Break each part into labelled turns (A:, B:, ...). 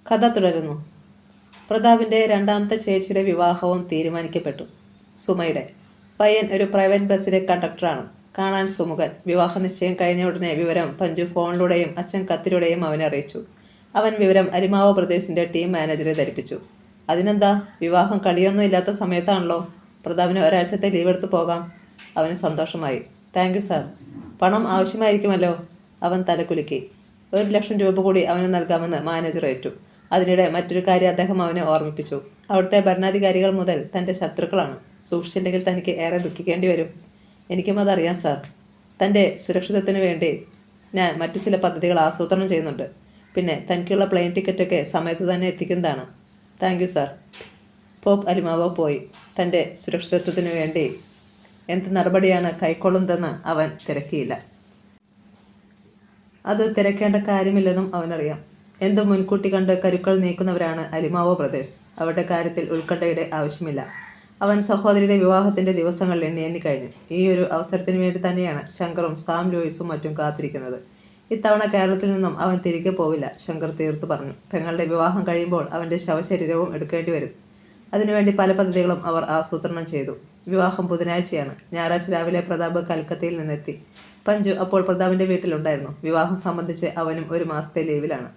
A: കഥ തുടരുന്നു. പ്രതാപിൻ്റെ രണ്ടാമത്തെ ചേച്ചിയുടെ വിവാഹവും തീരുമാനിക്കപ്പെട്ടു. സുമയുടെ പയ്യൻ ഒരു പ്രൈവറ്റ് ബസ്സിലെ കണ്ടക്ടറാണ്. കാണാൻ സുമുഖൻ. വിവാഹ നിശ്ചയം കഴിഞ്ഞ ഉടനെ വിവരം പഞ്ചു ഫോണിലൂടെയും അച്ഛൻ കത്തിലൂടെയും അവനെ അറിയിച്ചു. അവൻ വിവരം അരിമാവോ ബ്രദേഴ്സിൻ്റെ ടീം മാനേജറെ ധരിപ്പിച്ചു. അതിനെന്താ, വിവാഹം കളിയൊന്നും ഇല്ലാത്ത സമയത്താണല്ലോ. പ്രതാപിന് ഒരാഴ്ചത്തെ ലീവ് എടുത്ത് പോകാം. അവന് സന്തോഷമായി. Thank you sir. പണം ആവശ്യമായിരിക്കുമല്ലോ. അവൻ തലകുലുക്കി. 1,00,000 രൂപ കൂടി അവന് നൽകാമെന്ന് മാനേജർ ഏറ്റു. അതിനിടെ മറ്റൊരു കാര്യം അദ്ദേഹം അവനെ ഓർമ്മിപ്പിച്ചു. അവിടുത്തെ ഭരണാധികാരികൾ മുതൽ തൻ്റെ ശത്രുക്കളാണ്. സൂക്ഷിച്ചില്ലെങ്കിൽ തനിക്ക് ഏറെ ദുഃഖിക്കേണ്ടി വരും. എനിക്കും അതറിയാം സാർ. തൻ്റെ സുരക്ഷിതത്വത്തിന് വേണ്ടി ഞാൻ മറ്റു ചില പദ്ധതികൾ ആസൂത്രണം ചെയ്യുന്നുണ്ട്. പിന്നെ തനിക്കുള്ള പ്ലെയിൻ ടിക്കറ്റൊക്കെ സമയത്ത് തന്നെ എത്തിക്കുന്നതാണ്. Thank you sir. Pope Alemao പോയി. തൻ്റെ സുരക്ഷിതത്വത്തിന് വേണ്ടി എന്ത് നടപടിയാണ് കൈക്കൊള്ളുന്നതെന്ന് അവൻ തിരക്കിയില്ല. അത് തിരക്കേണ്ട കാര്യമില്ലെന്നും അവനറിയാം. എന്തും മുൻകൂട്ടി കണ്ട് കരുക്കൾ നീക്കുന്നവരാണ് അലിമാവോ ബ്രദേഴ്സ്. അവരുടെ കാര്യത്തിൽ ഉത്കണ്ഠയുടെ ആവശ്യമില്ല. അവൻ സഹോദരിയുടെ വിവാഹത്തിൻ്റെ ദിവസങ്ങൾ എണ്ണി കഴിഞ്ഞു. ഈ ഒരു അവസരത്തിന് വേണ്ടി തന്നെയാണ് ശങ്കറും സാം ലൂയിസും മറ്റും കാത്തിരിക്കുന്നത്. ഇത്തവണ കേരളത്തിൽ നിന്നും അവൻ തിരികെ പോവില്ല, ശങ്കർ തീർത്തു പറഞ്ഞു. പെങ്ങളുടെ വിവാഹം കഴിയുമ്പോൾ അവൻ്റെ ശവശരീരവും എടുക്കേണ്ടി വരും. അതിനുവേണ്ടി പല പദ്ധതികളും അവർ ആസൂത്രണം ചെയ്തു. വിവാഹം ബുധനാഴ്ചയാണ്. ഞായറാഴ്ച രാവിലെ പ്രതാപ് കൽക്കത്തയിൽ നിന്നെത്തി. പഞ്ചു അപ്പോൾ പ്രതാപിൻ്റെ വീട്ടിലുണ്ടായിരുന്നു. വിവാഹം സംബന്ധിച്ച് അവനും 1 മാസത്തെ ലീവിലാണ്.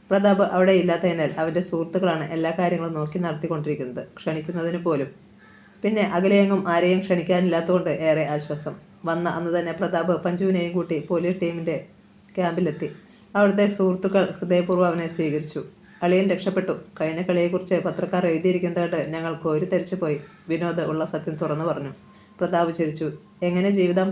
A: പ്രതാപ് അവിടെ ഇല്ലാത്തതിനാൽ അവൻ്റെ സുഹൃത്തുക്കളാണ് എല്ലാ കാര്യങ്ങളും നോക്കി നടത്തിക്കൊണ്ടിരിക്കുന്നത്, ക്ഷണിക്കുന്നതിന് പോലും. പിന്നെ അകലെയെങ്ങും ആരെയും ക്ഷണിക്കാനില്ലാത്തതുകൊണ്ട് ഏറെ ആശ്വാസം. വന്ന അന്ന് തന്നെ പ്രതാപ് പഞ്ചുവിനെയും കൂട്ടി പോലീസ് ടീമിൻ്റെ ക്യാമ്പിലെത്തി. അവിടുത്തെ സുഹൃത്തുക്കൾ ഹൃദയപൂർവ്വം അവനെ സ്വീകരിച്ചു. അളിയൻ രക്ഷപ്പെട്ടു. കഴിഞ്ഞ കളിയെക്കുറിച്ച് പത്രക്കാർ എഴുതിയിരിക്കുന്നത് ഞങ്ങൾ കോരിത്തരിച്ചു പോയി. വിനോദ് ഉള്ള സത്യം തുറന്നു പറഞ്ഞു. പ്രതാപ് ചിരിച്ചു. എങ്ങനെ ജീവിതം?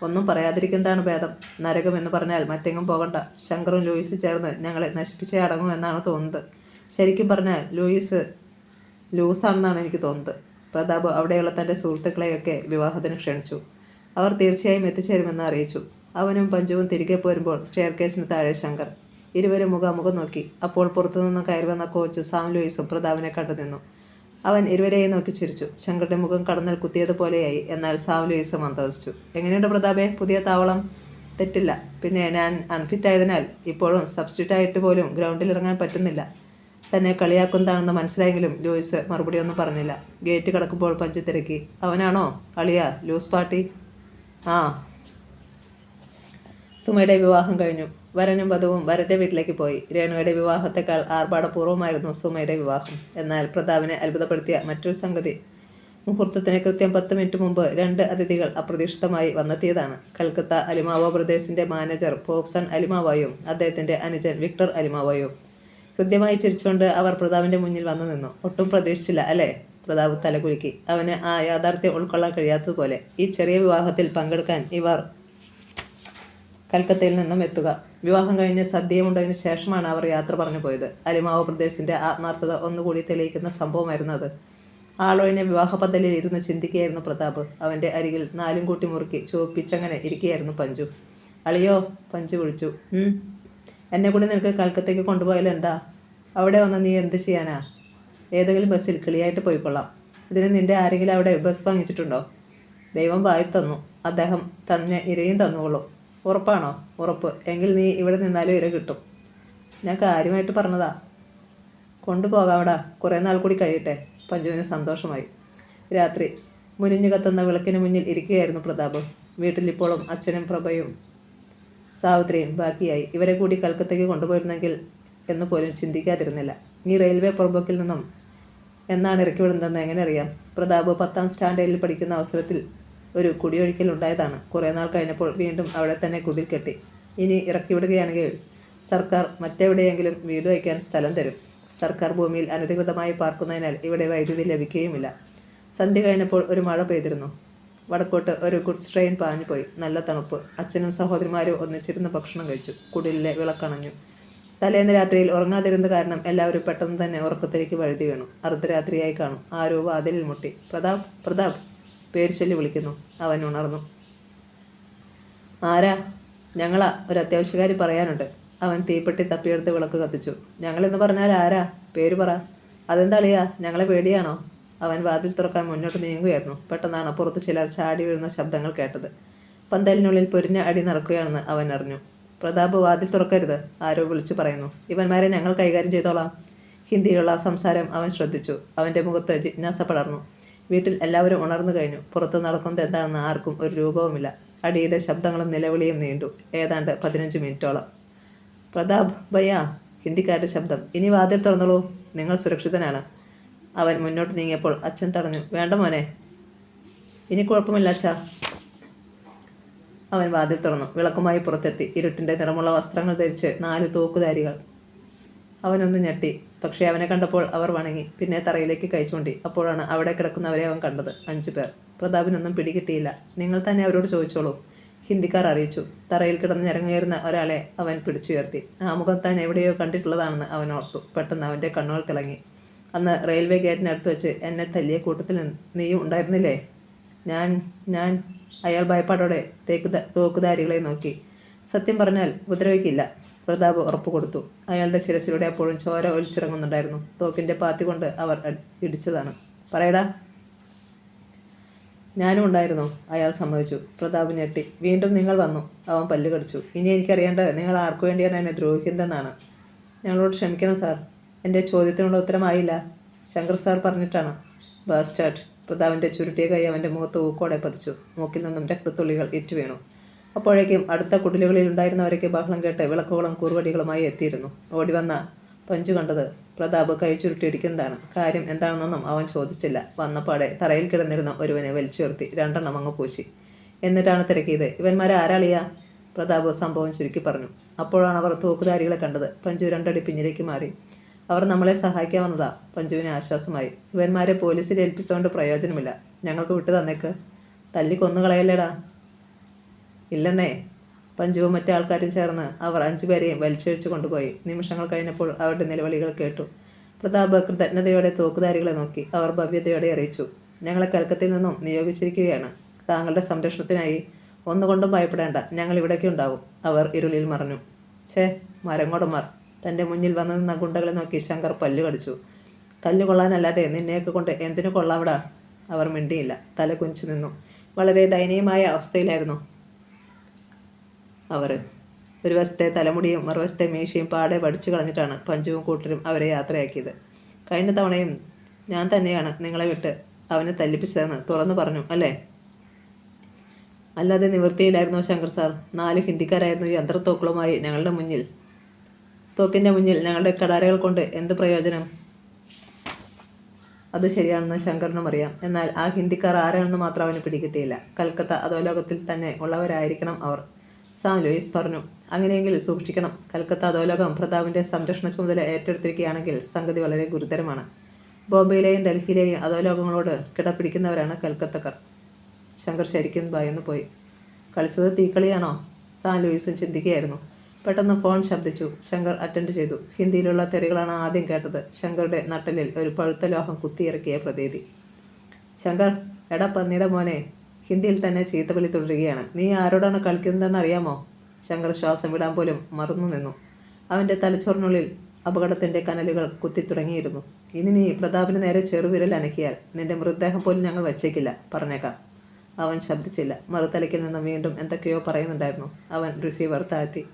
A: ഒന്നും പറയാതിരിക്കുന്നതാണ് ഭേദം. നരകമെന്ന് പറഞ്ഞാൽ മറ്റെങ്ങും പോകണ്ട. ശങ്കറും ലൂയിസും ചേർന്ന് ഞങ്ങളെ നശിപ്പിച്ചേ അടങ്ങും എന്നാണ് തോന്നുന്നത്. ശരിക്കും പറഞ്ഞാൽ ലൂസാണെന്നാണ് എനിക്ക് തോന്നുന്നത്. പ്രതാപ് അവിടെയുള്ള തൻ്റെ സുഹൃത്തുക്കളെയൊക്കെ വിവാഹത്തിന് ക്ഷണിച്ചു. അവർ തീർച്ചയായും എത്തിച്ചേരുമെന്ന് അറിയിച്ചു. അവനും പഞ്ചുവും തിരികെ പോരുമ്പോൾ സ്റ്റെയർ കേസിന് താഴെ ശങ്കർ. ഇരുവരും മുഖാമുഖം നോക്കി. അപ്പോൾ പുറത്തുനിന്ന് കയറി വന്ന കോച്ച് സാം ലൂയിസും പ്രതാപിനെ കണ്ടു നിന്നു. അവൻ ഇരുവരെയും നോക്കി ചിരിച്ചു. ശങ്കറുടെ മുഖം കടന്നൽ കുത്തിയതുപോലെയായി. എന്നാൽ സാം ലൂയിസ് മന്ദഹസിച്ചു. എങ്ങനെയുണ്ട് പ്രതാപേ, പുതിയ താവളം? തെറ്റില്ല. പിന്നെ ഞാൻ അൺഫിറ്റ് ആയതിനാൽ ഇപ്പോഴും സബ്സ്റ്റിറ്റ്യൂട്ട് ആയിട്ട് പോലും ഗ്രൗണ്ടിൽ ഇറങ്ങാൻ പറ്റുന്നില്ല. തന്നെ കളിയാക്കുന്നതാണെന്ന് മനസ്സിലായെങ്കിലും ലൂയിസ് മറുപടിയൊന്നും പറഞ്ഞില്ല. ഗേറ്റ് കടക്കുമ്പോൾ പഞ്ചു തിരക്കി. അവനാണോ അളിയ ലൂസ് പാർട്ടി? ആ. സുമയുടെ വിവാഹം കഴിഞ്ഞു. വരനും വധുവും വരൻ്റെ വീട്ടിലേക്ക് പോയി. രേണുവയുടെ വിവാഹത്തെക്കാൾ ആർഭാടപൂർവ്വമായിരുന്നു സുമയുടെ വിവാഹം. എന്നാൽ പ്രതാപിനെ അത്ഭുതപ്പെടുത്തിയ മറ്റൊരു സംഗതി, മുഹൂർത്തത്തിന് കൃത്യം 10 മിനിറ്റ് മുമ്പ് 2 അതിഥികൾ അപ്രതീക്ഷിതമായി വന്നെത്തിയതാണ്. കൽക്കത്ത അലിമാവോ ബ്രദേഴ്സിൻ്റെ മാനേജർ പോപ്സൺ അലിമാവോയും അദ്ദേഹത്തിൻ്റെ അനുജൻ വിക്ടർ അലിമാവോയും. ഹൃദ്യമായി ചിരിച്ചുകൊണ്ട് അവർ പ്രതാപിൻ്റെ മുന്നിൽ വന്നു നിന്നു. ഒട്ടും പ്രതീക്ഷിച്ചില്ല അല്ലേ? പ്രതാപ് തലകുലുക്കി. അവന് ആ യാഥാർത്ഥ്യം ഉൾക്കൊള്ളാൻ കഴിയാത്തതുപോലെ. ഈ ചെറിയ വിവാഹത്തിൽ പങ്കെടുക്കാൻ ഇവർ കൽക്കത്തയിൽ നിന്നും എത്തുക. വിവാഹം കഴിഞ്ഞ് സദ്യയുമുണ്ടതിന് ശേഷമാണ് അവർ യാത്ര പറഞ്ഞു പോയത്. അലിമാവോ ബ്രദേഴ്സിൻ്റെ ആത്മാർത്ഥത ഒന്നുകൂടി തെളിയിക്കുന്ന സംഭവമായിരുന്നു അത്. ആളൊഴിഞ്ഞ വിവാഹ പന്തലിൽ ഇരുന്ന് ചിന്തിക്കുകയായിരുന്നു പ്രതാപ്. അവൻ്റെ അരികിൽ 4 കൂട്ടി മുറുക്കി ചുവപ്പിച്ചങ്ങനെ ഇരിക്കുകയായിരുന്നു പഞ്ചു. അളിയോ, പഞ്ചു വിളിച്ചു. എന്നെ കൂടി നിനക്ക് കൽക്കത്തയ്ക്ക് കൊണ്ടുപോയാലും എന്താ? അവിടെ വന്ന് നീ എന്ത് ചെയ്യാനാ? ഏതെങ്കിലും ബസ്സിൽ കിളിയായിട്ട് പോയിക്കൊള്ളാം. ഇതിന് നിൻ്റെ ആരെങ്കിലും അവിടെ ബസ് വാങ്ങിച്ചിട്ടുണ്ടോ? ദൈവം വായി തന്നു, അദ്ദേഹം തന്നെ ഇരയും തന്നുകൊള്ളും. ഉറപ്പാണോ? ഉറപ്പ്. എങ്കിൽ നീ ഇവിടെ നിന്നാലും ഇര കിട്ടും. ഞാൻ കാര്യമായിട്ട് പറഞ്ഞതാ. കൊണ്ടുപോകാവിടാ, കുറേ നാൾ കൂടി കഴിയട്ടെ. പഞ്ചുവിന് സന്തോഷമായി. രാത്രി മുനിഞ്ഞു കത്തുന്ന വിളക്കിന് മുന്നിൽ ഇരിക്കുകയായിരുന്നു പ്രതാപ്. വീട്ടിലിപ്പോഴും അച്ഛനും പ്രഭയും സാവിത്രിയും ബാക്കിയായി. ഇവരെ കൂടി കൽക്കത്തയ്ക്ക് കൊണ്ടുപോയിരുന്നെങ്കിൽ എന്ന് പോലും ചിന്തിക്കാതിരുന്നില്ല. ഈ റെയിൽവേ പുറമ്പോക്കിൽ നിന്നും എന്നാണ് ഇറക്കി വിടുന്നതെന്ന് എങ്ങനെ അറിയാം? പ്രതാപ് 10ാം സ്റ്റാൻഡേർഡിൽ പഠിക്കുന്ന അവസരത്തിൽ ഒരു കുടിയൊഴിക്കൽ ഉണ്ടായതാണ്. കുറേ നാൾ കഴിഞ്ഞപ്പോൾ വീണ്ടും അവിടെ തന്നെ കുടിൽ കെട്ടി. ഇനി ഇറക്കി വിടുകയാണെങ്കിൽ സർക്കാർ മറ്റെവിടെയെങ്കിലും വീട് വയ്ക്കാൻ സ്ഥലം തരും. സർക്കാർ ഭൂമിയിൽ അനധികൃതമായി പാർക്കുന്നതിനാൽ ഇവിടെ വൈദ്യുതി ലഭിക്കുകയുമില്ല. സന്ധ്യ കഴിഞ്ഞപ്പോൾ ഒരു മഴ പെയ്തിരുന്നു. വടക്കോട്ട് ഒരു ഗുഡ്സ് ട്രെയിൻ പാഞ്ഞുപോയി. നല്ല തണുപ്പ്. അച്ഛനും സഹോദരിമാരും ഒന്നിച്ചിരുന്ന് ഭക്ഷണം കഴിച്ചു. കുടിലിലെ വിളക്കണഞ്ഞു. തലേന്ന് രാത്രിയിൽ ഉറങ്ങാതിരുന്ന കാരണം എല്ലാവരും പെട്ടെന്ന് തന്നെ ഉറക്കത്തിലേക്ക് വഴുതി വീണു. അർദ്ധരാത്രിയായി കാണും. ആരോ വാതിലിൽ മുട്ടി. പ്രതാപ്, പ്രതാപ്, പേര് ചൊല്ലി വിളിക്കുന്നു. അവൻ ഉണർന്നു. ആരാ? ഞങ്ങളാ, ഒരു അത്യാവശ്യക്കാരി പറയാനുണ്ട്. അവൻ തീപ്പെട്ടി തപ്പിയെടുത്ത് വിളക്ക് കത്തിച്ചു. ഞങ്ങളെന്ന് പറഞ്ഞാൽ ആരാ? പേര് പറ. അതെന്താ അളിയാ, ഞങ്ങളെ പേടിയാണോ? അവൻ വാതിൽ തുറക്കാൻ മുന്നോട്ട് നീങ്ങുകയായിരുന്നു. പെട്ടെന്നാണ് പുറത്ത് ചിലർ ചാടി വീഴുന്ന ശബ്ദങ്ങൾ കേട്ടത്. പന്തലിനുള്ളിൽ പൊരിഞ്ഞ അടി നടക്കുകയാണെന്ന് അവൻ അറിഞ്ഞു. പ്രതാപ്, വാതിൽ തുറക്കരുത്, ആരോ വിളിച്ചു പറയുന്നു. ഇവന്മാരെ ഞങ്ങൾ കൈകാര്യം ചെയ്തോളാം. ഹിന്ദിയിലുള്ള സംസാരം അവൻ ശ്രദ്ധിച്ചു. അവൻ്റെ മുഖത്ത് ജിജ്ഞാസ പടർന്നു. വീട്ടിൽ എല്ലാവരും ഉണർന്നു കഴിഞ്ഞു. പുറത്ത് നടക്കുന്നത് എന്താണെന്ന് ആർക്കും ഒരു രൂപവുമില്ല. അടിയുടെ ശബ്ദങ്ങളും നിലവിളിയും നീണ്ടു. ഏതാണ്ട് 15 മിനിറ്റോളം. പ്രതാപ് ഭയ്യ, ഹിന്ദിക്കാരുടെ ശബ്ദം. ഇനി വാതിൽ തുറന്നോളൂ, നിങ്ങൾ സുരക്ഷിതനാണ്. അവൻ മുന്നോട്ട് നീങ്ങിയപ്പോൾ അച്ഛൻ തടഞ്ഞു. വേണ്ട മോനെ, ഇനി കുഴപ്പമില്ല അച്ഛാ. അവൻ വാതിൽ തുറന്നു. വിളക്കുമായി പുറത്തെത്തി. ഇരുട്ടിൻ്റെ നിറമുള്ള വസ്ത്രങ്ങൾ ധരിച്ച് 4 തൂക്കുധാരികൾ. അവനൊന്ന് ഞെട്ടി. പക്ഷേ അവനെ കണ്ടപ്പോൾ അവർ വണങ്ങി. പിന്നെ തറയിലേക്ക് കൈ ചൂണ്ടി. അപ്പോഴാണ് അവിടെ കിടക്കുന്നവരെ അവൻ കണ്ടത്. 5 പേർ. പ്രതാപിനൊന്നും പിടികിട്ടിയില്ല. നിങ്ങൾ തന്നെ അവരോട് ചോദിച്ചോളൂ, ഹിന്ദിക്കാർ അറിയിച്ചു. തറയിൽ കിടന്ന് ഞരങ്ങേറുന്ന ഒരാളെ അവൻ പിടിച്ചുയർത്തി. ആ മുഖം താൻ എവിടെയോ കണ്ടിട്ടുള്ളതാണെന്ന് അവൻ ഓർത്തു. പെട്ടെന്ന് അവൻ്റെ കണ്ണുകൾ തിളങ്ങി. അന്ന് റെയിൽവേ ഗേറ്റിനടുത്ത് വെച്ച് എന്നെ തല്ലിയ കൂട്ടത്തിൽ നീയും ഉണ്ടായിരുന്നില്ലേ? ഞാൻ അയാൾ ഭയപ്പാടോടെ തോക്കുധാരികളെ നോക്കി. സത്യം പറഞ്ഞാൽ ഉപദ്രവിക്കില്ല, പ്രതാപ് ഉറപ്പ് കൊടുത്തു. അയാളുടെ ശിരസിലൂടെ അപ്പോഴും ചോര ഒലിച്ചിറങ്ങുന്നുണ്ടായിരുന്നു. തോക്കിൻ്റെ പാത്തി കൊണ്ട് അവർ ഇടിച്ചതാണ്. പറയടാ. ഞാനും ഉണ്ടായിരുന്നു, അയാൾ സമ്മതിച്ചു. പ്രതാപ് ഞെട്ടി. വീണ്ടും നിങ്ങൾ വന്നു. അവൻ പല്ല് കടിച്ചു. ഇനി എനിക്കറിയേണ്ടത് നിങ്ങൾ ആർക്കു വേണ്ടിയാണ് എന്നെ ദ്രോഹിക്കുന്നതെന്നാണ്. ഞങ്ങളോട് ക്ഷമിക്കണം സാർ. എൻ്റെ ചോദ്യത്തിനുള്ള ഉത്തരമായില്ല. ശങ്കർ സാർ പറഞ്ഞിട്ടാണ്. ബാസ്റ്റാർഡ്. പ്രതാപിൻ്റെ ചുരുട്ടിയ കൈ അവൻ്റെ മുഖത്ത് ഊക്കോടെ പതിച്ചു. മൂക്കിൽ നിന്നും രക്തത്തുള്ളികൾ ഇറ്റുവീണു. അപ്പോഴേക്കും അടുത്ത കുടിലുകളിൽ ഉണ്ടായിരുന്നവരൊക്കെ ബഹളം കേട്ട് വിളക്കുകളും കുറുവടികളുമായി എത്തിയിരുന്നു. ഓടിവന്ന പഞ്ചു കണ്ടത് പ്രതാപ് കൈ ചുരുട്ടിയിടിക്കുന്നതാണ്. കാര്യം എന്താണെന്നൊന്നും അവൻ ചോദിച്ചില്ല. വന്നപ്പാടെ തറയിൽ കിടന്നിരുന്ന ഒരുവനെ വലിച്ചുയർത്തി 2 എണ്ണം അങ്ങ് പൂശി. എന്നിട്ടാണ് തിരക്കിയത്. ഇവന്മാരെ ആരാളിയാ? പ്രതാപ് സംഭവം ചുരുക്കി പറഞ്ഞു. അപ്പോഴാണ് അവർ തോക്കുധാരികളെ കണ്ടത്. പഞ്ചു 2 അടി പിന്നിലേക്ക് മാറി. അവർ നമ്മളെ സഹായിക്കാൻ വന്നതാ. പഞ്ചുവിന് ആശ്വാസമായി. ഇവന്മാരെ പോലീസിൽ ഏൽപ്പിച്ചുകൊണ്ട് പ്രയോജനമില്ല. ഞങ്ങൾക്ക് വിട്ടു തന്നേക്ക്. തല്ലി കൊന്നുകളയല്ലേടാ. ഇല്ലെന്നേ. പഞ്ചുവും മറ്റു ആൾക്കാരും ചേർന്ന് അവർ 5 പേരെയും വലിച്ചഴിച്ചു കൊണ്ടുപോയി. നിമിഷങ്ങൾ കഴിഞ്ഞപ്പോൾ അവരുടെ നിലവിളികൾ കേട്ടു. പ്രതാപ് കൃതജ്ഞതയോടെ തോക്കുധാരികളെ നോക്കി. അവർ ഭവ്യതയോടെ അറിയിച്ചു. ഞങ്ങളെ കൽക്കത്തയിൽ നിന്നും നിയോഗിച്ചിരിക്കുകയാണ്. താങ്കളുടെ സംരക്ഷണത്തിനായി. ഒന്നുകൊണ്ടും ഭയപ്പെടേണ്ട, ഞങ്ങൾ ഇവിടേക്ക് ഉണ്ടാവും. അവർ ഇരുളിൽ മറഞ്ഞു. ഛേ, മരങ്ങോടന്മാർ. തൻ്റെ മുന്നിൽ വന്നു നിന്ന ഗുണ്ടകളെ നോക്കി ശങ്കർ പല്ലു കടിച്ചു. തല്ലുകൊള്ളാനല്ലാതെ നിന്നെയൊക്കെ കൊണ്ട് എന്തിനു കൊള്ളാവിടാ. അവർ മിണ്ടിയില്ല. തല കുനിച്ചു നിന്നു. വളരെ ദയനീയമായ അവസ്ഥയിലായിരുന്നു അവർ. ഒരു വശത്തെ തലമുടിയും മറുവശത്തെ മീശയും പാടെ വടിച്ചു കളഞ്ഞിട്ടാണ് പഞ്ചുവും കൂട്ടരും അവരെ യാത്രയാക്കിയത്. കഴിഞ്ഞ തവണയും ഞാൻ തന്നെയാണ് നിങ്ങളെ വിട്ട് അവനെ തല്ലിപ്പിച്ചതെന്ന് തുറന്നു പറഞ്ഞു അല്ലേ? അല്ലാതെ നിവൃത്തിയിലായിരുന്നു ശങ്കർ സാർ. 4 ഹിന്ദിക്കാരായിരുന്നു യന്ത്രത്തോക്കുകളുമായി ഞങ്ങളുടെ മുന്നിൽ. തോക്കിൻ്റെ മുന്നിൽ ഞങ്ങളുടെ കടാരകൾ കൊണ്ട് എന്ത് പ്രയോജനം? അത് ശരിയാണെന്ന് ശങ്കറിനും അറിയാം. എന്നാൽ ആ ഹിന്ദിക്കാർ ആരാണെന്ന് മാത്രം അവന് പിടികിട്ടിയില്ല. കൽക്കത്ത അധോലോകത്തിൽ തന്നെ ഉള്ളവരായിരിക്കണം അവർ. സാം ലൂയിസ് പറഞ്ഞു. അങ്ങനെയെങ്കിൽ സൂക്ഷിക്കണം. കൽക്കത്ത അധോലോകം പ്രതാപിൻ്റെ സംരക്ഷണ ചുമതല ഏറ്റെടുത്തിരിക്കുകയാണെങ്കിൽ സംഗതി വളരെ ഗുരുതരമാണ്. ബോംബെയിലെയും ഡൽഹിയിലെയും അധോലോകങ്ങളോട് കിടപിടിക്കുന്നവരാണ് കൽക്കത്തക്കാർ. ശങ്കർ ശരിക്കും ഭയന്നു പോയി. കളിച്ചത് തീക്കളിയാണോ? സാം ലൂയിസും ചിന്തിക്കുകയായിരുന്നു. പെട്ടെന്ന് ഫോൺ ശബ്ദിച്ചു. ശങ്കർ അറ്റൻഡ് ചെയ്തു. ഹിന്ദിയിലുള്ള തെറികളാണ് ആദ്യം കേട്ടത്. ശങ്കറുടെ നട്ടലിൽ ഒരു പഴുത്ത ലോഹം കുത്തിയിറക്കിയ പ്രതീതി. ശങ്കർ, എടാ പന്നിയുടെ മോനെ. ഹിന്ദിയിൽ തന്നെ ചീത്തവിളി തുടരുകയാണ്. നീ ആരോടാണ് കളിക്കുന്നതെന്ന് അറിയാമോ? ശങ്കർ ശ്വാസം വിടാൻ പോലും മറന്നു നിന്നു. അവൻ്റെ തലച്ചോറിനുള്ളിൽ അപകടത്തിൻ്റെ കനലുകൾ കുത്തിത്തുടങ്ങിയിരുന്നു. ഇനി നീ പ്രതാപിന് നേരെ ചെറുവിരൽ അനക്കിയാൽ നിന്റെ മൃതദേഹം പോലും ഞങ്ങൾ വച്ചേക്കില്ല, പറഞ്ഞേക്കാം. അവൻ ശബ്ദിച്ചില്ല. മറുതലയ്ക്കിൽ നിന്ന് വീണ്ടും എന്തൊക്കെയോ പറയുന്നുണ്ടായിരുന്നു. അവൻ റിസീവർ താഴ്ത്തി.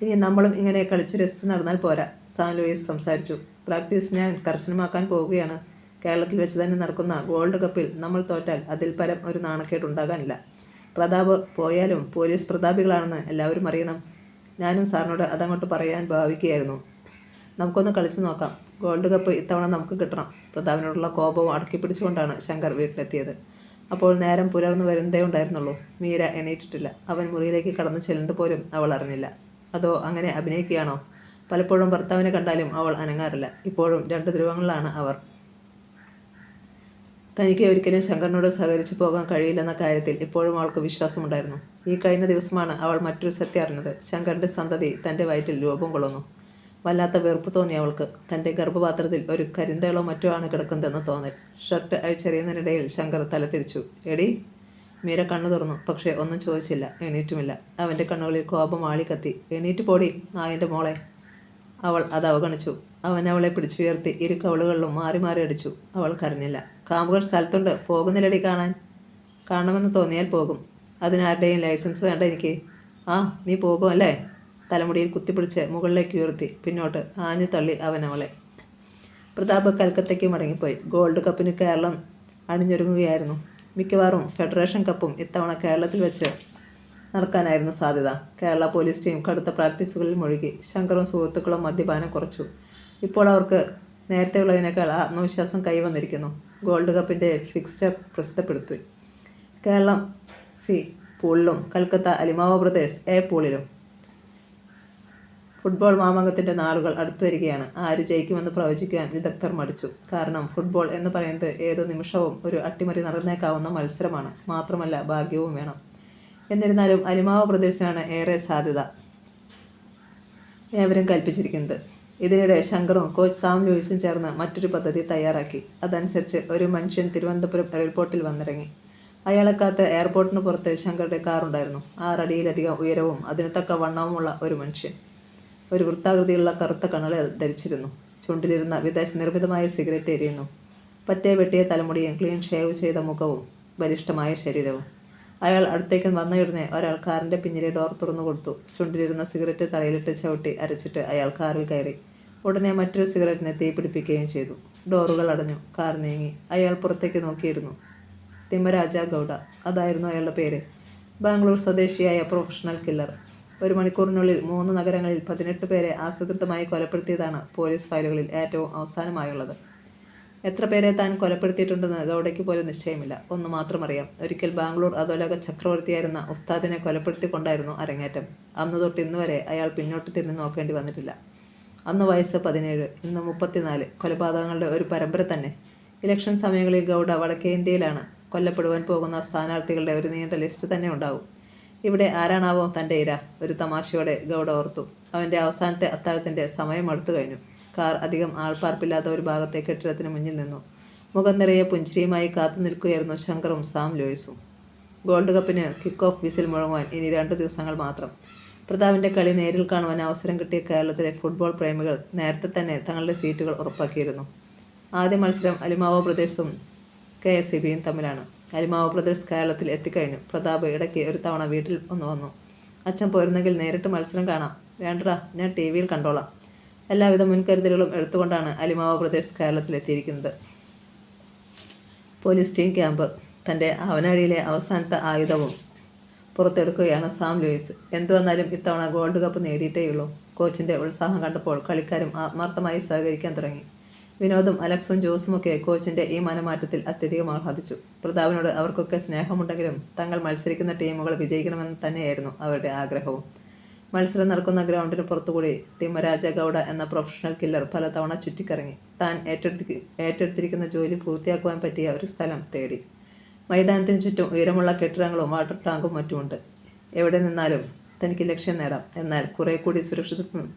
A: ഇനി നമ്മളും ഇങ്ങനെ കളിച്ചു രസിച്ച് നടന്നാൽ പോരാ. സാൻ ലൂയിസ് സംസാരിച്ചു. പ്രാക്ടീസ് ഞാൻ കർശനമാക്കാൻ പോവുകയാണ്. കേരളത്തിൽ വെച്ച് തന്നെ നടക്കുന്ന വേൾഡ് കപ്പിൽ നമ്മൾ തോറ്റാൽ അതിൽ പരം ഒരു നാണക്കേടുണ്ടാകാനില്ല. പ്രതാപ് പോയാലും പോലീസ് പ്രതാപികളാണെന്ന് എല്ലാവരും അറിയണം. ഞാനും സാറിനോട് അതങ്ങോട്ട് പറയാൻ ഭാവിക്കുകയായിരുന്നു. നമുക്കൊന്ന് കളിച്ചു നോക്കാം. വേൾഡ് കപ്പ് ഇത്തവണ നമുക്ക് കിട്ടണം. പ്രതാപിനോടുള്ള കോപവും അടക്കി പിടിച്ചുകൊണ്ടാണ് ശങ്കർ വീട്ടിലെത്തിയത്. അപ്പോൾ നേരം പുലർന്നു വരുന്നതേ ഉണ്ടായിരുന്നുള്ളൂ. മീര എണീറ്റിട്ടില്ല. അവൻ മുറിയിലേക്ക് കടന്നു ചെല്ലുന്നത് പോലും അവൾ അറിഞ്ഞില്ല. അതോ അങ്ങനെ അഭിനയിക്കുകയാണോ? പലപ്പോഴും ഭർത്താവിനെ കണ്ടാലും അവൾ അനങ്ങാറില്ല. ഇപ്പോഴും 2 ധ്രുവങ്ങളിലാണ് അവർ. തനിക്ക് ഒരിക്കലും ശങ്കറിനോട് സഹകരിച്ചു പോകാൻ കഴിയില്ലെന്ന കാര്യത്തിൽ ഇപ്പോഴും അവൾക്ക് വിശ്വാസമുണ്ടായിരുന്നു. ഈ കഴിഞ്ഞ ദിവസമാണ് അവൾ മറ്റൊരു സത്യം അറിഞ്ഞത്. ശങ്കറിൻ്റെ സന്തതി തൻ്റെ വയറ്റിൽ രൂപം കൊള്ളുന്നു. വല്ലാത്ത വെറുപ്പ് തോന്നി അവൾക്ക്. തൻ്റെ ഗർഭപാത്രത്തിൽ ഒരു കരിന്തേളോ മറ്റോ ആണ് കിടക്കുന്നതെന്ന് തോന്നൽ. ഷർട്ട് അഴിച്ചെറിയുന്നതിനിടയിൽ ശങ്കർ തല തിരിച്ചു. എടി. മീര കണ്ണു തുറന്നു. പക്ഷേ ഒന്നും ചോദിച്ചില്ല. എണീറ്റുമില്ല. അവൻ്റെ കണ്ണുകളിൽ കോപം ആളിക്കത്തി. എണീറ്റ് പോടി നായൻ്റെ മോളെ. അവൾ അത് അവഗണിച്ചു. അവൻ അവളെ പിടിച്ചുയർത്തി 2 കവളുകളിലും മാറി മാറി അടിച്ചു. അവൾ കരഞ്ഞില്ല. കാമുകർ സ്ഥലത്തുണ്ട്. പോകുന്നില്ലടി കാണാൻ. കാണണമെന്ന് തോന്നിയാൽ പോകും. അതിനാരുടെയും ലൈസൻസ് വേണ്ട എനിക്ക്. ആ, നീ പോകും അല്ലേ? തലമുടിയിൽ കുത്തിപ്പിടിച്ച് മുകളിലേക്ക് ഉയർത്തി പിന്നോട്ട് ആഞ്ഞു തള്ളി അവൻ അവളെ. പ്രതാപ് കൽക്കത്തയ്ക്ക് മടങ്ങിപ്പോയി. ഗോൾഡ് കപ്പിന് കേരളം അണിഞ്ഞൊരുങ്ങുകയായിരുന്നു. മിക്കവാറും ഫെഡറേഷൻ കപ്പും ഇത്തവണ കേരളത്തിൽ വെച്ച് നടക്കാനായിരുന്നു സാധ്യത. കേരള പോലീസ് ടീം കടുത്ത പ്രാക്ടീസുകളിൽ മുഴുകി. ശങ്കറും സുഹൃത്തുക്കളും മദ്യപാനം കുറച്ചു. ഇപ്പോൾ അവർക്ക് നേരത്തെയുള്ളതിനേക്കാൾ ആത്മവിശ്വാസം കൈവന്നിരിക്കുന്നു. ഗോൾഡ് കപ്പിൻ്റെ ഫിക്സ്ചർ പ്രസിദ്ധപ്പെടുത്തി. കേരളം സി പൂളിലും കൽക്കത്ത അലിമാവ ബ്രദേഴ്സ് എ പൂളിലും. ഫുട്ബോൾ മാമാങ്കത്തിൻ്റെ നാളുകൾ അടുത്തു വരികയാണ്. ആര് ജയിക്കുമെന്ന് പ്രവചിക്കുവാൻ വിദഗ്ധർ മടിച്ചു. കാരണം ഫുട്ബോൾ എന്ന് പറയുന്നത് ഏതു നിമിഷവും ഒരു അട്ടിമറി നടന്നേക്കാവുന്ന മത്സരമാണ്. മാത്രമല്ല ഭാഗ്യവും വേണം. എന്നിരുന്നാലും അലിമാവ ബ്രദേഴ്സിനാണ് ഏറെ സാധ്യത ഏവരും കൽപ്പിച്ചിരിക്കുന്നത്. ഇതിനിടെ ശങ്കറും കോച്ച് സാം ലൂയിസും ചേർന്ന് മറ്റൊരു പദ്ധതി തയ്യാറാക്കി. അതനുസരിച്ച് ഒരു മനുഷ്യൻ തിരുവനന്തപുരം എയർപോർട്ടിൽ വന്നിറങ്ങി. അയാളെ കാത്ത് എയർപോർട്ടിന് പുറത്ത് ശങ്കറുടെ കാറുണ്ടായിരുന്നു. 6 അടിയിലധികം ഉയരവും അതിന് തക്ക വണ്ണവുമുള്ള ഒരു മനുഷ്യൻ. ഒരു വൃത്താകൃതിയുള്ള കറുത്ത കണ്ണട ധരിച്ചിരുന്നു. ചുണ്ടിലിരുന്ന വിദേശ നിർമ്മിതമായ സിഗരറ്റ് എരിയുന്നു. പറ്റേ വെട്ടിയ തലമുടിയും ക്ലീൻ ഷേവ് ചെയ്ത മുഖവും ബലിഷ്ഠമായ ശരീരവും. അയാൾ അടുത്തേക്ക് വന്നയുടനെ ഒരാൾ കാറിൻ്റെ പിന്നിലെ ഡോർ തുറന്നു കൊടുത്തു. ചുണ്ടിലിരുന്ന സിഗരറ്റ് തലയിലിട്ട് ചവിട്ടി അരച്ചിട്ട് അയാൾ കാറിൽ കയറി. ഉടനെ മറ്റൊരു സിഗരറ്റിനെ തീ പിടിപ്പിക്കുകയും ചെയ്തു. ഡോറുകൾ അടഞ്ഞു. കാർ നീങ്ങി. അയാൾ പുറത്തേക്ക് നോക്കിയിരുന്നു. തിമ്മരാജ ഗൗഡ, അതായിരുന്നു അയാളുടെ പേര്. ബാംഗ്ലൂർ സ്വദേശിയായ പ്രൊഫഷണൽ കില്ലർ. 1 മണിക്കൂറിനുള്ളിൽ 3 നഗരങ്ങളിൽ 18 പേരെ ആസൂത്രിതമായി കൊലപ്പെടുത്തിയതാണ് പോലീസ് ഫയലുകളിൽ ഏറ്റവും അവസാനമായുള്ളത്. എത്ര പേരെ താൻ കൊലപ്പെടുത്തിയിട്ടുണ്ടെന്ന് ഗൗഡയ്ക്ക് പോലും നിശ്ചയമില്ല. ഒന്ന് മാത്രം അറിയാം. ഒരിക്കൽ ബാംഗ്ലൂർ അധോലോക ചക്രവർത്തിയായിരുന്ന ഉസ്താദിനെ കൊലപ്പെടുത്തിക്കൊണ്ടായിരുന്നു അരങ്ങേറ്റം. അന്ന് തൊട്ട് ഇന്നുവരെ അയാൾ പിന്നോട്ട് തിരിഞ്ഞു നോക്കേണ്ടി വന്നിട്ടില്ല. അന്ന് വയസ്സ് 17, ഇന്ന് 34. കൊലപാതകങ്ങളുടെ ഒരു പരമ്പര തന്നെ. ഇലക്ഷൻ സമയങ്ങളിൽ ഗൗഡ വടക്കേ ഇന്ത്യയിലാണ്. കൊല്ലപ്പെടുവാൻ പോകുന്ന സ്ഥാനാർത്ഥികളുടെ ഒരു നീണ്ട ലിസ്റ്റ് തന്നെ ഉണ്ടാവും. ഇവിടെ ആരാണാവോ തൻ്റെ ഇര? ഒരു തമാശയോടെ ഗൗഡ ഓർത്തു. അവൻ്റെ അവസാനത്തെ അത്താഴത്തിൻ്റെ സമയം അടുത്തു കഴിഞ്ഞു. കാർ അധികം ആൾപ്പാർപ്പില്ലാത്ത ഒരു ഭാഗത്തെ കെട്ടിടത്തിന് മുന്നിൽ നിന്നു. മുഖം നിറയെ പുഞ്ചിരിയുമായി കാത്തു നിൽക്കുകയായിരുന്നു ശങ്കറും സാം ലൂയിസും. ഗോൾഡ് കപ്പിന് കിക്ക് ഓഫ് വിസിൽ മുഴങ്ങുവാൻ ഇനി 2 ദിവസങ്ങൾ മാത്രം. പ്രതാപിൻ്റെ കളി നേരിൽ കാണുവാൻ അവസരം കിട്ടിയ കേരളത്തിലെ ഫുട്ബോൾ പ്രേമികൾ നേരത്തെ തന്നെ തങ്ങളുടെ സീറ്റുകൾ ഉറപ്പാക്കിയിരുന്നു. ആദ്യ മത്സരം അലിമാവോ ബ്രദേഴ്സും KSEBയും തമ്മിലാണ്. അലിമാവോ ബ്രദേഴ്സ് കേരളത്തിൽ എത്തിക്കഴിഞ്ഞു. പ്രതാപ് ഇടയ്ക്ക് ഒരു തവണ വീട്ടിൽ ഒന്ന് വന്നു. അച്ഛൻ പോരുന്നെങ്കിൽ നേരിട്ട് മത്സരം കാണാം. വേണ്ടടാ, ഞാൻ TV-യിൽ കണ്ടോളാം. എല്ലാവിധ മുൻകരുതലുകളും എടുത്തുകൊണ്ടാണ് അലിമാവോ ബ്രദേഴ്സ് കേരളത്തിലെത്തിയിരിക്കുന്നത്. Police team camp. തൻ്റെ അവനാഴിയിലെ അവസാനത്തെ ആയുധവും പുറത്തെടുക്കുകയാണ് സാം ലൂയിസ്. എന്തു വന്നാലും ഇത്തവണ ഗോൾഡ് കപ്പ് നേടിയിട്ടേയുള്ളൂ. കോച്ചിൻ്റെ ഉത്സാഹം കണ്ടപ്പോൾ കളിക്കാരും ആത്മാർത്ഥമായി സഹകരിക്കാൻ തുടങ്ങി. വിനോദും അലക്സും ജോസുമൊക്കെ കോച്ചിൻ്റെ ഈ മനമാറ്റത്തിൽ അത്യധികം ആഹ്ലാദിച്ചു. പ്രതാപിനോട് അവർക്കൊക്കെ സ്നേഹമുണ്ടെങ്കിലും തങ്ങൾ മത്സരിക്കുന്ന ടീമുകൾ വിജയിക്കണമെന്ന് തന്നെയായിരുന്നു അവരുടെ ആഗ്രഹവും. മത്സരം നടക്കുന്ന ഗ്രൗണ്ടിന് പുറത്തുകൂടി തിമ്മരാജ ഗൗഡ എന്ന പ്രൊഫഷണൽ കില്ലർ പലതവണ ചുറ്റിക്കറങ്ങി. താൻ ഏറ്റെടുത്തിരിക്കുന്ന ജോലി പൂർത്തിയാക്കുവാൻ പറ്റിയ ഒരു സ്ഥലം തേടി. മൈതാനത്തിന് ചുറ്റും ഉയരമുള്ള കെട്ടിടങ്ങളും വാട്ടർ ടാങ്കും മറ്റുമുണ്ട്. എവിടെ നിന്നാലും തനിക്ക് ലക്ഷ്യം നേടാം. എന്നാൽ കുറെ കൂടി സുരക്ഷിതത്വം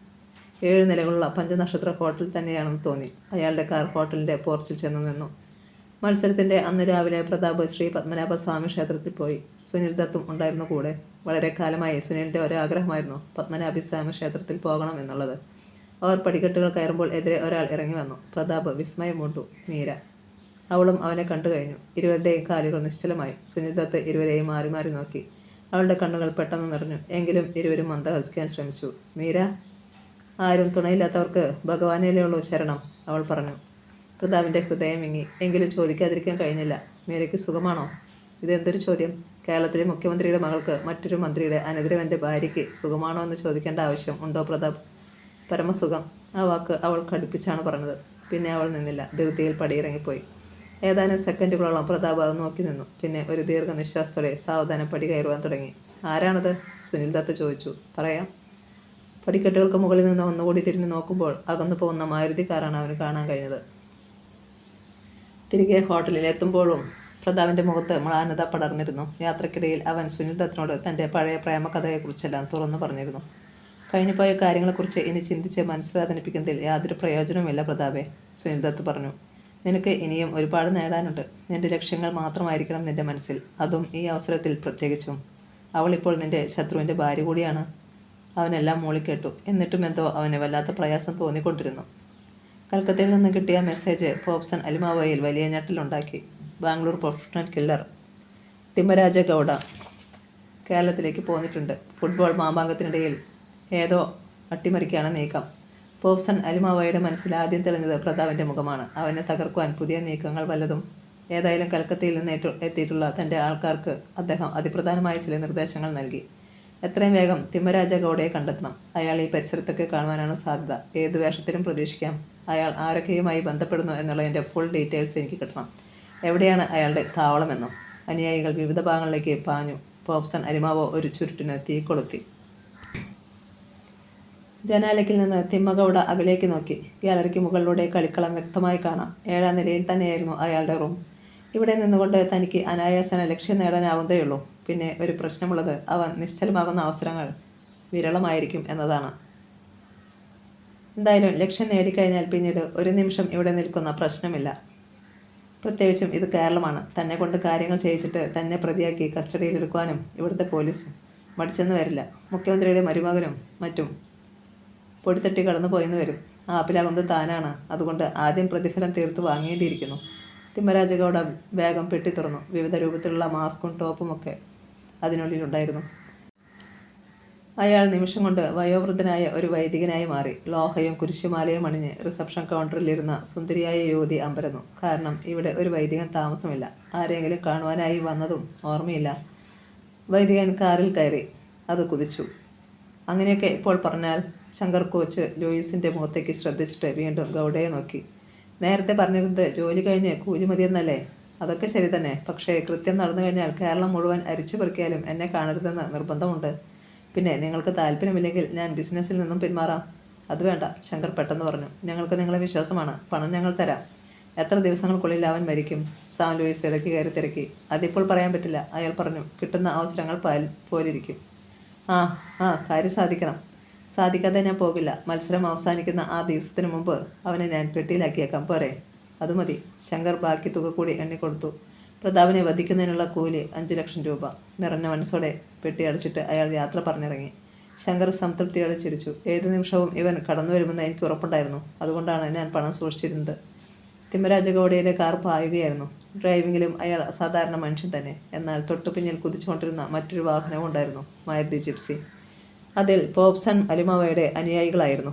A: 7 നിലകളുള്ള 5 ഹോട്ടൽ തന്നെയാണെന്ന് തോന്നി. അയാളുടെ കാർ ഹോട്ടലിൻ്റെ പോർച്ചിൽ ചെന്ന് നിന്നു. മത്സരത്തിൻ്റെ അന്ന് രാവിലെ പ്രതാപ് ശ്രീ പത്മനാഭസ്വാമി ക്ഷേത്രത്തിൽ പോയി. സുനിൽ ദത്തും ഉണ്ടായിരുന്നു കൂടെ. വളരെ കാലമായി സുനിലിൻ്റെ ഒരാഗ്രഹമായിരുന്നു പത്മനാഭസ്വാമി ക്ഷേത്രത്തിൽ പോകണം എന്നുള്ളത്. അവർ പടിക്കെട്ടുകൾ കയറുമ്പോൾ എതിരെ ഒരാൾ ഇറങ്ങി വന്നു. പ്രതാപ് വിസ്മയം മൂണ്ടു. മീര. അവളും അവനെ കണ്ടു കഴിഞ്ഞു. ഇരുവരുടെയും കാലുകൾ നിശ്ചലമായി. സുനിൽ ദത്ത് ഇരുവരെയും മാറി മാറി നോക്കി. അവളുടെ കണ്ണുകൾ പെട്ടെന്ന് നിറഞ്ഞു. എങ്കിലും ഇരുവരും മന്ദഹസിക്കാൻ ശ്രമിച്ചു. മീര. ആരും തുണയില്ലാത്തവർക്ക് ഭഗവാനിലേയുള്ളൂ ശരണം, അവൾ പറഞ്ഞു. പ്രതാപിൻ്റെ ഹൃദയം വിങ്ങി. എങ്കിലും ചോദിക്കാതിരിക്കാൻ കഴിഞ്ഞില്ല. മീരയ്ക്ക് സുഖമാണോ? ഇതെന്തൊരു ചോദ്യം? കേരളത്തിലെ മുഖ്യമന്ത്രിയുടെ മകൾക്ക് മറ്റൊരു മന്ത്രിയുടെ അനന്തരവൻ്റെ ഭാര്യയ്ക്ക് സുഖമാണോ എന്ന് ചോദിക്കേണ്ട ആവശ്യം ഉണ്ടോ പ്രതാപ്? പരമസുഖം. ആ വാക്ക് അവൾ കടുപ്പിച്ചാണ് പറഞ്ഞത്. പിന്നെ അവൾ നിന്നില്ല. ധൃതിയിൽ പടിയിറങ്ങിപ്പോയി. ഏതാനും സെക്കൻഡുകളോളം പ്രതാപ് അത് നോക്കി നിന്നു. പിന്നെ ഒരു ദീർഘനിശ്വാസത്തോടെ സാവധാനം പടി കയറുവാൻ തുടങ്ങി. ആരാണത്? സുനിൽ ദത്ത് ചോദിച്ചു. പറയാം. പടിക്കെട്ടുകൾക്ക് മുകളിൽ നിന്ന് ഒന്നുകൂടി തിരിഞ്ഞു നോക്കുമ്പോൾ അകന്നു പോകുന്ന മാരുതി കാറാണ് അവന് കാണാൻ കഴിഞ്ഞത്. തിരികെ ഹോട്ടലിൽ എത്തുമ്പോഴും പ്രതാപിൻ്റെ മുഖത്ത് മ്ലാനത പടർന്നിരുന്നു. യാത്രക്കിടയിൽ അവൻ സുനിൽ ദത്തിനോട് തൻ്റെ പഴയ പ്രേമകഥയെക്കുറിച്ചെല്ലാം തുറന്നു പറഞ്ഞിരുന്നു. കഴിഞ്ഞുപോയ കാര്യങ്ങളെക്കുറിച്ച് ഇനി ചിന്തിച്ച് മനസ്സുവേദനിപ്പിക്കുന്നതിൽ യാതൊരു പ്രയോജനവുമില്ല പ്രതാപേ, സുനിൽ ദത്ത് പറഞ്ഞു. നിനക്ക് ഇനിയും ഒരുപാട് നേടാനുണ്ട്. നിന്റെ ലക്ഷ്യങ്ങൾ മാത്രമായിരിക്കണം നിന്റെ മനസ്സിൽ, അതും ഈ അവസരത്തിൽ പ്രത്യേകിച്ചും. അവളിപ്പോൾ നിന്റെ ശത്രുവിൻ്റെ ഭാര്യ കൂടിയാണ്. അവനെല്ലാം മൂളിക്കേട്ടു. എന്നിട്ടും എന്തോ അവന് വല്ലാത്ത പ്രയാസം തോന്നിക്കൊണ്ടിരുന്നു. കൽക്കത്തയിൽ നിന്ന് കിട്ടിയ മെസ്സേജ് പോപ്സൺ അലിമാവോയിൽ വലിയ ഞെട്ടലുണ്ടാക്കി. ബാംഗ്ലൂർ പ്രൊഫഷണൽ കില്ലർ തിമ്മരാജ ഗൗഡ കേരളത്തിലേക്ക് പോന്നിട്ടുണ്ട്. ഫുട്ബോൾ മാമാങ്കത്തിനിടയിൽ ഏതോ അട്ടിമറിക്കാണ് നീക്കം. പോപ്സൺ അലിമാവോയുടെ മനസ്സിൽ ആദ്യം തെളിഞ്ഞത് പ്രതാപിൻ്റെ മുഖമാണ്. അവനെ തകർക്കുവാൻ പുതിയ നീക്കങ്ങൾ വല്ലതും. ഏതായാലും കൽക്കത്തയിൽ നിന്ന് എത്തിയിട്ടുള്ള തൻ്റെ ആൾക്കാർക്ക് അദ്ദേഹം അതിപ്രധാനമായ ചില നിർദ്ദേശങ്ങൾ നൽകി. എത്രയും വേഗം തിമ്മരാജ ഗൗഡയെ കണ്ടെത്തണം. അയാൾ ഈ പരിസരത്തൊക്കെ കാണുവാനാണ് സാധ്യത. ഏത് വേഷത്തിലും പ്രതീക്ഷിക്കാം. അയാൾ ആരൊക്കെയുമായി ബന്ധപ്പെടുന്നു എന്നുള്ളതിൻ്റെ ഫുൾ ഡീറ്റെയിൽസ് എനിക്ക് കിട്ടണം. എവിടെയാണ് അയാളുടെ താവളമെന്നും. അനുയായികൾ വിവിധ ഭാഗങ്ങളിലേക്ക് പാഞ്ഞു. പോപ്സൺ അലിമാവോ ഒരു ചുരുട്ടിന് തീ കൊളുത്തി. ജനാലയ്ക്കിൽ നിന്ന് തിമ്മഗൗഡ അകലേക്ക് നോക്കി. ഗാലറിക്ക് മുകളിലൂടെ കളിക്കളം വ്യക്തമായി കാണാം. 7-ാം നിലയിൽ തന്നെയായിരുന്നു അയാളുടെ റൂം. ഇവിടെ നിന്നുകൊണ്ട് തനിക്ക് അനായാസന ലക്ഷ്യം നേടാനാവുന്നതേയുള്ളൂ. പിന്നെ ഒരു പ്രശ്നമുള്ളത്, അവൻ നിശ്ചലമാകുന്ന അവസരങ്ങൾ വിരളമായിരിക്കും എന്നതാണ്. എന്തായാലും ലക്ഷ്യം നേടിക്കഴിഞ്ഞാൽ പിന്നീട് ഒരു നിമിഷം ഇവിടെ നിൽക്കുന്ന പ്രശ്നമില്ല. പ്രത്യേകിച്ചും ഇത് കേരളമാണ്. തന്നെ കൊണ്ട് കാര്യങ്ങൾ ചെയ്യിച്ചിട്ട് തന്നെ പ്രതിയാക്കി കസ്റ്റഡിയിലെടുക്കുവാനും ഇവിടുത്തെ പോലീസ് മടിച്ചെന്ന് വരില്ല. മുഖ്യമന്ത്രിയുടെ മരുമകനും മറ്റും പൊടിത്തട്ടി കടന്നു പോയെന്ന് വരും. ആപ്പിലാകുന്നത് താനാണ്. അതുകൊണ്ട് ആദ്യം പ്രതിഫലം തീർത്ത് വാങ്ങേണ്ടിയിരിക്കുന്നു. തിമ്മരാജഗൗഡ വേഗം പെട്ടി തുറന്നു. വിവിധ രൂപത്തിലുള്ള മാസ്കും ടോപ്പുമൊക്കെ അതിനുള്ളിലുണ്ടായിരുന്നു. അയാൾ നിമിഷം കൊണ്ട് വയോവൃദ്ധനായ ഒരു വൈദികനായി മാറി. ലോഹയും കുരിശുമാലയും അണിഞ്ഞ് റിസപ്ഷൻ കൗണ്ടറിലിരുന്ന സുന്ദരിയായ യുവതി അമ്പരന്നു. കാരണം ഇവിടെ ഒരു വൈദികൻ താമസമില്ല. ആരെങ്കിലും കാണുവാനായി വന്നതും ഓർമ്മയില്ല. വൈദികൻ കാറിൽ കയറി. അത് കുതിച്ചു. അങ്ങനെയൊക്കെ ഇപ്പോൾ പറഞ്ഞാൽ. ശങ്കർ കോച്ച് ലൂയിസിൻ്റെ മുഖത്തേക്ക് ശ്രദ്ധിച്ചിട്ട് വീണ്ടും ഗൗഡയെ നോക്കി. നേരത്തെ പറഞ്ഞിരുന്നത് ജോലി കഴിഞ്ഞ് കൂലി മതിയെന്നല്ലേ? അതൊക്കെ ശരി തന്നെ. പക്ഷേ കൃത്യം നടന്നു കഴിഞ്ഞാൽ കേരളം മുഴുവൻ അരിച്ചു പെറുക്കിയാലും എന്നെ കാണരുതെന്ന് നിർബന്ധമുണ്ട്. പിന്നെ നിങ്ങൾക്ക് താല്പര്യമില്ലെങ്കിൽ ഞാൻ ബിസിനസ്സിൽ നിന്നും പിന്മാറാം. അത് വേണ്ട, ശങ്കർ പെട്ടെന്ന് പറഞ്ഞു. ഞങ്ങൾക്ക് നിങ്ങളെ വിശ്വാസമാണ്. പണം ഞങ്ങൾ തരാം. എത്ര ദിവസങ്ങൾക്കുള്ളിൽ അവൻ മരിക്കും? സാം ലൂയിസ് ഇടയ്ക്ക് കയറി തിരക്കി. അതിപ്പോൾ പറയാൻ പറ്റില്ല, അയാൾ പറഞ്ഞു. കിട്ടുന്ന അവസരങ്ങൾ പോലിരിക്കും. കാര്യം സാധിക്കണം. സാധിക്കാതെ ഞാൻ പോകില്ല. മത്സരം അവസാനിക്കുന്ന ആ ദിവസത്തിന് മുമ്പ് അവനെ ഞാൻ പെട്ടിയിലാക്കിയേക്കാം. പോരെ? അത് മതി. ശങ്കർ ബാക്കി തുക കൂടി എണ്ണിക്കൊടുത്തു. പ്രതാപിനെ വധിക്കുന്നതിനുള്ള കൂലി 5 ലക്ഷം രൂപ. നിറഞ്ഞ മനസ്സോടെ പെട്ടി അടച്ചിട്ട് അയാൾ യാത്ര പറഞ്ഞിറങ്ങി. ശങ്കർ സംതൃപ്തിയോടെ ചിരിച്ചു. ഏതു നിമിഷവും ഇവൻ കടന്നു വരുമെന്ന് എനിക്ക് ഉറപ്പുണ്ടായിരുന്നു. അതുകൊണ്ടാണ് ഞാൻ പണം സൂക്ഷിച്ചിരുന്നത്. തിമ്മരാജഗൗഡയുടെ കാർ പായുകയായിരുന്നു. ഡ്രൈവിങ്ങിലും അയാൾ അസാധാരണ മനുഷ്യൻ തന്നെ. എന്നാൽ തൊട്ടുപിന്നിൽ കുതിച്ചുകൊണ്ടിരുന്ന മറ്റൊരു വാഹനവും ഉണ്ടായിരുന്നു. മാരുതി ജിപ്സി. അതിൽ പോപ്സൺ അലിമാവോയുടെ അനുയായികളായിരുന്നു.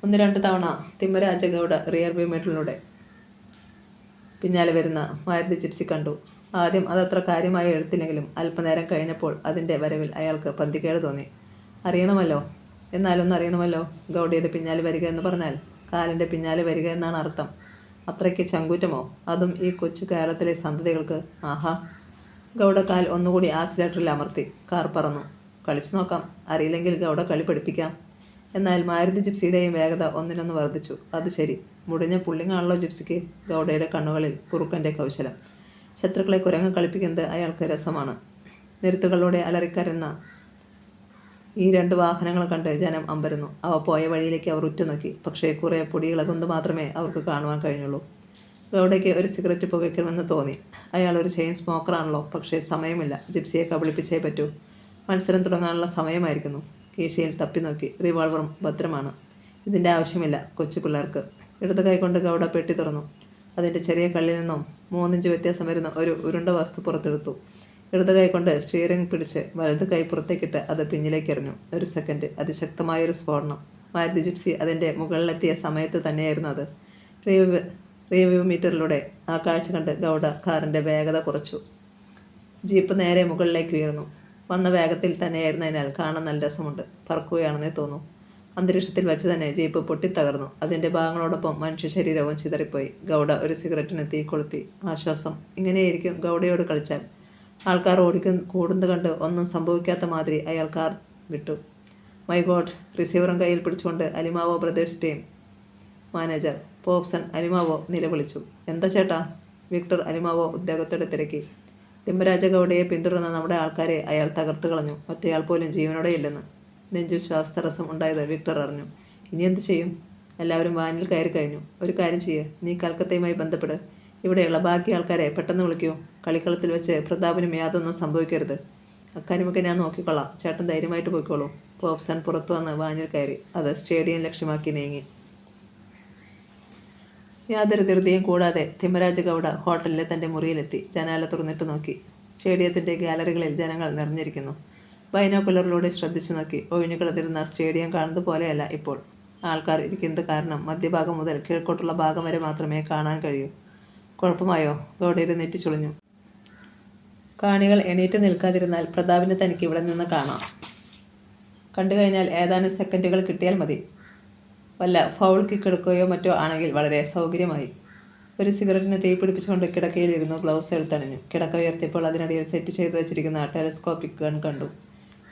A: 1-2 തവണ തിമ്മരാജഗൗഡ റിയർ വ്യൂ മിററിലൂടെ പിന്നാലെ വരുന്ന മാരുതി ജിപ്സി കണ്ടു. ആദ്യം അതത്ര കാര്യമായി എടുത്തില്ലെങ്കിലും അല്പനേരം കഴിഞ്ഞപ്പോൾ അതിൻ്റെ വരവിൽ അയാൾക്ക് പന്തികേട് തോന്നി. അറിയണമല്ലോ, എന്നാലൊന്നറിയണമല്ലോ. ഗൗഡയുടെ പിന്നാലെ വരിക എന്ന് പറഞ്ഞാൽ കാലിൻ്റെ പിന്നാലെ വരിക എന്നാണ് അർത്ഥം. അത്രയ്ക്ക് ചങ്കൂറ്റമോ? അതും ഈ കൊച്ചു കേരളത്തിലെ സന്തതികൾക്ക്. ആഹാ! ഗൗഡ കാൽ ഒന്നുകൂടി ആക്സിലേറ്ററിൽ അമർത്തി. കാർ പറന്നു. കളിച്ചു നോക്കാം. അറിയില്ലെങ്കിൽ ഗൗഡ കളി പഠിപ്പിക്കാം. എന്നാൽ മാരുതി ജിപ്സിയുടെയും വേഗത ഒന്നിനൊന്ന് വർദ്ധിച്ചു. അത് ശരി, മുടിഞ്ഞ പുള്ളിങ്ങാണല്ലോ ജിപ്സിക്ക്. ഗൗഡയുടെ കണ്ണുകളിൽ കുറുക്കൻ്റെ കൗശലം. ശത്രുക്കളെ കുരങ്ങ് കളിപ്പിക്കുന്നത് അയാൾക്ക് രസമാണ്. നിരുത്തുകളിലൂടെ അലറിക്കരുന്ന ഈ 2 വാഹനങ്ങൾ കണ്ട് ജനം അമ്പരന്നു. അവ പോയ വഴിയിലേക്ക് അവർ ഉറ്റുനോക്കി. പക്ഷേ കുറേ പൊടിയിളകുന്നത് മാത്രമേ അവർക്ക് കാണുവാൻ കഴിഞ്ഞുള്ളൂ. ഗൗഡയ്ക്ക് ഒരു സിഗരറ്റ് പുകയ്ക്കണമെന്ന് തോന്നി. അയാൾ ഒരു ചെയിൻ സ്മോക്കറാണല്ലോ. പക്ഷേ സമയമില്ല. ജിപ്സിയെ കബളിപ്പിച്ചേ പറ്റൂ. മത്സരം തുടങ്ങാനുള്ള സമയമായിരിക്കുന്നു. കീശയിൽ തപ്പി നോക്കി. റിവോൾവറും ഭദ്രമാണ്. ഇതിൻ്റെ ആവശ്യമില്ല കൊച്ചു പിള്ളേർക്ക്. ഇടത് കൈകൊണ്ട് ഗൗഡ പെട്ടി തുറന്നു. അതിൻ്റെ ചെറിയ കള്ളിൽ നിന്നും 3 ഇഞ്ച് വ്യത്യാസം വരുന്ന ഒരു ഉരുണ്ട വസ്തു പുറത്തെടുത്തു. ഇടത് കൈകൊണ്ട് സ്റ്റിയറിംഗ് പിടിച്ച് വലത് കൈ പുറത്തേക്കിട്ട് അത് പിന്നിലേക്ക് എറിഞ്ഞു. ഒരു സെക്കൻഡ്. അതിശക്തമായൊരു സ്ഫോടനം. മാരുതി ജിപ്സി അതിൻ്റെ മുകളിലെത്തിയ സമയത്ത് തന്നെയായിരുന്നു അത്. റിവ്യൂ മീറ്ററിലൂടെ ആ കാഴ്ച കണ്ട് ഗൗഡ കാറിൻ്റെ വേഗത കുറച്ചു. ജീപ്പ് നേരെ മുകളിലേക്ക് ഉയർന്നു. വന്ന വേഗത്തിൽ തന്നെയായിരുന്നതിനാൽ കാണാൻ നല്ല രസമുണ്ട്. പറക്കുകയാണെന്നേ തോന്നൂ. അന്തരീക്ഷത്തിൽ വെച്ച് തന്നെ ജീപ്പ് പൊട്ടിത്തകർന്നു. അതിൻ്റെ ഭാഗങ്ങളോടൊപ്പം മനുഷ്യ ശരീരവും ചിതറിപ്പോയി. ഗൗഡ ഒരു സിഗരറ്റിന് തീ കൊളുത്തി. ആശ്വാസം. ഇങ്ങനെയായിരിക്കും ഗൗഡയോട് കളിച്ചാൽ. ആൾക്കാർ കൂടുന്നത് കണ്ട് ഒന്നും സംഭവിക്കാത്ത മാതിരി അയാൾ കാർ വിട്ടു. My God! റിസീവറും കയ്യിൽ പിടിച്ചുകൊണ്ട് അലിമാവോ ബ്രദേഴ്സ് ടീം മാനേജർ പോപ്സൺ അലിമാവോ നിലവിളിച്ചു. എന്താ ചേട്ടാ? വിക്ടർ അലിമാവോ ഉദ്യോഗത്തോടെ തിരക്കി. തിമ്മരാജഗൗഡയെ പിന്തുടർന്ന നമ്മുടെ ആൾക്കാരെ അയാൾ തകർത്തു കളഞ്ഞു. ഒറ്റയാൾ പോലും ജീവനോടെ ഇല്ലെന്ന്. നെഞ്ചിൽ ശ്വാസതടസ്സം ഉണ്ടായത് വിക്ടർ അറിഞ്ഞു. ഇനി എന്ത് ചെയ്യും? എല്ലാവരും വാനിൽ കയറി കഴിഞ്ഞു. ഒരു കാര്യം ചെയ്യ്. നീ കൽക്കത്തയുമായി ബന്ധപ്പെട്. ഇവിടെയുള്ള ബാക്കി ആൾക്കാരെ പെട്ടെന്ന് വിളിക്കൂ. കളിക്കളത്തിൽ വെച്ച് പ്രതാപിനും യാതൊന്നും സംഭവിക്കരുത്. അക്കാര്യമൊക്കെ ഞാൻ നോക്കിക്കൊള്ളാം. ചേട്ടൻ ധൈര്യമായിട്ട് പോയിക്കോളൂ. പോപ്സൺ പുറത്തു വന്ന് വാനിൽ കയറി. അത് സ്റ്റേഡിയം ലക്ഷ്യമാക്കി നീങ്ങി. യാതൊരു ധൃതിയും കൂടാതെ തിമ്മരാജഗൗഡ ഹോട്ടലിലെ തൻ്റെ മുറിയിലെത്തി. ജനാല തുറന്നിട്ട് നോക്കി. സ്റ്റേഡിയത്തിൻ്റെ ഗാലറികളിൽ ജനങ്ങൾ നിറഞ്ഞിരിക്കുന്നു. ബൈനോക്കുലറിലൂടെ ശ്രദ്ധിച്ചു നോക്കി. ഒഴിഞ്ഞുകിടന്നിരുന്ന സ്റ്റേഡിയം കാണുന്നത് പോലെയല്ല ഇപ്പോൾ. ആൾക്കാർ ഇരിക്കുന്നത് കാരണം മധ്യഭാഗം മുതൽ കിഴക്കോട്ടുള്ള ഭാഗം വരെ മാത്രമേ കാണാൻ കഴിയൂ. കുഴപ്പമായോ? ഗൗഡയുടെ നെറ്റി ചുളിഞ്ഞു. കാണികൾ എണീറ്റ് നിൽക്കാതിരുന്നാൽ പ്രതാപിനെ തനിക്ക് ഇവിടെ നിന്ന് കാണാം. കണ്ടു കഴിഞ്ഞാൽ ഏതാനും സെക്കൻഡുകൾ കിട്ടിയാൽ മതി. വല്ല ഫൗൾ കിക്ക് എടുക്കുകയോ മറ്റോ ആണെങ്കിൽ വളരെ സൗകര്യമായി. ഒരു സിഗരറ്റിന് തീ പിടിപ്പിച്ചുകൊണ്ട് കിടക്കയിലിരുന്നു. ഗ്ലൗസ് എടുത്തണിഞ്ഞു. കിടക്ക ഉയർത്തിയപ്പോൾ അതിനിടയിൽ സെറ്റ് ചെയ്തു വെച്ചിരിക്കുന്ന ടെലസ്കോപ്പിക് ഗൺ കണ്ടു.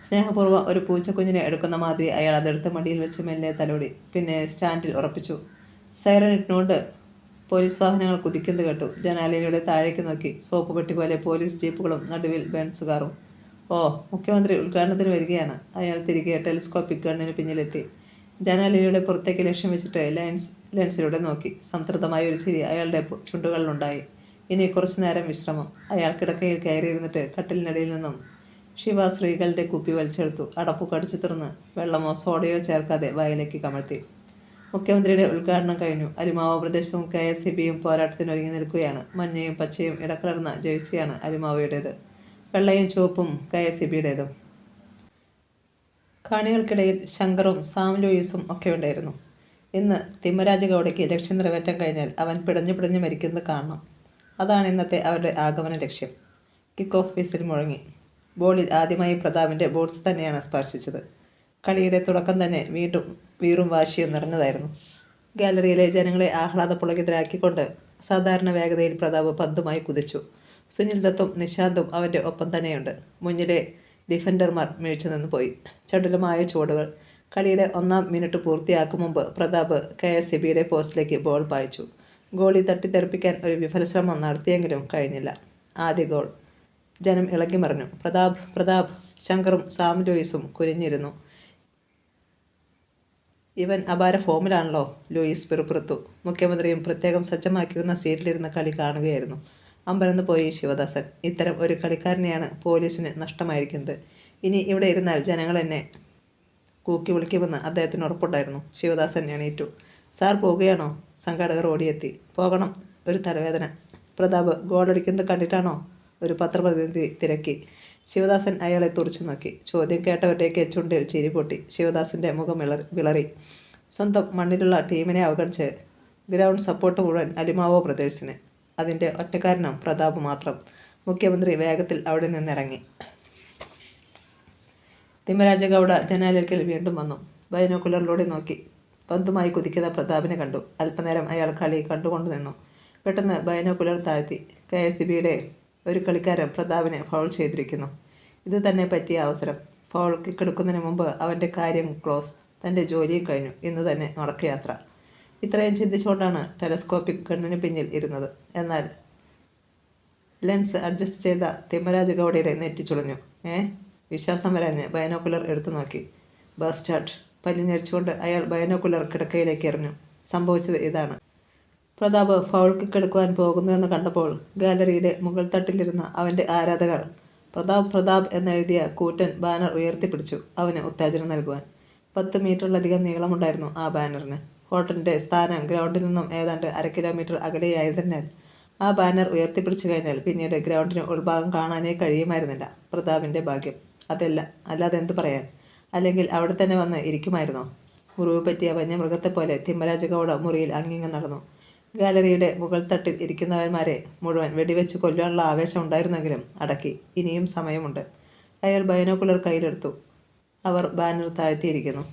A: സ്നേഹപൂർവ്വം ഒരു പൂച്ചക്കുഞ്ഞിനെ എടുക്കുന്ന മാതിരി അയാൾ അതെടുത്ത് മടിയിൽ വെച്ച് മെല്ലെ തലോടി. പിന്നെ സ്റ്റാൻഡിൽ ഉറപ്പിച്ചു. സൈറൻ ഇട്ടുകൊണ്ട് പോലീസ് വാഹനങ്ങൾ കുതിക്കുന്നത് കേട്ടു. ജനാലയിലൂടെ താഴേക്ക് നോക്കി. സോപ്പ് പെട്ടി പോലെ പോലീസ് ജീപ്പുകളും നടുവിൽ ബെൻസുകാറും. ഓ, മുഖ്യമന്ത്രി ഉദ്ഘാടനത്തിന് വരികയാണ്. അയാൾ തിരികെ ടെലിസ്കോപ്പിക് ഗണ്ണിന് പിന്നിലെത്തി. ജനാലയിലൂടെ പുറത്തേക്ക് ലക്ഷ്യം വെച്ചിട്ട് ലെൻസിലൂടെ നോക്കി. സംതൃപ്തമായ ഒരു ചിരി അയാളുടെ ചുണ്ടുകളിലുണ്ടായി. ഇനി കുറച്ചു നേരം വിശ്രമം. അയാൾ കിടക്കയിൽ കയറിയിരുന്നിട്ട് കട്ടിലിനിടയിൽ നിന്നും ശിവശ്രീകളുടെ കുപ്പി വലിച്ചെടുത്തു. അടപ്പു കടിച്ചു തുറന്ന് വെള്ളമോ സോഡയോ ചേർക്കാതെ വായിലേക്ക് കമഴ്ത്തി. മുഖ്യമന്ത്രിയുടെ ഉദ്ഘാടനം കഴിഞ്ഞു. അലിമാവോ പ്രദേശവും KSEBയും പോരാട്ടത്തിനൊരുങ്ങി നിൽക്കുകയാണ്. മഞ്ഞയും പച്ചയും ഇടകലർന്ന ജേഴ്സിയാണ് അലിമാവോയുടേത്. വെള്ളയും ചുവപ്പും KSEBയുടേതും. കാണികൾക്കിടയിൽ ശങ്കറും സാം ലൂയിസും ഒക്കെ ഉണ്ടായിരുന്നു. ഇന്ന് തിമ്മരാജ ഗൗഡയ്ക്ക് ലക്ഷ്യം നിറവേറ്റാൻ കഴിഞ്ഞാൽ അവൻ പിടഞ്ഞു മരിക്കുന്നത് കാണണം. അതാണ് ഇന്നത്തെ അവരുടെ ആഗമന ലക്ഷ്യം. കിക്ക് ഓഫ് വിസിൽ മുഴങ്ങി. ബോളിൽ ആദ്യമായി പ്രതാപിൻ്റെ ബോട്ട്സ് തന്നെയാണ് സ്പർശിച്ചത്. കളിയുടെ തുടക്കം തന്നെ വീറും വാശിയും നിറഞ്ഞതായിരുന്നു. ഗാലറിയിലെ ജനങ്ങളെ ആഹ്ലാദപുളകിതരാക്കിക്കൊണ്ട് സാധാരണ വേഗതയിൽ പ്രതാപ് പന്തുമായി കുതിച്ചു. സുനിൽ ദത്തും നിശാന്തും അവൻ്റെ ഒപ്പം തന്നെയുണ്ട്. മുന്നിലെ ഡിഫൻഡർമാർ മിഴിച്ചു നിന്ന് പോയി. ചടുലമായ ചുവടുകൾ. കളിയുടെ 1-ാം മിനിറ്റ് പൂർത്തിയാക്കും മുമ്പ് പ്രതാപ് KSEBയുടെ പോസ്റ്റിലേക്ക് ബോൾ പായിച്ചു. ഗോളി തട്ടിത്തെറിപ്പിക്കാൻ ഒരു വിഫലശ്രമം നടത്തിയെങ്കിലും കഴിഞ്ഞില്ല. ആദ്യ ഗോൾ. ജനം ഇളകി മറിഞ്ഞു. പ്രതാപ് പ്രതാപ്. ശങ്കറും സാം ലൂയിസും കുനിഞ്ഞിരുന്നു. ഇവൻ അപാര ഫോമിലാണല്ലോ, ലൂയിസ് പിറുപിറുത്തു. മുഖ്യമന്ത്രിയും പ്രത്യേകം സജ്ജമാക്കിയിരുന്ന സീറ്റിലിരുന്ന് കളി കാണുകയായിരുന്നു. അമ്പരന്ന് പോയി ശിവദാസൻ. ഇത്തരം ഒരു കളിക്കാരനെയാണ് പോലീസിന് നഷ്ടമായിരിക്കുന്നത്. ഇനി ഇവിടെ ഇരുന്നാൽ ജനങ്ങൾ എന്നെ കൂക്കി വിളിക്കുമെന്ന് അദ്ദേഹത്തിന് ഉറപ്പുണ്ടായിരുന്നു. ശിവദാസൻ എണീറ്റു. സാർ പോവുകയാണോ? സംഘാടകർ ഓടിയെത്തി. പോകണം, ഒരു തലവേദന. പ്രതാപ് ഗോളടിക്കുന്നത് കണ്ടിട്ടാണോ? ഒരു പത്രപ്രതിനിധി തിരക്കി. ശിവദാസൻ അയാളെ തുറച്ചു നോക്കി. ചോദ്യം കേട്ടവരുടെയൊക്കെ ചുണ്ടിൽ ചിരി പൊട്ടി. ശിവദാസൻ്റെ മുഖം വിളറി. സ്വന്തം മണ്ണിലുള്ള ടീമിനെ അവഗണിച്ച് ഗ്രൗണ്ട് സപ്പോർട്ട് മുഴുവൻ അലിമാവോ ബ്രദേഴ്സിന്. അതിൻ്റെ ഒറ്റക്കാരനും പ്രതാപ് മാത്രം. മുഖ്യമന്ത്രി വേഗത്തിൽ അവിടെ നിന്നിറങ്ങി. തിമ്മരാജ ഗൗഡ ജനാലയ്ക്കൽ വീണ്ടും വന്നു. ബൈനോക്കുലറിലൂടെ നോക്കി. പന്തുമായി കുതിക്കുന്ന പ്രതാപിനെ കണ്ടു. അല്പനേരം അയാൾ കളി കണ്ടുകൊണ്ട് നിന്നു. പെട്ടെന്ന് ബൈനോക്കുലർ താഴ്ത്തി. KSEBയുടെ ഒരു കളിക്കാരൻ പ്രതാപിനെ ഫൗൾ ചെയ്തിരിക്കുന്നു. ഇത് തന്നെ പറ്റിയ അവസരം. ഫൗൾ കിക്കെടുക്കുന്നതിന് മുമ്പ് അവൻ്റെ കാര്യം ക്ലോസ്. തൻ്റെ ജോലിയും കഴിഞ്ഞു. ഇന്ന് തന്നെ മടക്കയാത്ര. ഇത്രയും ചിന്തിച്ചുകൊണ്ടാണ് ടെലസ്കോപ്പിക് ഗണ്ണിന് പിന്നിൽ ഇരുന്നത്. എന്നാൽ ലെൻസ് അഡ്ജസ്റ്റ് ചെയ്ത തിമ്മരാജ ഗൗഡയുടെ നെറ്റി ചുളിഞ്ഞു. വിശ്വാസം വരാഞ്ഞ് ബൈനോക്കുലർ എടുത്തു നോക്കി. ബസ്റ്റാർട്ട്. പല്ലിഞ്ഞരിച്ചുകൊണ്ട് അയാൾ ബൈനോക്കുലർ കിടക്കയിലേക്ക് എറിഞ്ഞു. സംഭവിച്ചത് ഇതാണ്. പ്രതാപ് ഫൗൾ കിക്കെടുക്കുവാൻ പോകുന്നുവെന്ന് കണ്ടപ്പോൾ ഗാലറിയുടെ മുകൾ തട്ടിലിരുന്ന അവൻ്റെ ആരാധകർ പ്രതാപ് പ്രതാപ് എന്നെഴുതിയ കൂറ്റൻ ബാനർ ഉയർത്തിപ്പിടിച്ചു. അവന് ഉത്തേജനം നൽകുവാൻ. 10 മീറ്ററിലധികം നീളമുണ്ടായിരുന്നു ആ ബാനറിന്. ഹോട്ടലിൻ്റെ സ്ഥാനം ഗ്രൗണ്ടിൽ നിന്നും ഏതാണ്ട് 1/2 കിലോമീറ്റർ അകലെയായതിനാൽ ആ ബാനർ ഉയർത്തിപ്പിടിച്ചു കഴിഞ്ഞാൽ പിന്നീട് ഗ്രൗണ്ടിന് ഉൾഭാഗം കാണാനേ കഴിയുമായിരുന്നില്ല. പ്രതാപിൻ്റെ ഭാഗ്യം. അതല്ല, അല്ലാതെ എന്തു പറയാൻ. അല്ലെങ്കിൽ അവിടെ തന്നെ വന്ന് ഇരിക്കുമായിരുന്നോ? മുറിവ് പറ്റിയ വന്യമൃഗത്തെപ്പോലെ തിമ്മരാജ ഗൗഡ മുറിയിൽ അങ്ങിങ്ങ് നടന്നു. ഗാലറിയുടെ മുകൾ തട്ടിൽ ഇരിക്കുന്നവന്മാരെ മുഴുവൻ വെടിവെച്ച് കൊല്ലാനുള്ള ആവേശം ഉണ്ടായിരുന്നെങ്കിലും അടക്കി. ഇനിയും സമയമുണ്ട്. അയാൾ ബൈനോക്കുലർ കയ്യിലെടുത്തു. അവർ ബാനർ താഴ്ത്തിയിരിക്കുന്നു.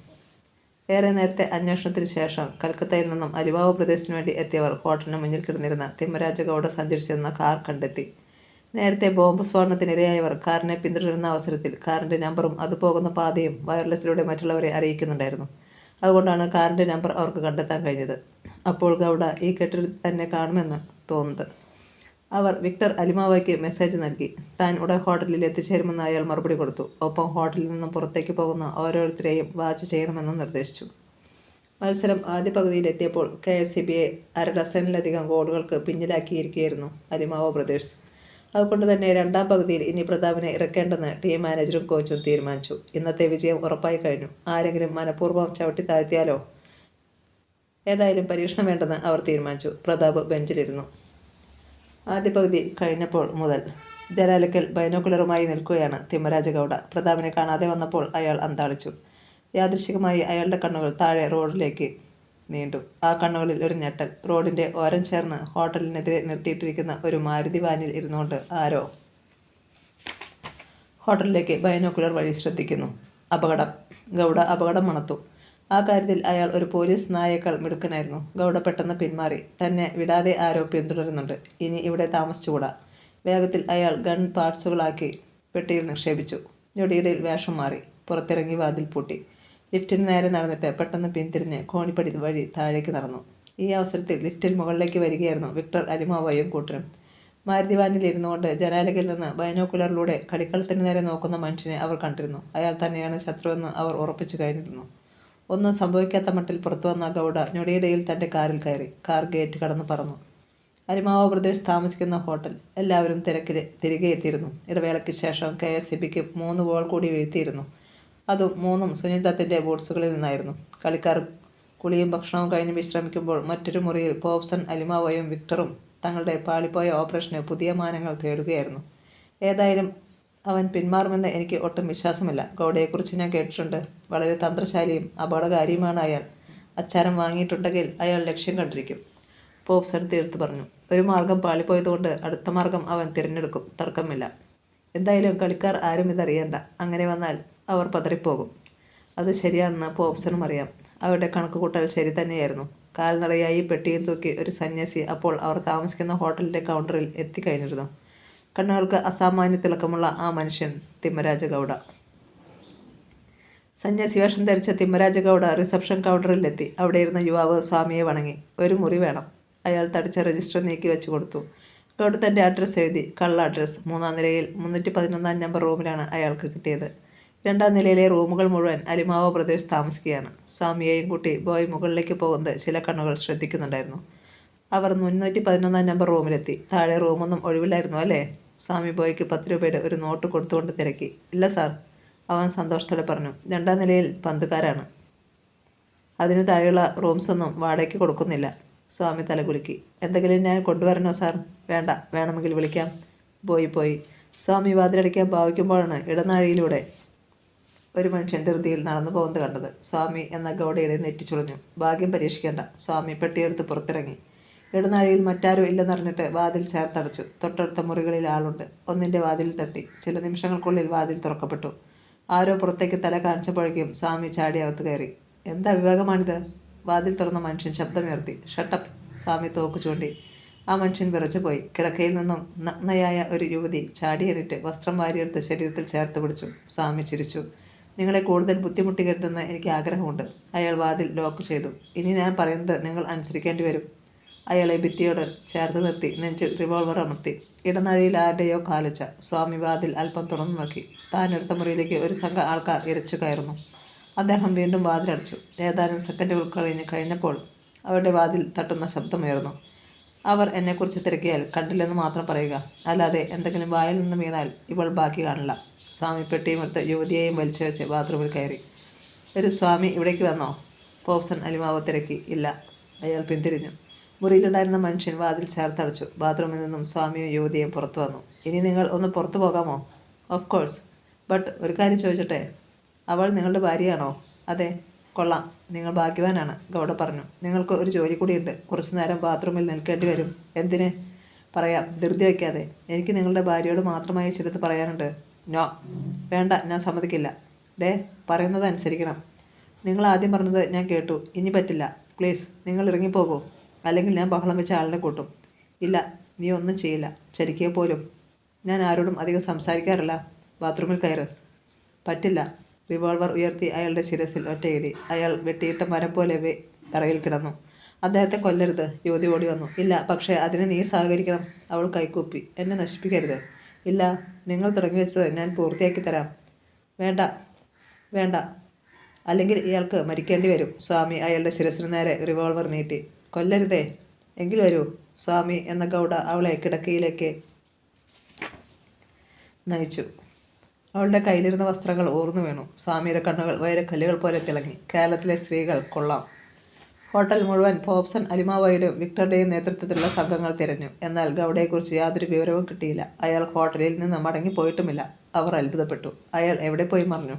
A: ഏറെ നേരത്തെ അന്വേഷണത്തിന് ശേഷം കൽക്കത്തയിൽ നിന്നും അലിമാവോ പ്രദേശത്തിനു വേണ്ടി എത്തിയവർ ഹോട്ടലിന് മുന്നിൽ കിടന്നിരുന്ന തിമ്മരാജ ഗൗഡ സഞ്ചരിച്ചിരുന്ന കാർ കണ്ടെത്തി. നേരത്തെ ബോംബ് സ്ഫോടനത്തിനിരയായവർ കാറിനെ പിന്തുടരുന്ന അവസരത്തിൽ കാറിൻ്റെ നമ്പറും അത് പോകുന്ന പാതയും വയർലെസ്സിലൂടെ മറ്റുള്ളവരെ അറിയിക്കുന്നുണ്ടായിരുന്നു. അതുകൊണ്ടാണ് കാറിൻ്റെ നമ്പർ അവർക്ക് കണ്ടെത്താൻ കഴിഞ്ഞത്. അപ്പോൾ ഗൗഡ ഈ കെട്ടിൽ തന്നെ കാണുമെന്ന് തോന്നുന്നത്. അവർ വിക്ടർ അലിമാവോയ്ക്ക് മെസ്സേജ് നൽകി. താൻ ഉടൻ ഹോട്ടലിൽ എത്തിച്ചേരുമെന്ന് അയാൾ മറുപടി കൊടുത്തു. ഒപ്പം ഹോട്ടലിൽ നിന്നും പുറത്തേക്ക് പോകുന്ന ഓരോരുത്തരെയും വാച്ച് ചെയ്യണമെന്ന് നിർദ്ദേശിച്ചു. മത്സരം ആദ്യ പകുതിയിലെത്തിയപ്പോൾ KSEBയെ 1/2 ഡസനിലധികം ഗോളുകൾക്ക് പിന്നിലാക്കിയിരിക്കുകയായിരുന്നു അലിമാവോ ബ്രദേഴ്സ്. അതുകൊണ്ട് തന്നെ 2-ാം പകുതിയിൽ ഇനി പ്രതാപിനെ ഇറക്കേണ്ടെന്ന് ടീം മാനേജറും കോച്ചും തീരുമാനിച്ചു. ഇന്നത്തെ വിജയം ഉറപ്പായി കഴിഞ്ഞു. ആരെങ്കിലും മനഃപൂർവ്വം ചവിട്ടി താഴ്ത്തിയാലോ? ഏതായാലും പരീക്ഷണം വേണ്ടെന്ന് അവർ തീരുമാനിച്ചു. പ്രതാപ് ബെഞ്ചിലിരുന്നു. ആദ്യ പകുതി കഴിഞ്ഞപ്പോൾ മുതൽ ജനാലയ്ക്കൽ ബൈനോക്കുലറുമായി നിൽക്കുകയാണ് തിമ്മരാജ ഗൗഡ. പ്രതാപനെ കാണാതെ വന്നപ്പോൾ അയാൾ അന്താളിച്ചു. യാദൃശ്ചികമായി അയാളുടെ കണ്ണുകൾ താഴെ റോഡിലേക്ക് നീണ്ടു. ആ കണ്ണുകളിൽ ഒരു ഞെട്ടൽ. റോഡിന്റെ ഓരം ചേർന്ന് ഹോട്ടലിനെതിരെ നിർത്തിയിട്ടിരിക്കുന്ന ഒരു മാരുതി വാനിൽ ഇരുന്നുകൊണ്ട് ആരോ ഹോട്ടലിലേക്ക് ബൈനോക്കുലർ വഴി ശ്രദ്ധിക്കുന്നു. അപകടം. ഗൗഡ അപകടം മണത്തു. ആ കാര്യത്തിൽ അയാൾ ഒരു പോലീസ് നായേക്കാൾ മിടുക്കനായിരുന്നു. ഗൗഡ പെട്ടെന്ന് പിന്മാറി. തന്നെ വിടാതെ ആരോ പിന്തുടരുന്നുണ്ട്. ഇനി ഇവിടെ താമസിച്ചുകൂടാ. വേഗത്തിൽ അയാൾ ഗൺ പാർട്സുകളാക്കി പെട്ടിയിൽ നിക്ഷേപിച്ചു. ഞൊടിയിടയിൽ വേഷം മാറി. പുറത്തിറങ്ങി വാതിൽ പൂട്ടി. ലിഫ്റ്റിന് നേരെ നടന്നിട്ട് പെട്ടെന്ന് പിന്തിരിഞ്ഞ് കോണിപ്പടി വഴി താഴേക്ക് നടന്നു. ഈ അവസരത്തിൽ ലിഫ്റ്റിൽ മുകളിലേക്ക് വരികയായിരുന്നു വിക്ടർ അലിമാവോയും കൂട്ടരും. മാരുതി വാനിൽ ഇരുന്നുകൊണ്ട് ജനാലയിൽ നിന്ന് ബൈനോക്കുലറിലൂടെ കളിക്കളത്തിന് നേരെ നോക്കുന്ന മനുഷ്യനെ അവർ കണ്ടിരുന്നു. അയാൾ തന്നെയാണ് ശത്രുവെന്ന് അവർ ഉറപ്പിച്ചു കഴിഞ്ഞിരുന്നു. ഒന്നും സംഭവിക്കാത്ത മട്ടിൽ പുറത്തു വന്ന ഗൗഡ ഞൊടിയിടയിൽ തൻ്റെ കാറിൽ കയറി. കാർ ഗേറ്റ് കടന്ന് പറന്നു. അലിമാവോ ബ്രദേഴ്സ് താമസിക്കുന്ന ഹോട്ടൽ. എല്ലാവരും തിരികെ എത്തിയിരുന്നു. ഇടവേളയ്ക്ക് ശേഷം KSEBക്ക് 3 ഗോൾ കൂടി വീഴ്ത്തിയിരുന്നു. അതും 3ഉം സുനിൽ ദത്തിൻ്റെ ബൂട്ട്സുകളിൽ നിന്നായിരുന്നു. കളിക്കാർ കുളിയും ഭക്ഷണവും കഴിഞ്ഞ് വിശ്രമിക്കുമ്പോൾ മറ്റൊരു മുറിയിൽ പോപ്സൺ, അലിമാവോയും വിക്ടറും തങ്ങളുടെ പാളിപ്പോയ ഓപ്പറേഷന് പുതിയ മാനങ്ങൾ തേടുകയായിരുന്നു. ഏതായാലും അവൻ പിന്മാറുമെന്ന് എനിക്ക് ഒട്ടും വിശ്വാസമില്ല. ഗൗഡയെക്കുറിച്ച് ഞാൻ കേട്ടിട്ടുണ്ട്. വളരെ തന്ത്രശാലിയും അപകടകാരിയുമാണ് അയാൾ. അച്ചാരം വാങ്ങിയിട്ടുണ്ടെങ്കിൽ അയാൾ ലക്ഷ്യം കണ്ടിരിക്കും. പോപ്സൺ തീർത്ത് പറഞ്ഞു. ഒരു മാർഗം പാളിപ്പോയതുകൊണ്ട് അടുത്ത മാർഗം അവൻ തിരഞ്ഞെടുക്കും. തർക്കമില്ല. എന്തായാലും കളിക്കാർ ആരും ഇതറിയണ്ട. അങ്ങനെ വന്നാൽ അവർ പതറിപ്പോകും. അത് ശരിയാണെന്ന് പോപ്സണും അറിയാം. അവരുടെ കണക്കുകൂട്ടൽ ശരി തന്നെയായിരുന്നു. കാൽനടയായി പെട്ടിയിൽ തൂക്കി ഒരു സന്യാസി അപ്പോൾ അവർ താമസിക്കുന്ന ഹോട്ടലിൻ്റെ കൗണ്ടറിൽ എത്തിക്കഴിഞ്ഞിരുന്നു. കണ്ണുകൾക്ക് അസാമാന്യ തിളക്കമുള്ള ആ മനുഷ്യൻ തിമ്മരാജ ഗൗഡ. സന്യാസി വേഷം ധരിച്ച തിമ്മരാജ ഗൗഡ റിസപ്ഷൻ കൗണ്ടറിലെത്തി. അവിടെ ഇരുന്ന യുവാവ് സ്വാമിയെ വണങ്ങി. ഒരു മുറി വേണം. അയാൾ തടിച്ച രജിസ്റ്റർ നീക്കി വെച്ച് കൊടുത്തു. ഗൗഡ തൻ്റെ അഡ്രസ്സ് എഴുതി. കള്ള അഡ്രസ്സ്. 3-ാം നിലയിൽ 311 നമ്പർ റൂമിലാണ് അയാൾക്ക് കിട്ടിയത്. 2-ാം നിലയിലെ റൂമുകൾ മുഴുവൻ അലിമാവോ ബ്രദേഴ്സ് താമസിക്കുകയാണ്. സ്വാമിയെയും കൂട്ടി ബോയ് മുകളിലേക്ക് പോകുന്നത് ചില കണ്ണുകൾ ശ്രദ്ധിക്കുന്നുണ്ടായിരുന്നു. അവർ 311 നമ്പർ റൂമിലെത്തി. താഴെ റൂമൊന്നും ഒഴിവില്ലായിരുന്നു അല്ലേ? സ്വാമി ബോയ്ക്ക് 10 രൂപയുടെ ഒരു നോട്ട് കൊടുത്തുകൊണ്ട് തിരക്കി. ഇല്ല സാർ, അവൻ സന്തോഷത്തോടെ പറഞ്ഞു. 2-ാം നിലയിൽ പന്തുകാരാണ്. അതിന് താഴെയുള്ള റൂംസൊന്നും വാടകയ്ക്ക് കൊടുക്കുന്നില്ല. സ്വാമി തലകുലുക്കി. എന്തെങ്കിലും ഞാൻ കൊണ്ടുവരണോ സാർ? വേണ്ട, വേണമെങ്കിൽ വിളിക്കാം. പോയി. സ്വാമി വാതിലടയ്ക്കാൻ ഭാവിക്കുമ്പോഴാണ് ഇടനാഴിയിലൂടെ ഒരു മനുഷ്യൻ ധൃതിയിൽ നടന്നു പോകുന്നത് കണ്ടത്. സ്വാമി എന്ന ഗൗഡയുടെ നെറ്റിച്ചുളഞ്ഞു. ഭാഗ്യം പരീക്ഷിക്കേണ്ട. സ്വാമി പെട്ടിയെടുത്ത് പുറത്തിറങ്ങി. ഇടനാഴിയിൽ മറ്റാരും ഇല്ലെന്നറിഞ്ഞിട്ട് വാതിൽ ചേർത്തടച്ചു. തൊട്ടടുത്ത മുറികളിൽ ആളുണ്ട്. ഒന്നിൻ്റെ വാതിൽ തട്ടി. ചില നിമിഷങ്ങൾക്കുള്ളിൽ വാതിൽ തുറക്കപ്പെട്ടു. ആരോ പുറത്തേക്ക് തല കാണിച്ചപ്പോഴേക്കും സ്വാമി ചാടി അകത്ത് കയറി. എന്താ വിവേകമാണിത്? വാതിൽ തുറന്ന മനുഷ്യൻ ശബ്ദമുയർത്തി. ഷട്ടപ്പ്. സ്വാമി തോക്ക് ചൂണ്ടി. ആ മനുഷ്യൻ വിറച്ചുപോയി. കിടക്കയിൽ നിന്നും നഗ്നയായ ഒരു യുവതി ചാടി എണീറ്റ് വസ്ത്രം വാരിയെടുത്ത് ശരീരത്തിൽ ചേർത്ത് പിടിച്ചു. സ്വാമി ചിരിച്ചു. നിങ്ങളെ കൂടുതൽ ബുദ്ധിമുട്ടിക്കരുതെന്ന് എനിക്ക് ആഗ്രഹമുണ്ട്. അയാൾ വാതിൽ ലോക്ക് ചെയ്തു. ഇനി ഞാൻ പറയുന്നത് നിങ്ങൾ അനുസരിക്കേണ്ടി വരും. അയാളെ ഭിത്തിയോട് ചേർത്ത് നിർത്തി നെഞ്ചിൽ റിവോൾവർ അമർത്തി. ഇടനാഴിയിൽ ആരുടെയോ കാലുച്ച. സ്വാമി വാതിൽ അല്പം തുറന്നു നോക്കി. താൻ എടുത്ത മുറിയിലേക്ക് ഒരു സംഘം ആൾക്കാർ ഇരച്ചു കയറുന്നു. അദ്ദേഹം വീണ്ടും വാതിലടച്ചു. ഏതാനും സെക്കൻഡുകൾ കഴിഞ്ഞപ്പോൾ അവരുടെ വാതിൽ തട്ടുന്ന ശബ്ദമുയർന്നു. അവർ എന്നെക്കുറിച്ച് തിരക്കിയാൽ കണ്ടില്ലെന്ന് മാത്രം പറയുക. അല്ലാതെ എന്തെങ്കിലും വായിൽ നിന്ന് വീണാൽ ഇവൾ ബാക്കി കാണില്ല. സ്വാമി പെട്ടിയുമെടുത്ത് യുവതിയെയും വലിച്ചു വെച്ച് ബാത്റൂമിൽ കയറി. ഒരു സ്വാമി ഇവിടേക്ക് വന്നോ? പോപ്സൺ അലിമാവോ തിരക്കി. ഇല്ല. അയാൾ പിന്തിരിഞ്ഞു. മുറിയിലുണ്ടായിരുന്ന മനുഷ്യൻ വാതിൽ ചേർത്തടച്ചു. ബാത്റൂമിൽ നിന്നും സ്വാമിയും യുവതിയും പുറത്തു വന്നു. ഇനി നിങ്ങൾ ഒന്ന് പുറത്തു പോകാമോ? Of course. ബട്ട് ഒരു കാര്യം ചോദിച്ചട്ടെ, അവൾ നിങ്ങളുടെ ഭാര്യയാണോ? അതെ. കൊള്ളാം, നിങ്ങൾ ഭാഗ്യവാനാണ്, ഗൗഡ പറഞ്ഞു. നിങ്ങൾക്ക് ഒരു ജോലി കൂടിയുണ്ട്. കുറച്ചു നേരം ബാത്റൂമിൽ നിൽക്കേണ്ടി വരും. എന്തിന്? പറയാം, ധൃതി വയ്ക്കാതെ. എനിക്ക് നിങ്ങളുടെ ഭാര്യയോട് മാത്രമായി ചിലത് പറയാനുണ്ട്. നോ, വേണ്ട, ഞാൻ സമ്മതിക്കില്ല. പറയുന്നത് അനുസരിക്കണം. നിങ്ങൾ ആദ്യം പറഞ്ഞത് ഞാൻ കേട്ടു. ഇനി പറ്റില്ല. പ്ലീസ്, നിങ്ങൾ ഇറങ്ങിപ്പോകൂ. അല്ലെങ്കിൽ ഞാൻ ബഹളം വെച്ച ആളിനെ കൂട്ടും. ഇല്ല, നീ ഒന്നും ചെയ്യില്ല. ചരിക്കുക പോലും. ഞാൻ ആരോടും അധികം സംസാരിക്കാറില്ല. ബാത്റൂമിൽ കയറ്. പറ്റില്ല. റിവോൾവർ ഉയർത്തി അയാളുടെ ശിരസിൽ ഒറ്റയിടി. അയാൾ വെട്ടിയിട്ട മരം പോലെ തറയിൽ കിടന്നു. അദ്ദേഹത്തെ കൊല്ലരുത്. യുവതി ഓടി വന്നു. ഇല്ല, പക്ഷേ അതിന് നീ സഹകരിക്കണം. അവൾ കൈകൂപ്പി. എന്നെ നശിപ്പിക്കരുത്. ഇല്ല, നിങ്ങൾ തുടങ്ങി വെച്ചത് ഞാൻ പൂർത്തിയാക്കി തരാം. വേണ്ട, അല്ലെങ്കിൽ ഇയാൾക്ക് മരിക്കേണ്ടി വരും. സ്വാമി അയാളുടെ ശിരസിന് നേരെ റിവോൾവർ നീട്ടി. കൊല്ലരുതേ. എങ്കിൽ വരൂ. സ്വാമി എന്ന ഗൗഡ അവളെ കിടക്കയിലേക്ക് നയിച്ചു. അവളുടെ കയ്യിലിരുന്ന വസ്ത്രങ്ങൾ ഊർന്നു വീണു. സ്വാമിയുടെ കണ്ണുകൾ വൈരക്കല്ലുകൾ പോലെ തിളങ്ങി. കേരളത്തിലെ സ്ത്രീകൾ കൊള്ളാം. ഹോട്ടൽ മുഴുവൻ ഫോബ്സൺ, അലിമാവോയുടെയും വിക്ടറുടെയും നേതൃത്വത്തിലുള്ള സംഘങ്ങൾ തിരഞ്ഞു. എന്നാൽ ഗൗഡയെക്കുറിച്ച് യാതൊരു വിവരവും കിട്ടിയില്ല. അയാൾ ഹോട്ടലിൽ നിന്ന് മടങ്ങിപ്പോയിട്ടുമില്ല. അവർ അത്ഭുതപ്പെട്ടു. അയാൾ എവിടെ പോയി മറിഞ്ഞു?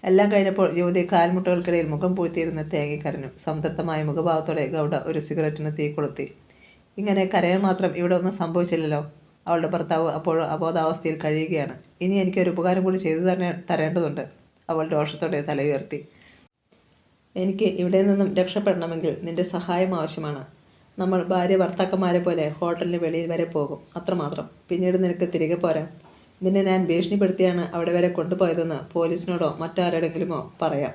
A: എല്ലാം കഴിഞ്ഞപ്പോൾ യുവതി കാൽമുട്ടുകൾക്കിടയിൽ മുഖം പൂഴ്ത്തിയിരുന്ന് തേങ്ങിക്കരഞ്ഞു. സംതൃപ്തമായ മുഖഭാവത്തോടെ ഗൗഡ ഒരു സിഗരറ്റിന് തീ കൊളുത്തി. ഇങ്ങനെ കരയാൻ മാത്രം ഇവിടെ ഒന്നും സംഭവിച്ചില്ലല്ലോ. അവളുടെ ഭർത്താവ് അപ്പോഴും അബോധാവസ്ഥയിൽ കഴിയുകയാണ്. ഇനി എനിക്കൊരു ഉപകാരം കൂടി ചെയ്തു തരേണ്ടതുണ്ട്. അവൾ രോഷത്തോടെ തല ഉയർത്തി. എനിക്ക് ഇവിടെ നിന്നും രക്ഷപ്പെടണമെങ്കിൽ നിന്റെ സഹായം ആവശ്യമാണ്. നമ്മൾ ഭാര്യ ഭർത്താക്കന്മാരെ പോലെ ഹോട്ടലിന് വെളിയിൽ വരെ പോകും, അത്രമാത്രം. പിന്നീട് നിനക്ക് തിരികെ പോരാം. നിന്നെ ഞാൻ ഭീഷണിപ്പെടുത്തിയാണ് അവിടെ വരെ കൊണ്ടുപോയതെന്ന് പോലീസിനോടോ മറ്റാരുടെങ്കിലുമോ പറയാം.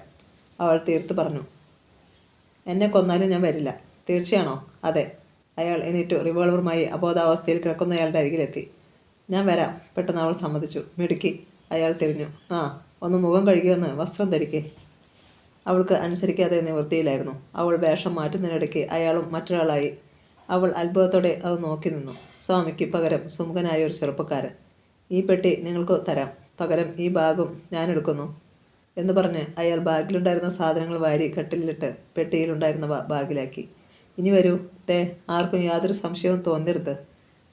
A: അവൾ തീർത്തു പറഞ്ഞു. എന്നെ കൊന്നാലും ഞാൻ വരില്ല. തീർച്ചയാണോ? അതെ. അയാൾ എണീറ്റു റിവോൾവറുമായി അബോധാവസ്ഥയിൽ കിടക്കുന്നയാളുടെ അരികിലെത്തി. ഞാൻ വരാം, പെട്ടെന്ന് അവൾ സമ്മതിച്ചു. മിടുക്കി. അയാൾ തിരിഞ്ഞു. ആ, ഒന്ന് മുഖം കഴുകിയൊന്ന് വസ്ത്രം ധരിക്കേ. അവൾക്ക് അനുസരിക്കാതെ നിവൃത്തിയിലായിരുന്നു. അവൾ വേഷം മാറ്റുന്നതിനിടയ്ക്ക് അയാളും മറ്റൊരാളായി. അവൾ അത്ഭുതത്തോടെ അത് നോക്കി നിന്നു. സ്വാമിക്ക് പകരം സുമുഖനായ ഒരു ചെറുപ്പക്കാരൻ. ഈ പെട്ടി നിങ്ങൾക്ക് തരാം, പകരം ഈ ബാഗും ഞാനെടുക്കുന്നു എന്ന് പറഞ്ഞ് അയാൾ ബാഗിലുണ്ടായിരുന്ന സാധനങ്ങൾ വാരി കട്ടിലിട്ട് പെട്ടിയിലുണ്ടായിരുന്നവ ബാഗിലാക്കി. ഇനി വരൂ. ആർക്കും യാതൊരു സംശയവും തോന്നരുത്.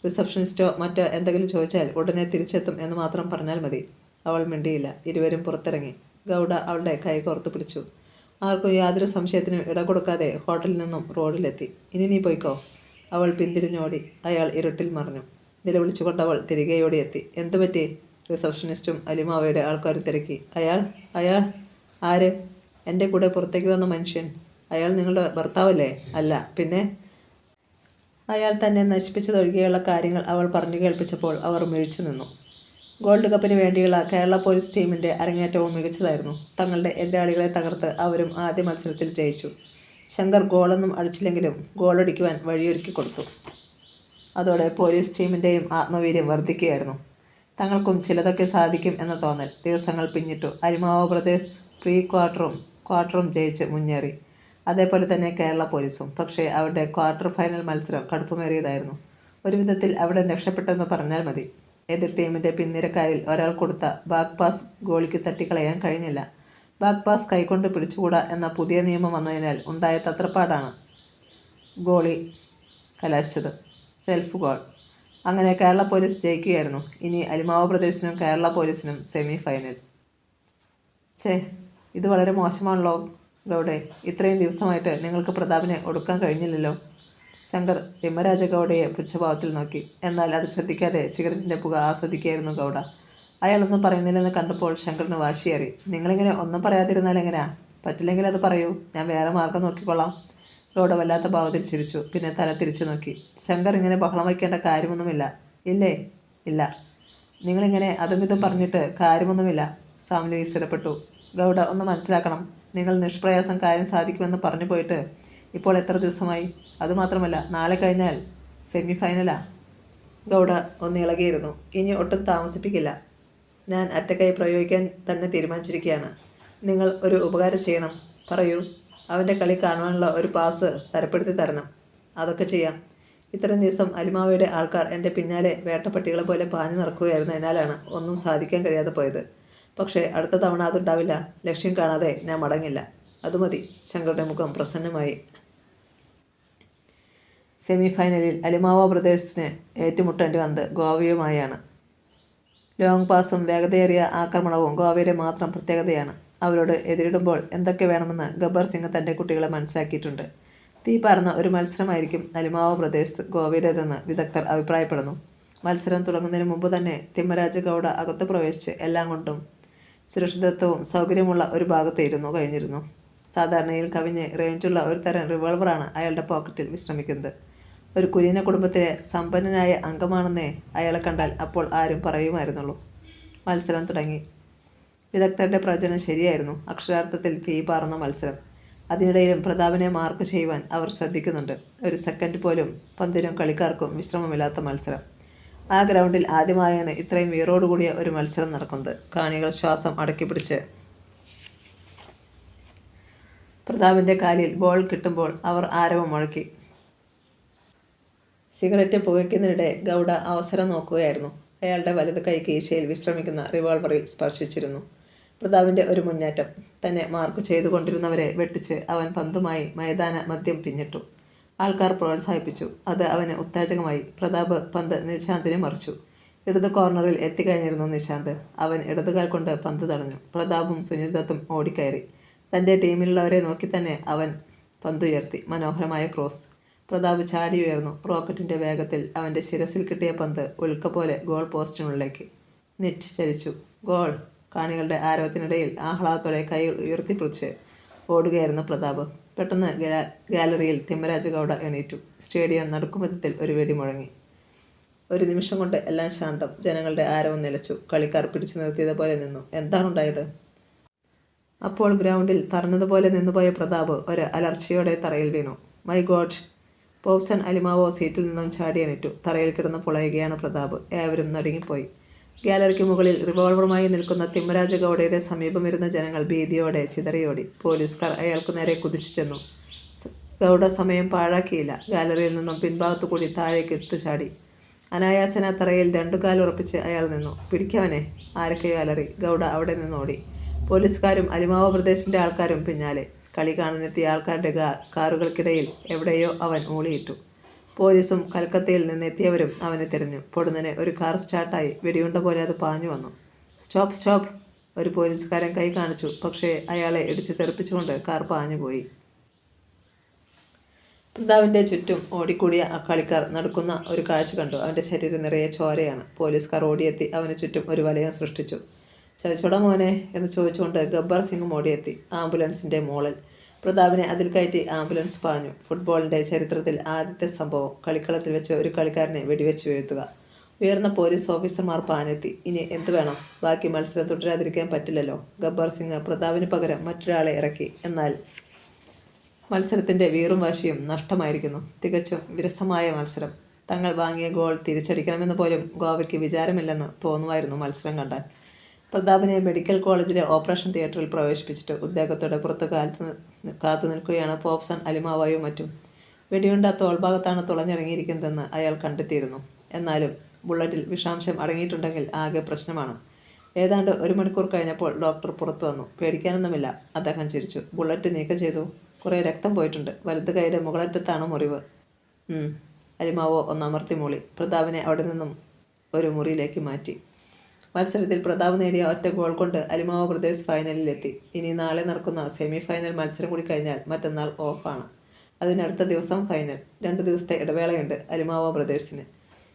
A: റിസപ്ഷനിസ്റ്റോ മറ്റോ എന്തെങ്കിലും ചോദിച്ചാൽ ഉടനെ തിരിച്ചെത്തും എന്ന് മാത്രം പറഞ്ഞാൽ മതി. അവൾ മിണ്ടിയില്ല. ഇരുവരും പുറത്തിറങ്ങി. ഗൗഡ അവളുടെ കൈ കോർത്തു പിടിച്ചു. ആർക്കും യാതൊരു സംശയത്തിനും ഇട കൊടുക്കാതെ ഹോട്ടലിൽ നിന്നും റോഡിലെത്തി. ഇനി നീ പോയിക്കോ. അവൾ പിന്തിരിഞ്ഞോടി. അയാൾ ഇരുട്ടിൽ മറിഞ്ഞു. നിലവിളിച്ചുകൊണ്ട് അവൾ തിരികെ ഓടിയെത്തി. എന്തു പറ്റി? റിസപ്ഷനിസ്റ്റും അലിമാവയുടെ ആൾക്കാരും തിരക്കി. അയാൾ ആര്? എൻ്റെ കൂടെ പുറത്തേക്ക് വന്ന മനുഷ്യൻ. അയാൾ നിങ്ങളുടെ ഭർത്താവല്ലേ? അല്ല, പിന്നെ? അയാൾ തന്നെ നശിപ്പിച്ചതൊഴികെയുള്ള കാര്യങ്ങൾ അവൾ പറഞ്ഞു കേൾപ്പിച്ചപ്പോൾ അവർ മിഴിച്ചു നിന്നു. ഗോൾഡ് കപ്പിന് വേണ്ടിയുള്ള കേരള പോലീസ് ടീമിൻ്റെ അരങ്ങേറ്റവും മികച്ചതായിരുന്നു. തങ്ങളുടെ എതിരാളികളെ തകർത്ത് അവരും ആദ്യ മത്സരത്തിൽ ജയിച്ചു. ശങ്കർ ഗോളൊന്നും അടിച്ചില്ലെങ്കിലും ഗോളടിക്കുവാൻ വഴിയൊരുക്കി കൊടുത്തു. അതോടെ പോലീസ് ടീമിൻ്റെയും ആത്മവീര്യം വർദ്ധിക്കുകയായിരുന്നു. തങ്ങൾക്കും ചിലതൊക്കെ സാധിക്കും എന്ന തോന്നൽ. ദിവസങ്ങൾ പിന്നിട്ടു. അരിമാവോ ബ്രദേഴ്സ് പ്രീ ക്വാർട്ടറും ജയിച്ച് മുന്നേറി. അതേപോലെ തന്നെ കേരള പോലീസും. പക്ഷേ അവരുടെ ക്വാർട്ടർ ഫൈനൽ മത്സരം കടുപ്പമേറിയതായിരുന്നു. ഒരു വിധത്തിൽ അവിടെ രക്ഷപ്പെട്ടെന്ന് പറഞ്ഞാൽ മതി. എതിർ ടീമിൻ്റെ പിൻനിരക്കാരിൽ ഒരാൾ കൊടുത്ത ബാക്ക് പാസ് ഗോളിക്ക് തട്ടിക്കളയാൻ കഴിഞ്ഞില്ല. ബാക്ക് പാസ് കൈകൊണ്ട് പിടിച്ചുകൂടാ എന്ന പുതിയ നിയമം വന്നതിനാൽ ഉണ്ടായ തത്രപ്പാടാണ് ഗോളി കലാശിച്ചത്. Self goal. അങ്ങനെ കേരള പോലീസ് ജയിക്കുകയായിരുന്നു. ഇനി അലിമാവോ ബ്രദേഴ്സിനും കേരള പോലീസിനും സെമി ഫൈനൽ. ഇത് വളരെ മോശമാണല്ലോ ഗൗഡെ. ഇത്രയും ദിവസമായിട്ട് നിങ്ങൾക്ക് പ്രതാപിനെ ഒടുക്കാൻ കഴിഞ്ഞില്ലല്ലോ. ശങ്കർ തിമ്മരാജ ഗൗഡയെ പുച്ഛഭാവത്തിൽ നോക്കി. എന്നാൽ അത് ശ്രദ്ധിക്കാതെ സിഗരറ്റിൻ്റെ പുക ആസ്വദിക്കുകയായിരുന്നു ഗൗഡ. അയാളൊന്നും പറയുന്നില്ലെന്ന് കണ്ടപ്പോൾ ശങ്കറിന് വാശിയേറി. നിങ്ങളിങ്ങനെ ഒന്നും പറയാതിരുന്നാൽ എങ്ങനെയാ? പറ്റില്ലെങ്കിൽ അത് പറയൂ, ഞാൻ വേറെ മാർഗം നോക്കിക്കൊള്ളാം. ഗൗഡ വല്ലാത്ത ഭാവത്തിൽ ചിരിച്ചു. പിന്നെ തല തിരിച്ചു നോക്കി. ശങ്കർ ഇങ്ങനെ ബഹളം വയ്ക്കേണ്ട കാര്യമൊന്നുമില്ല. ഇല്ലേ? ഇല്ല. നിങ്ങളിങ്ങനെ അതും ഇതും പറഞ്ഞിട്ട് കാര്യമൊന്നുമില്ല. സാംലു ഈശ്വരപ്പെട്ടു. ഗൗഡ ഒന്ന് മനസ്സിലാക്കണം. നിങ്ങൾ നിഷ്പ്രയാസം കാര്യം സാധിക്കുമെന്ന് പറഞ്ഞു പോയിട്ട് ഇപ്പോൾ എത്ര ദിവസമായി? അതുമാത്രമല്ല, നാളെ കഴിഞ്ഞാൽ സെമി ഫൈനലാ. ഗൗഡ ഒന്ന് ഇളകിയിരുന്നു. ഇനി ഒട്ടും താമസിപ്പിക്കില്ല. ഞാൻ അറ്റക്കൈ പ്രയോഗിക്കാൻ തന്നെ തീരുമാനിച്ചിരിക്കുകയാണ്. നിങ്ങൾ ഒരു ഉപകാരം ചെയ്യണം. പറയൂ. അവൻ്റെ കളി കാണുവാനുള്ള ഒരു പാസ് തരപ്പെടുത്തി തരണം. അതൊക്കെ ചെയ്യാം. ഇത്രയും ദിവസം അലിമാവയുടെ ആൾക്കാർ എൻ്റെ പിന്നാലെ വേട്ടപ്പട്ടികളെ പോലെ പാഞ്ഞു നടക്കുകയായിരുന്നതിനാലാണ് ഒന്നും സാധിക്കാൻ കഴിയാതെ പോയത്. പക്ഷേ അടുത്ത തവണ അതുണ്ടാവില്ല. ലക്ഷ്യം കാണാതെ ഞാൻ മടങ്ങില്ല. അതുമതി. ശങ്കറുടെ മുഖം പ്രസന്നമായി. സെമി ഫൈനലിൽ അലിമാവോ ബ്രദേഴ്സിന് ഏറ്റുമുട്ടേണ്ടി വന്നത് ഗോവയുമായാണ്. ലോങ് പാസും വേഗതയേറിയ ആക്രമണവും ഗോവയുടെ മാത്രം പ്രത്യേകതയാണ്. അവരോട് എതിരിടുമ്പോൾ എന്തൊക്കെ വേണമെന്ന് ഗബ്ബർ സിംഗ് തൻ്റെ കുട്ടികളെ മനസ്സിലാക്കിയിട്ടുണ്ട്. തീ പാർന്ന ഒരു മത്സരമായിരിക്കും അലിമാവോ ബ്രദേഴ്സ് ഗോവയുടേതെന്ന് വിദഗ്ധർ അഭിപ്രായപ്പെടുന്നു. മത്സരം തുടങ്ങുന്നതിന് മുമ്പ് തന്നെ തിമ്മരാജ ഗൗഡ അകത്ത് പ്രവേശിച്ച് എല്ലാം കൊണ്ടും സുരക്ഷിതത്വവും സൗകര്യമുള്ള ഒരു ഭാഗത്ത് കഴിഞ്ഞിരുന്നു. സാധാരണയിൽ കവിഞ്ഞ് റേഞ്ചുള്ള ഒരു തരം റിവോൾവറാണ് അയാളുടെ പോക്കറ്റിൽ വിശ്രമിക്കുന്നത്. ഒരു കുലീന കുടുംബത്തിലെ സമ്പന്നനായ അംഗമാണെന്നേ അയാളെ കണ്ടാൽ അപ്പോൾ ആരും പറയുമായിരുന്നുള്ളൂ. മത്സരം തുടങ്ങി. വിദഗ്ധരുടെ പ്രവചനം ശരിയായിരുന്നു. അക്ഷരാർത്ഥത്തിൽ തീ പാർന്ന മത്സരം. അതിനിടയിലും പ്രതാപനെ മാർക്ക് ചെയ്യുവാൻ അവർ ശ്രദ്ധിക്കുന്നുണ്ട്. ഒരു സെക്കൻഡ് പോലും പന്തിനും കളിക്കാർക്കും വിശ്രമമില്ലാത്ത മത്സരം. ആ ഗ്രൗണ്ടിൽ ആദ്യമായാണ് ഇത്രയും വീറോടുകൂടിയ ഒരു മത്സരം നടക്കുന്നത്. കാണികൾ ശ്വാസം അടക്കിപ്പിടിച്ച് പ്രതാപിൻ്റെ കാലിൽ ബോൾ കിട്ടുമ്പോൾ അവർ ആരവം മുഴക്കി. സിഗരറ്റ് പുകയ്ക്കുന്നതിനിടെ ഗൗഡ അവസരം നോക്കുകയായിരുന്നു. അയാളുടെ വലത് കൈ കീശയിൽ വിശ്രമിക്കുന്ന റിവോൾവറിൽ സ്പർശിച്ചിരുന്നു. പ്രതാപിൻ്റെ ഒരു മുന്നേറ്റം. തന്നെ മാർക്ക് ചെയ്തുകൊണ്ടിരുന്നവരെ വെട്ടിച്ച് അവൻ പന്തുമായി മൈതാന മധ്യം പിന്നിട്ടു. ആൾക്കാർ പ്രോത്സാഹിപ്പിച്ചു. അത് അവന് ഉത്തേജകമായി. പ്രതാപ് പന്ത് നിശാന്തിനെ മറിച്ചു. ഇടത് കോർണറിൽ എത്തിക്കഴിഞ്ഞിരുന്നു നിശാന്ത്. അവൻ ഇടതുകാൽ കൊണ്ട് പന്ത് തടഞ്ഞു. പ്രതാപും സുനിൽ ദത്തും ഓടിക്കയറി. തൻ്റെ ടീമിലുള്ളവരെ നോക്കി തന്നെ അവൻ പന്തുയർത്തി. മനോഹരമായ ക്രോസ്. പ്രതാപ് ചാടി ഉയർന്നു. റോക്കറ്റിൻ്റെ വേഗത്തിൽ അവൻ്റെ ശിരസിൽ കിട്ടിയ പന്ത് ഉൽക്ക പോലെ ഗോൾ പോസ്റ്റിനുള്ളിലേക്ക്. നെറ്റ് ചലിച്ചു. ഗോൾ! കാണികളുടെ ആരവത്തിനിടയിൽ ആഹ്ലാദത്തോടെ കൈ ഉയർത്തിപ്പിടിച്ച് ഓടുകയായിരുന്നു പ്രതാപ്. പെട്ടെന്ന് ഗാലറിയിൽ തിമ്മരാജ ഗൗഡ എണീറ്റു. സ്റ്റേഡിയം നടുക്കുമധ്യത്തിൽ ഒരു വെടി മുഴങ്ങി. ഒരു നിമിഷം കൊണ്ട് എല്ലാം ശാന്തം. ജനങ്ങളുടെ ആരവം നിലച്ചു. കളിക്കാർ പിടിച്ചു നിർത്തിയതുപോലെ നിന്നു. എന്താണുണ്ടായത്? അപ്പോൾ ഗ്രൗണ്ടിൽ തറഞ്ഞതുപോലെ നിന്നുപോയ പ്രതാപ് ഒരു അലർച്ചയോടെ തറയിൽ വീണു. My God! പോപ്സൺ അലിമാവോ സീറ്റിൽ നിന്നും ചാടി എണീറ്റു. തറയിൽ കിടന്ന് പുളയുകയാണ് പ്രതാപ്. ഏവരും നടുങ്ങിപ്പോയി. ഗാലറിക്ക് മുകളിൽ റിവോൾവറുമായി നിൽക്കുന്ന തിമ്മരാജ ഗൗഡയുടെ സമീപമിരുന്ന ജനങ്ങൾ ഭീതിയോടെ ചിതറിയോടി. പോലീസുകാർ അയാൾക്കു നേരെ കുതിച്ചു ചെന്നു. ഗൗഡ സമയം പാഴാക്കിയില്ല. ഗാലറിയിൽ നിന്നും പിൻഭാഗത്തു കൂടി താഴേക്ക് എടുത്തുചാടി. അനായാസന തറയിൽ രണ്ടു കാലുറപ്പിച്ച് അയാൾ നിന്നു. പിടിക്കവനെ! ആരൊക്കെയോ അലറി. ഗൗഡ അവിടെ നിന്നോടി. പോലീസുകാരും അലിമാവോ പ്രദേശിൻ്റെ ആൾക്കാരും പിന്നാലെ. കളി കാണാനെത്തിയ ആൾക്കാരുടെ കാറുകൾക്കിടയിൽ എവിടെയോ അവൻ ഊളിയിട്ടു. പോലീസും കൽക്കത്തയിൽ നിന്നെത്തിയവരും അവനെ തിരഞ്ഞു. പൊടുന്നനെ ഒരു കാർ സ്റ്റാർട്ടായി. വെടിയുണ്ട പോലെ അത് പാഞ്ഞു വന്നു. സ്റ്റോപ്പ്! സ്റ്റോപ്പ്! ഒരു പോലീസുകാരൻ കൈ കാണിച്ചു. പക്ഷേ അയാളെ ഇടിച്ച് തെറിപ്പിച്ചുകൊണ്ട് കാർ പാഞ്ഞുപോയി. പ്രതാപിൻ്റെ ചുറ്റും ഓടിക്കൂടിയ കളിക്കാർ നടക്കുന്ന ഒരു കാഴ്ച കണ്ടു. അവൻ്റെ ശരീരം നിറയെ ചോരയാണ്. പോലീസുകാർ ഓടിയെത്തി അവന് ചുറ്റും ഒരു വലയം സൃഷ്ടിച്ചു. ചതിച്ചോടാ മോനെ എന്ന് ചോദിച്ചുകൊണ്ട് ഗബ്ബർ സിംഗും ഓടിയെത്തി. ആംബുലൻസിൻ്റെ മോളിൽ പ്രതാപിനെ അതിൽ കയറ്റി ആംബുലൻസ് പാഞ്ഞു. ഫുട്ബോളിൻ്റെ ചരിത്രത്തിൽ ആദ്യത്തെ സംഭവം. കളിക്കളത്തിൽ വെച്ച് ഒരു കളിക്കാരനെ വെടിവെച്ച് വീഴ്ത്തുക. ഉയർന്ന പോലീസ് ഓഫീസർമാർ പാഞ്ഞെത്തി. ഇനി എന്ത് വേണം? ബാക്കി മത്സരം തുടരാതിരിക്കാൻ പറ്റില്ലല്ലോ. ഗബ്ബർ സിംഗ് പ്രതാപിന് പകരം മറ്റൊരാളെ ഇറക്കി. എന്നാൽ മത്സരത്തിൻ്റെ വീറും വാശിയും നഷ്ടമായിരിക്കുന്നു. തികച്ചും വിരസമായ മത്സരം. തങ്ങൾ വാങ്ങിയ ഗോൾ തിരിച്ചടിക്കണമെന്ന് പോലും ഗോവയ്ക്ക് വിചാരമില്ലെന്ന് തോന്നുമായിരുന്നു മത്സരം കണ്ടാൽ. പ്രതാപിനെ മെഡിക്കൽ കോളേജിലെ ഓപ്പറേഷൻ തിയേറ്ററിൽ പ്രവേശിപ്പിച്ചിട്ട് ഉദ്യോഗത്തോടെ പുറത്ത് കാത്തു നിൽക്കുകയാണ് പോപ്സൺ അലിമാവോയും മറ്റും. വെടിയുണ്ട തോൾഭാഗത്താണ് തുളഞ്ഞിറങ്ങിയിരിക്കുന്നതെന്ന് അയാൾ കണ്ടെത്തിയിരുന്നു. എന്നാലും ബുള്ളറ്റിൽ വിഷാംശം അടങ്ങിയിട്ടുണ്ടെങ്കിൽ ആകെ പ്രശ്നമാണ്. ഏതാണ്ട് 1 മണിക്കൂർ കഴിഞ്ഞപ്പോൾ ഡോക്ടർ പുറത്തു വന്നു. പേടിക്കാനൊന്നുമില്ല, അദ്ദേഹം ചിരിച്ചു. ബുള്ളറ്റ് നീക്കം ചെയ്തു. കുറേ രക്തം പോയിട്ടുണ്ട്. വലത് കൈയുടെ മുകളറ്റത്താണ് മുറിവ്. അലിമാവോ ഒന്നമർത്തി മൂളി. പ്രതാപിനെ അവിടെ നിന്നും ഒരു മുറിയിലേക്ക് മാറ്റി. മത്സരത്തിൽ പ്രതാപ് നേടിയ ഒറ്റ ഗോൾ കൊണ്ട് അലിമാവോ ബ്രദേഴ്സ് ഫൈനലിലെത്തി. ഇനി നാളെ നടക്കുന്ന സെമി ഫൈനൽ മത്സരം കൂടി കഴിഞ്ഞാൽ മറ്റന്നാൾ ഓഫാണ്. അതിനടുത്ത ദിവസം ഫൈനൽ. 2 ദിവസത്തെ ഇടവേളയുണ്ട് അലിമാവോ ബ്രദേഴ്സിന്.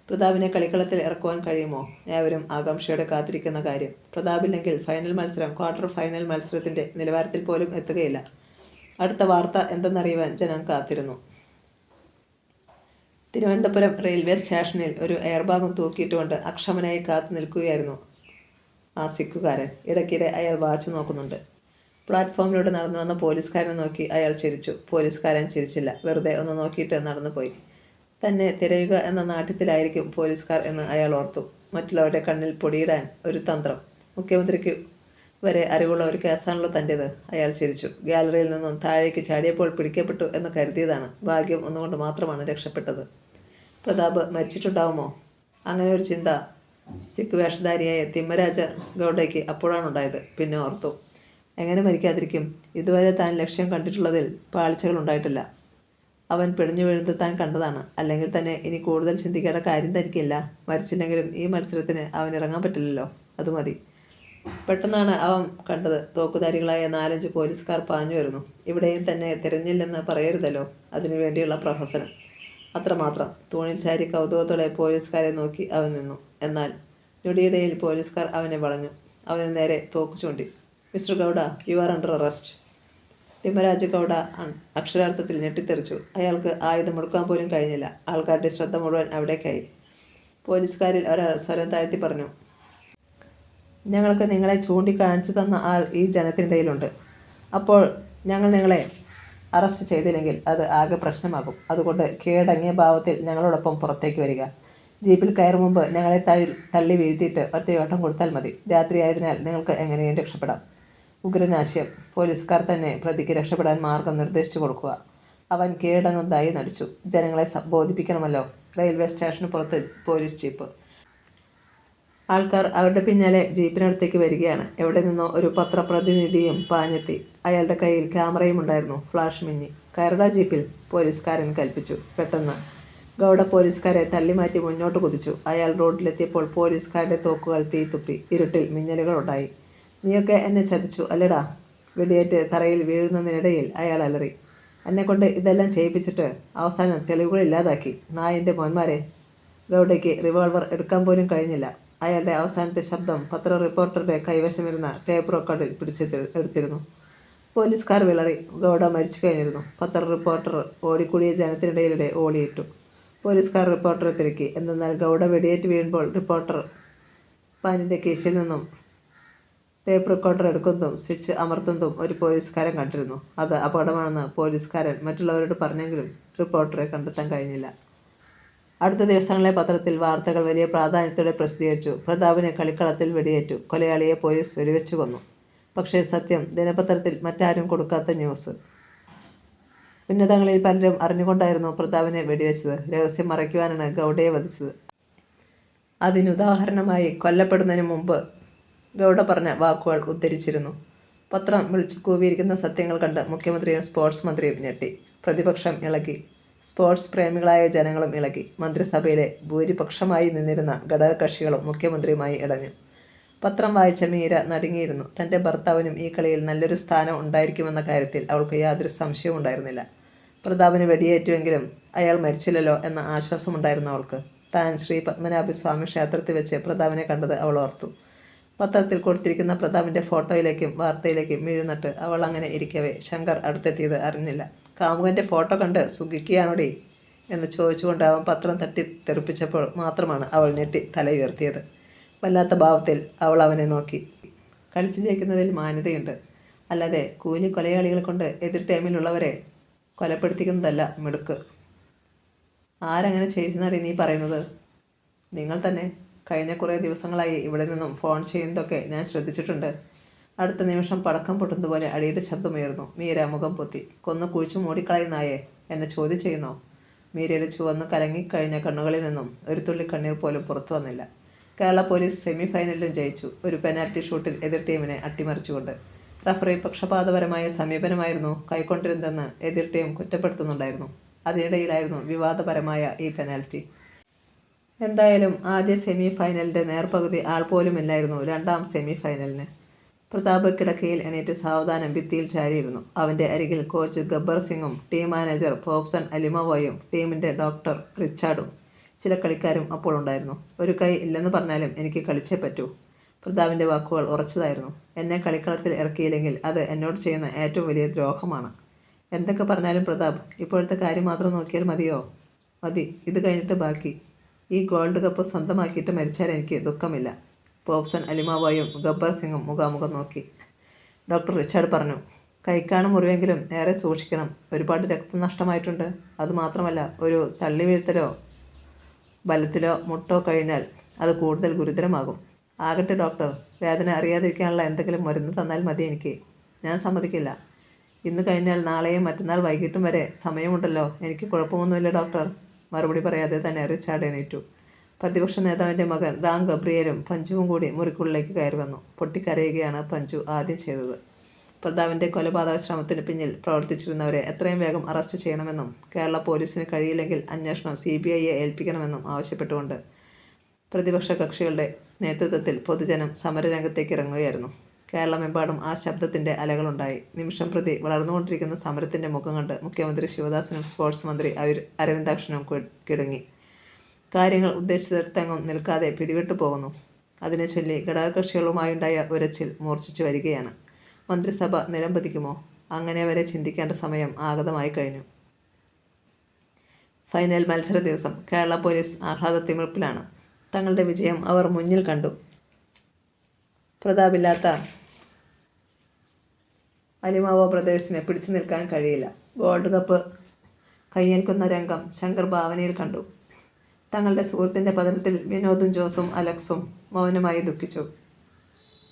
A: പ്രതാപിനെ കളിക്കളത്തിൽ ഇറക്കുവാൻ കഴിയുമോ? ഏവരും ആകാംക്ഷയോടെ കാത്തിരിക്കുന്ന കാര്യം. പ്രതാപില്ലെങ്കിൽ ഫൈനൽ മത്സരം ക്വാർട്ടർ ഫൈനൽ മത്സരത്തിൻ്റെ നിലവാരത്തിൽ പോലും എത്തുകയില്ല. അടുത്ത വാർത്ത എന്തെന്നറിയുവാൻ ജനം കാത്തിരുന്നു. തിരുവനന്തപുരം റെയിൽവേ സ്റ്റേഷനിൽ ഒരു എയർബാഗും തൂക്കിയിട്ടുകൊണ്ട് അക്ഷമനായി കാത്തു നിൽക്കുകയായിരുന്നു ആ സിക്കുകാരൻ. ഇടയ്ക്കിടെ അയാൾ വാച്ച് നോക്കുന്നുണ്ട്. പ്ലാറ്റ്ഫോമിലൂടെ നടന്നു വന്ന പോലീസുകാരനെ നോക്കി അയാൾ ചിരിച്ചു. പോലീസുകാരൻ ചിരിച്ചില്ല. വെറുതെ ഒന്ന് നോക്കിയിട്ട് നടന്നുപോയി. തന്നെ തിരയുക എന്ന നാട്യത്തിലായിരിക്കും പോലീസുകാർ എന്ന് അയാൾ ഓർത്തു. മറ്റുള്ളവരുടെ കണ്ണിൽ പൊടിയിടാൻ ഒരു തന്ത്രം. മുഖ്യമന്ത്രിക്ക് വരെ അറിവുള്ള ഒരു കേസാണല്ലോ തൻ്റേത്. അയാൾ ചിരിച്ചു. ഗാലറിയിൽ നിന്നും താഴേക്ക് ചാടിയപ്പോൾ പിടിക്കപ്പെട്ടു എന്ന് കരുതിയതാണ്. ഭാഗ്യം ഒന്നുകൊണ്ട് മാത്രമാണ് രക്ഷപ്പെട്ടത്. പ്രതാപ് മരിച്ചിട്ടുണ്ടാവുമോ? അങ്ങനെ ഒരു ചിന്ത സിഖ് വേഷധാരിയായ തിമ്മരാജ ഗൗഡയ്ക്ക് അപ്പോഴാണുണ്ടായത്. പിന്നെ ഓർത്തു, എങ്ങനെ മരിക്കാതിരിക്കും? ഇതുവരെ താൻ ലക്ഷ്യം കണ്ടിട്ടുള്ളതിൽ പാളിച്ചകൾ ഉണ്ടായിട്ടില്ല. അവൻ പിടിഞ്ഞു വീഴുന്നത് താൻ കണ്ടതാണ്. അല്ലെങ്കിൽ തന്നെ ഇനി കൂടുതൽ ചിന്തിക്കേണ്ട കാര്യം തനിക്കില്ല. മരിച്ചില്ലെങ്കിലും ഈ മത്സരത്തിന് അവൻ ഇറങ്ങാൻ പറ്റില്ലല്ലോ. അത് മതി. പെട്ടെന്നാണ് അവൻ കണ്ടത്. തോക്കുധാരികളായ 4-5 പോലീസുകാർ പാഞ്ഞു വരുന്നു. ഇവിടെയും തന്നെ തിരഞ്ഞില്ലെന്ന് പറയരുതല്ലോ. അതിനുവേണ്ടിയുള്ള പ്രഹസനം അത്രമാത്രം. തൂണിൽ ചാരി കൗതുകത്തോടെ പോലീസുകാരെ നോക്കി അവൻ നിന്നു. എന്നാൽ ഞൊടിയിടയിൽ പോലീസുകാർ അവനെ വളഞ്ഞു. അവന് നേരെ തോക്ക് ചൂണ്ടി. Mister Gowda, you are under arrest. Thimmaraja Gowda അക്ഷരാർത്ഥത്തിൽ ഞെട്ടിത്തെറിച്ചു. അയാൾക്ക് ആയുധം മുടുക്കാൻ പോലും കഴിഞ്ഞില്ല. ആൾക്കാരുടെ ശ്രദ്ധ മുഴുവൻ അവിടേക്കായി. പോലീസുകാരിൽ ഒരാൾ സ്വരം താഴ്ത്തി പറഞ്ഞു, ഞങ്ങൾക്ക് നിങ്ങളെ ചൂണ്ടിക്കാണിച്ചു തന്ന ആൾ ഈ ജനത്തിനിടയിലുണ്ട്. അപ്പോൾ ഞങ്ങൾ നിങ്ങളെ അറസ്റ്റ് ചെയ്തില്ലെങ്കിൽ അത് ആകെ പ്രശ്നമാകും. അതുകൊണ്ട് കീഴടങ്ങിയ ഭാവത്തിൽ ഞങ്ങളോടൊപ്പം പുറത്തേക്ക് വരിക. ജീപ്പിൽ കയറും മുമ്പ് ഞങ്ങളെ തള്ളി വീഴ്ത്തിയിട്ട് ഒറ്റയോട്ടം കൊടുത്താൽ മതി. രാത്രിയായതിനാൽ നിങ്ങൾക്ക് എങ്ങനെയും രക്ഷപ്പെടാം. ഉഗ്രനാശയം. പോലീസുകാർ തന്നെ പ്രതിക്ക് രക്ഷപ്പെടാൻ മാർഗം നിർദ്ദേശിച്ചു കൊടുക്കുക. അവൻ കീഴടങ്ങുന്നതായി നടിച്ചു. ജനങ്ങളെ ബോധിപ്പിക്കണമല്ലോ. റെയിൽവേ സ്റ്റേഷന് പുറത്ത് പോലീസ് ജീപ്പ്. ആൾക്കാർ അവരുടെ പിന്നാലെ ജീപ്പിനടുത്തേക്ക് വരികയാണ്. എവിടെ നിന്നോ ഒരു പത്രപ്രതിനിധിയും പാഞ്ഞെത്തി. അയാളുടെ കയ്യിൽ ക്യാമറയും ഉണ്ടായിരുന്നു. ഫ്ലാഷ് മിന്നി. കയറുടാ ജീപ്പിൽ, പോലീസുകാരൻ കൽപ്പിച്ചു. പെട്ടെന്ന് ഗൗഡ പോലീസുകാരെ തള്ളിമാറ്റി മുന്നോട്ട് കുതിച്ചു. അയാൾ റോഡിലെത്തിയപ്പോൾ പോലീസുകാരുടെ തോക്കുകൾ തീത്തുപ്പി. ഇരുട്ടിൽ മിന്നലുകളുണ്ടായി. നീയൊക്കെ എന്നെ ചതിച്ചു അല്ലടാ. വെടിയേറ്റ് തറയിൽ വീഴുന്നതിനിടയിൽ അയാൾ അലറി. എന്നെക്കൊണ്ട് ഇതെല്ലാം ചെയ്യിപ്പിച്ചിട്ട് അവസാനം തെളിവുകളില്ലാതാക്കി. നായൻ്റെ മോന്മാരെ. ഗൗഡയ്ക്ക് റിവോൾവർ എടുക്കാൻ പോലും കഴിഞ്ഞില്ല. അയാളുടെ അവസാനത്തെ ശബ്ദം പത്ര റിപ്പോർട്ടറുടെ കൈവശമിരുന്ന ടേപ്പ് റെക്കോർഡിൽ എടുത്തിരുന്നു. പോലീസുകാർ വിളറി. ഗൗഡ മരിച്ചു കഴിഞ്ഞിരുന്നു. പത്ര റിപ്പോർട്ടർ ഓടിക്കൂടിയ ജനത്തിനിടയിലൂടെ ഓടിയിട്ടു. പോലീസുകാർ റിപ്പോർട്ടറെ തിരക്കി. എന്നാൽ ഗൗഡ വെടിയേറ്റ് വീഴുമ്പോൾ റിപ്പോർട്ടർ പാനിൻ്റെ കീശയിൽ നിന്നും ടേപ്പ് റെക്കോർഡർ എടുക്കുന്നതും സ്വിച്ച് അമർത്തുന്നതും ഒരു പോലീസുകാരൻ കണ്ടിരുന്നു. അത് അപകടമാണെന്ന് പോലീസുകാരൻ മറ്റുള്ളവരോട് പറഞ്ഞെങ്കിലും റിപ്പോർട്ടറെ കണ്ടെത്താൻ കഴിഞ്ഞില്ല. അടുത്ത ദിവസങ്ങളിലെ പത്രത്തിൽ വാർത്തകൾ വലിയ പ്രാധാന്യത്തോടെ പ്രസിദ്ധീകരിച്ചു. പ്രതാപിന് കളിക്കളത്തിൽ വെടിയേറ്റു. കൊലയാളിയെ പോലീസ് വെടിവെച്ചു കൊന്നു. പക്ഷേ സത്യം ദിനപത്രത്തിൽ മറ്റാരും കൊടുക്കാത്ത ന്യൂസ്. ഉന്നതങ്ങളിൽ പലരും അറിഞ്ഞുകൊണ്ടായിരുന്നു പ്രതാപിനെ വെടിവെച്ചത്. രഹസ്യം മറയ്ക്കുവാനാണ് ഗൗഡയെ വധിച്ചത്. അതിനുദാഹരണമായി കൊല്ലപ്പെടുന്നതിന് മുമ്പ് ഗൗഡ പറഞ്ഞ വാക്കുകൾ ഉദ്ധരിച്ചിരുന്നു. പത്രം വിളിച്ചു കൂവിയിരിക്കുന്ന സത്യങ്ങൾ കണ്ട് മുഖ്യമന്ത്രിയും സ്പോർട്സ് മന്ത്രിയും ഞെട്ടി. പ്രതിപക്ഷം ഇളകി. സ്പോർട്സ് പ്രേമികളായ ജനങ്ങളും ഇളകി. മന്ത്രിസഭയിലെ ഭൂരിപക്ഷമായി നിന്നിരുന്ന ഘടകകക്ഷികളും മുഖ്യമന്ത്രിയുമായി ഇടഞ്ഞു. പത്രം വായിച്ച മീര നടുങ്ങിയിരുന്നു. തൻ്റെ ഭർത്താവിനും ഈ കളിയിൽ നല്ലൊരു സ്ഥാനം ഉണ്ടായിരിക്കുമെന്ന കാര്യത്തിൽ അവൾക്ക് യാതൊരു സംശയവും ഉണ്ടായിരുന്നില്ല. പ്രതാപിന് വെടിയേറ്റുവെങ്കിലും അയാൾ മരിച്ചില്ലല്ലോ എന്ന ആശ്വാസമുണ്ടായിരുന്നു അവൾക്ക്. താൻ ശ്രീ പത്മനാഭസ്വാമി ക്ഷേത്രത്തിൽ വെച്ച് പ്രതാപിനെ കണ്ടത് അവൾ ഓർത്തു. പത്രത്തിൽ കൊടുത്തിരിക്കുന്ന പ്രതാപിൻ്റെ ഫോട്ടോയിലേക്കും വാർത്തയിലേക്കും വീഴുന്നിട്ട് അവൾ അങ്ങനെ ഇരിക്കവേ ശങ്കർ അടുത്തെത്തിയത് അറിഞ്ഞില്ല. കാമുകൻ്റെ ഫോട്ടോ കണ്ട് സുഖിക്കുകയാണോടി എന്ന് ചോദിച്ചുകൊണ്ട് അവൻ പത്രം തട്ടി തെറിപ്പിച്ചപ്പോൾ മാത്രമാണ് അവൾ ഞെട്ടി തലയുയർത്തിയത്. വല്ലാത്ത ഭാവത്തിൽ അവൾ അവനെ നോക്കി. കളിച്ചു ജയിക്കുന്നതിൽ മാന്യതയുണ്ട്. അല്ലാതെ കൂലി കൊലയാളികൾ കൊണ്ട് എതിർ ടീമിലുള്ളവരെ കൊലപ്പെടുത്തിക്കുന്നതല്ല മിടുക്ക്. ആരങ്ങനെ ചെയ്തെന്നാണ് നീ പറയുന്നത്? നിങ്ങൾ തന്നെ. കഴിഞ്ഞ കുറേ ദിവസങ്ങളായി ഇവിടെ നിന്നും ഫോൺ ചെയ്യുന്നതൊക്കെ ഞാൻ ശ്രദ്ധിച്ചിട്ടുണ്ട്. അടുത്ത നിമിഷം പടക്കം പൊട്ടുന്നതുപോലെ അടിയുടെ ശബ്ദമുയർന്നു. മീര മുഖം പൊത്തി. കൊന്നു കുഴിച്ചു മൂടിക്കളയുന്നായേ എന്നെ ചോദ്യം ചെയ്യുന്നോ? മീരയുടെ ചുവന്ന് കലങ്ങിക്കഴിഞ്ഞ കണ്ണുകളിൽ നിന്നും ഒരു തുള്ളി കണ്ണീർ പോലും പുറത്തു വന്നില്ല. കേരള പോലീസ് സെമി ഫൈനലിലും ജയിച്ചു. ഒരു പെനാൽറ്റി ഷൂട്ടിൽ എതിർ ടീമിനെ അട്ടിമറിച്ചുകൊണ്ട്. റഫറി പക്ഷപാതപരമായ സമീപനമായിരുന്നു കൈക്കൊണ്ടിരുന്നതെന്ന് എതിർ ടീം കുറ്റപ്പെടുത്തുന്നുണ്ടായിരുന്നു. അതിനിടയിലായിരുന്നു വിവാദപരമായ ഈ പെനാൽറ്റി. എന്തായാലും ആദ്യ സെമി ഫൈനലിൻ്റെ നേർപകുതി ആൾ പോലുമില്ലായിരുന്നു രണ്ടാം സെമി ഫൈനലിന്. പ്രതാപ് കിടക്കയിൽ എണീറ്റ് സാവധാനം ഭിത്തിയിൽ ചാരിയിരുന്നു. അവൻ്റെ അരികിൽ കോച്ച് ഗബ്ബർ സിംഗും ടീം മാനേജർ പോപ്സൺ അലിമവോയും ടീമിൻ്റെ ഡോക്ടർ റിച്ചാർഡും ചില കളിക്കാരും അപ്പോൾ ഉണ്ടായിരുന്നു. ഒരു കൈ ഇല്ലെന്ന് പറഞ്ഞാലും എനിക്ക് കളിച്ചേ പറ്റൂ. പ്രതാപിൻ്റെ വാക്കുകൾ ഉറച്ചതായിരുന്നു. എന്നെ കളിക്കളത്തിൽ ഇറക്കിയില്ലെങ്കിൽ അത് എന്നോട് ചെയ്യുന്ന ഏറ്റവും വലിയ ദ്രോഹമാണ്. എന്തൊക്കെ പറഞ്ഞാലും പ്രതാപ്, ഇപ്പോഴത്തെ കാര്യം മാത്രം നോക്കിയാൽ മതിയോ? മതി. ഇത് കഴിഞ്ഞിട്ട് ബാക്കി. ഈ ഗോൾഡ് കപ്പ് സ്വന്തമാക്കിയിട്ട് മരിച്ചാൽ എനിക്ക് ദുഃഖമില്ല. പോപ്സൺ അലിമാവോയും ഗബ്ബർ സിംഗും മുഖാമുഖം നോക്കി. ഡോക്ടർ റിച്ചാർഡ് പറഞ്ഞു. കൈക്കാണ് മുറിവെങ്കിലും ഏറെ സൂക്ഷിക്കണം. ഒരുപാട് രക്തം നഷ്ടമായിട്ടുണ്ട്. അതുമാത്രമല്ല, ഒരു തള്ളി വീഴ്ത്തലോ ബലത്തിലോ മുട്ടോ കഴിഞ്ഞാൽ അത് കൂടുതൽ ഗുരുതരമാകും. ആകട്ടെ ഡോക്ടർ, വേദന അറിയാതിരിക്കാനുള്ള എന്തെങ്കിലും മരുന്ന് തന്നാൽ മതി എനിക്ക്. ഞാൻ സമ്മതിക്കില്ല. ഇന്ന് കഴിഞ്ഞാൽ നാളെയും മറ്റന്നാൾ വൈകിട്ടും വരെ സമയമുണ്ടല്ലോ. എനിക്ക് കുഴപ്പമൊന്നുമില്ല ഡോക്ടർ. മറുപടി പറയാതെ തന്നെ റിച്ചാർഡ് എണീറ്റു. പ്രതിപക്ഷ നേതാവിൻ്റെ മകൻ റാം ഗബ്രിയേലും പഞ്ചുവും കൂടി മുറിക്കുള്ളിലേക്ക് കയറി വന്നു. പൊട്ടിക്കരയുകയാണ് പഞ്ചു ആദ്യം ചെയ്തത്. പ്രതാപിൻ്റെ കൊലപാതക ശ്രമത്തിന് പിന്നിൽ പ്രവർത്തിച്ചിരുന്നവരെ എത്രയും വേഗം അറസ്റ്റ് ചെയ്യണമെന്നും കേരള പോലീസിന് കഴിയില്ലെങ്കിൽ അന്വേഷണം CBIയെ ഏൽപ്പിക്കണമെന്നും ആവശ്യപ്പെട്ടുകൊണ്ട് പ്രതിപക്ഷ കക്ഷികളുടെ നേതൃത്വത്തിൽ പൊതുജനം സമരരംഗത്തേക്ക് ഇറങ്ങുകയായിരുന്നു. കേരളമെമ്പാടും ആ ശബ്ദത്തിൻ്റെ അലകളുണ്ടായി. നിമിഷം പ്രതി വളർന്നുകൊണ്ടിരിക്കുന്ന സമരത്തിൻ്റെ മുഖം കണ്ട് മുഖ്യമന്ത്രി ശിവദാസനും സ്പോർട്സ് മന്ത്രി അരവിന്ദാക്ഷനും കിടുങ്ങി. കാര്യങ്ങൾ ഉദ്ദേശിച്ചിടത്തെങ്ങും നിൽക്കാതെ പിടിവിട്ടു പോകുന്നു. അതിനെ ചൊല്ലി ഘടകകക്ഷികളുമായുണ്ടായ ഉരച്ചിൽ മൂർച്ഛിച്ചു വരികയാണ്. മന്ത്രിസഭ നിലംപതിക്കുമോ? അങ്ങനെ വരെ ചിന്തിക്കേണ്ട സമയം ആഗതമായി കഴിഞ്ഞു. ഫൈനൽ മത്സര ദിവസം കേരള പോലീസ് ആഹ്ലാദത്തിമിർപ്പിലാണ്. തങ്ങളുടെ വിജയം അവർ മുന്നിൽ കണ്ടു. പ്രതാപില്ലാത്ത അലിമാവോ ബ്രദേഴ്സിനെ പിടിച്ചു നിൽക്കാൻ കഴിയില്ല. ഗോൾഡ് കപ്പ് കയ്യേൽക്കുന്ന രംഗം ശങ്കർ ഭാവനയിൽ കണ്ടു. തങ്ങളുടെ സുഹൃത്തിൻ്റെ പതനത്തിൽ വിനോദും ജോസും അലക്സും മൗനമായി ദുഃഖിച്ചു.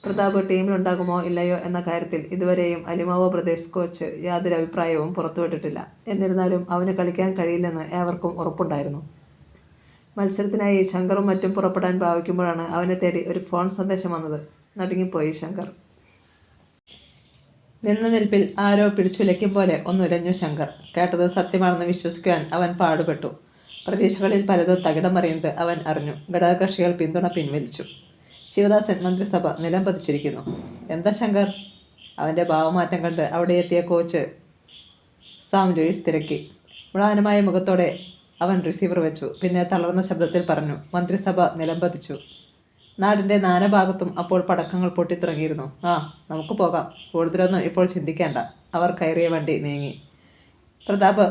A: പ്രതാപ് ടീമിലുണ്ടാകുമോ ഇല്ലയോ എന്ന കാര്യത്തിൽ ഇതുവരെയും അലിമാവോ ബ്രദേഴ്സ് കോച്ച് യാതൊരു അഭിപ്രായവും പുറത്തുവിട്ടിട്ടില്ല. എന്നിരുന്നാലും അവന് കളിക്കാൻ കഴിയില്ലെന്ന് ഏവർക്കും ഉറപ്പുണ്ടായിരുന്നു. മത്സരത്തിനായി ശങ്കറും മറ്റും പുറപ്പെടാൻ ഭാവിക്കുമ്പോഴാണ് അവനെ തേടി ഒരു ഫോൺ സന്ദേശം വന്നത്. നടുങ്ങിപ്പോയി ശങ്കർ. നിന്ന നിൽപ്പിൽ ആരോ പിടിച്ചുലയ്ക്കും പോലെ ഒന്നുലഞ്ഞു ശങ്കർ. കേട്ടത് സത്യമാണെന്ന് വിശ്വസിക്കുവാൻ അവൻ പാടുപെട്ടു. പ്രതീക്ഷകളിൽ പലതും തകിടം മറിയുന്നത് അവൻ അറിഞ്ഞു. ഘടകകക്ഷികൾ പിന്തുണ പിൻവലിച്ചു. ശിവദാസൻ മന്ത്രിസഭ നിലം പതിച്ചിരിക്കുന്നു. എന്താ ശങ്കർ? അവൻ്റെ ഭാവമാറ്റം കണ്ട് അവിടെ എത്തിയ കോച്ച് സാം ലൂയിസ് തിരക്കി. മ്ലാനമായ മുഖത്തോടെ അവൻ റിസീവർ വെച്ചു. പിന്നെ തളർന്ന ശബ്ദത്തിൽ പറഞ്ഞു, മന്ത്രിസഭ നിലം പതിച്ചു. നാടിൻ്റെ നാനാഭാഗത്തും അപ്പോൾ പടക്കങ്ങൾ പൊട്ടിത്തുടങ്ങിയിരുന്നു. ആ, നമുക്ക് പോകാം. കൂടുതലൊന്നും ഇപ്പോൾ ചിന്തിക്കേണ്ട. അവർ കയറിയ വണ്ടി നീങ്ങി. പ്രതാപ്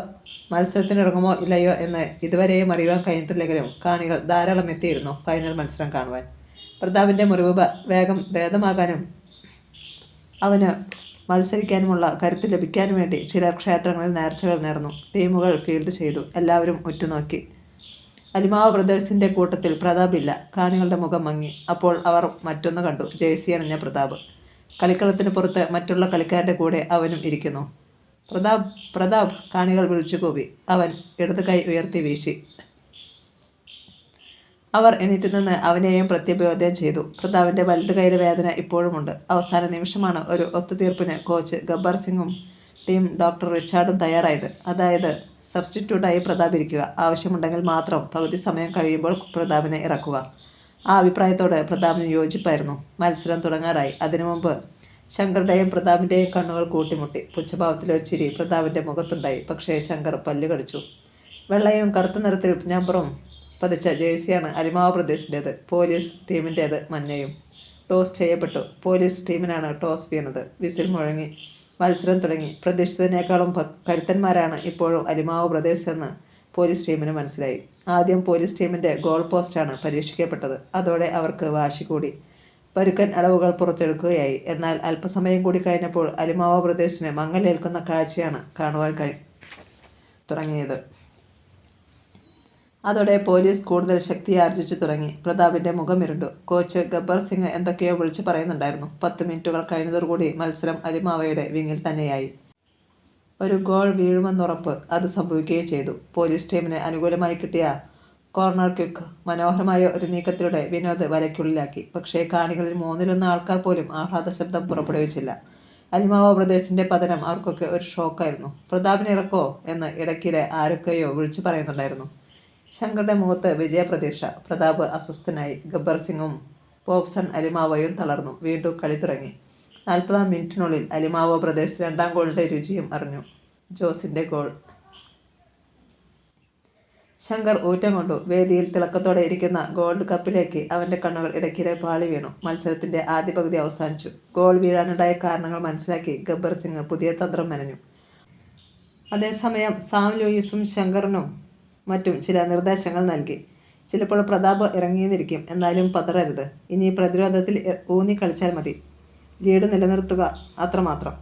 A: മത്സരത്തിനിറങ്ങുമോ ഇല്ലയോ എന്ന് ഇതുവരെയും അറിയുവാൻ കഴിഞ്ഞിട്ടില്ലെങ്കിലും കാണികൾ ധാരാളം എത്തിയിരുന്നു ഫൈനൽ മത്സരം കാണുവാൻ. പ്രതാപിൻ്റെ മുറിവ് വേഗം ഭേദമാകാനും അവന് മത്സരിക്കാനുമുള്ള കരുത്ത് ലഭിക്കാനും വേണ്ടി ചിലർ ക്ഷേത്രങ്ങളിൽ നേർച്ചകൾ നേർന്നു. ടീമുകൾ ഫീൽഡ് ചെയ്തു. എല്ലാവരും ഉറ്റുനോക്കി. അലിമാവ് ബ്രദേഴ്സിൻ്റെ കൂട്ടത്തിൽ പ്രതാപ് ഇല്ല. കാണികളുടെ മുഖം മങ്ങി. അപ്പോൾ അവർ മറ്റൊന്ന് കണ്ടു. ജേഴ്സി അണിഞ്ഞ പ്രതാപ്. കളിക്കളത്തിന് പുറത്ത് മറ്റുള്ള കളിക്കാരുടെ കൂടെ അവനും ഇരിക്കുന്നു. പ്രതാപ്, പ്രതാപ്! കാണികൾ വിളിച്ചു കൂവി. അവൻ ഇടത് കൈ ഉയർത്തി വീശി. അവർ എണീറ്റ് നിന്ന് അവനെയും പ്രത്യഭിവാദ്യം ചെയ്തു. പ്രതാപിൻ്റെ വലത് കൈയുടെ വേദന ഇപ്പോഴുമുണ്ട്. അവസാന നിമിഷമാണ് ഒരു ഒത്തുതീർപ്പിന് കോച്ച് ഗബ്ബർ സിംഗും ടീം ഡോക്ടർ റിച്ചാർഡും തയ്യാറായത്. അതായത് സബ്സ്റ്റിറ്റ്യൂട്ടായി പ്രതാപ് ഇരിക്കുക. ആവശ്യമുണ്ടെങ്കിൽ മാത്രം പകുതി സമയം കഴിയുമ്പോൾ പ്രതാപിനെ ഇറക്കുക. ആ അഭിപ്രായത്തോട് പ്രതാപിന് യോജിപ്പായിരുന്നു. മത്സരം തുടങ്ങാറായി. അതിനു മുമ്പ് ശങ്കറുടെയും പ്രതാപിൻ്റെയും കണ്ണുകൾ കൂട്ടിമുട്ടി. പുച്ഛഭാവത്തിലൊരു ചിരി പ്രതാപിൻ്റെ മുഖത്തുണ്ടായി. പക്ഷേ ശങ്കർ പല്ല് കടിച്ചു. വെള്ളയും കറുത്ത നിറത്തിൽ നമ്പറും പതിച്ച ജേഴ്സിയാണ് അലിമാവ് പ്രദേശിൻ്റേത്. പോലീസ് ടീമിൻ്റേത് മഞ്ഞയും. ടോസ് ചെയ്യപ്പെട്ടു. പോലീസ് ടീമിനാണ് ടോസ് വീണത്. വിസിൽ മുഴങ്ങി. മത്സരം തുടങ്ങി. പ്രതീക്ഷിച്ചതിനേക്കാളും കരുത്തന്മാരാണ് ഇപ്പോഴും അലിമാവ് ബ്രദേഴ്സ് എന്ന് പോലീസ് ടീമിന് മനസ്സിലായി. ആദ്യം പോലീസ് ടീമിൻ്റെ ഗോൾ പോസ്റ്റാണ് പരീക്ഷിക്കപ്പെട്ടത്. അതോടെ അവർക്ക് വാശി കൂടി. പരുക്കൻ അളവുകൾ പുറത്തെടുക്കുകയായി. എന്നാൽ അല്പസമയം കൂടി കഴിഞ്ഞപ്പോൾ അലിമാവ് ബ്രദേഴ്സിന് മങ്ങലേൽക്കുന്ന കാഴ്ചയാണ് കാണുവാൻ തുടങ്ങിയത്. അതോടെ പോലീസ് കൂടുതൽ ശക്തി ആർജിച്ചു തുടങ്ങി. പ്രതാപിൻ്റെ മുഖം ഇരുണ്ടു. കോച്ച് ഗബ്ബർ സിംഗ് എന്തൊക്കെയോ വിളിച്ചു പറയുന്നുണ്ടായിരുന്നു. 10 മിനിറ്റുകൾ കഴിഞ്ഞതോടുകൂടി മത്സരം അലിമാവയുടെ വിങ്ങിൽ തന്നെയായി. ഒരു ഗോൾ വീഴുമെന്നുറപ്പ്. അത് സംഭവിക്കുകയും ചെയ്തു. പോലീസ് ടീമിന് അനുകൂലമായി കിട്ടിയ കോർണർ കിക്ക് മനോഹരമായ ഒരു നീക്കത്തിലൂടെ വിനോദ് വലയ്ക്കുള്ളിലാക്കി. പക്ഷേ കാണികളിൽ 1/3 ആൾക്കാർ പോലും ആഹ്ലാദ ശബ്ദം പുറപ്പെടുവിച്ചില്ല. അലിമാവ ബ്രദേഴ്സിൻ്റെ പതനം അവർക്കൊക്കെ ഒരു ഷോക്കായിരുന്നു. പ്രതാപിനെ ഇറക്കോ എന്ന് ഇടയ്ക്കിടെ ആരൊക്കെയോ വിളിച്ചു പറയുന്നുണ്ടായിരുന്നു. ശങ്കറുടെ മുഖത്ത് വിജയപ്രതീക്ഷ. പ്രതാപ് അസ്വസ്ഥനായി. ഗബ്ബർ സിംഗും പോപ്സൺ അലിമാവയും തളർന്നു. വീണ്ടും കളി തുടങ്ങി. 40-ാം മിനിറ്റിനുള്ളിൽ അലിമാവ ബ്രദേഴ്സ് 2ാം ഗോളിൻ്റെ രുചിയും അറിഞ്ഞു. ജോസിൻ്റെ ഗോൾ. ശങ്കർ ഊറ്റം കൊണ്ടു. വേദിയിൽ തിളക്കത്തോടെ ഇരിക്കുന്ന ഗോൾഡ് കപ്പിലേക്ക് അവൻ്റെ കണ്ണുകൾ ഇടയ്ക്കിടെ പാളി വീണു. മത്സരത്തിൻ്റെ ആദ്യ പകുതി അവസാനിച്ചു. ഗോൾ വീഴാനുണ്ടായ കാരണങ്ങൾ മനസ്സിലാക്കി ഗബ്ബർ സിംഗ് പുതിയ തന്ത്രം മെനഞ്ഞു. അതേസമയം സാം ലൂയിസും ശങ്കറിനും മറ്റും ചില നിർദ്ദേശങ്ങൾ നൽകി. ചിലപ്പോൾ പ്രതാപ് ഇറങ്ങിയെന്നിരിക്കും. എന്നാലും പതറരുത്. ഇനി പ്രതിരോധത്തിൽ ഊന്നി കളിച്ചാൽ മതി. ലീഡ് നിലനിർത്തുക, അത്രമാത്രം.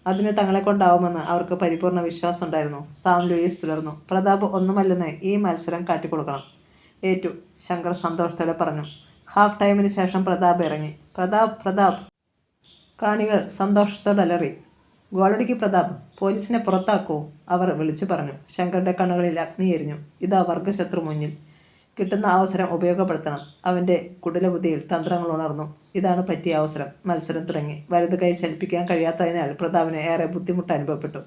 A: അതിന് തങ്ങളെക്കൊണ്ടാവുമെന്ന് അവർക്ക് പരിപൂർണ വിശ്വാസമുണ്ടായിരുന്നു. സാം ലൂയിസ് തുടർന്നു. പ്രതാപ് ഒന്നുമല്ലെന്ന് ഈ മത്സരം കാട്ടിക്കൊടുക്കണം. ഏറ്റു, ശങ്കർ സന്തോഷത്തോടെ പറഞ്ഞു. ഹാഫ് ടൈമിന് ശേഷം പ്രതാപ് ഇറങ്ങി. പ്രതാപ്, പ്രതാപ്! കാണികൾ സന്തോഷത്തോടെ അലറി. ഗോളടിക്ക് പ്രതാപ്! പോലീസിനെ പുറത്താക്കൂ! അവർ വിളിച്ചു പറഞ്ഞു. ശങ്കറിൻ്റെ കണ്ണുകളിൽ അഗ്നി എരിഞ്ഞു. ഇതാ വർഗശത്രു മുന്നിൽ. കിട്ടുന്ന അവസരം ഉപയോഗപ്പെടുത്തണം. അവൻ്റെ കുടിലബുദ്ധിയിൽ തന്ത്രങ്ങൾ ഉണർന്നു. ഇതാണ് പറ്റിയ അവസരം. മത്സരം തുടങ്ങി. വലത് കൈ ചലിപ്പിക്കാൻ കഴിയാത്തതിനാൽ പ്രതാപിന് ഏറെ ബുദ്ധിമുട്ട് അനുഭവപ്പെട്ടു.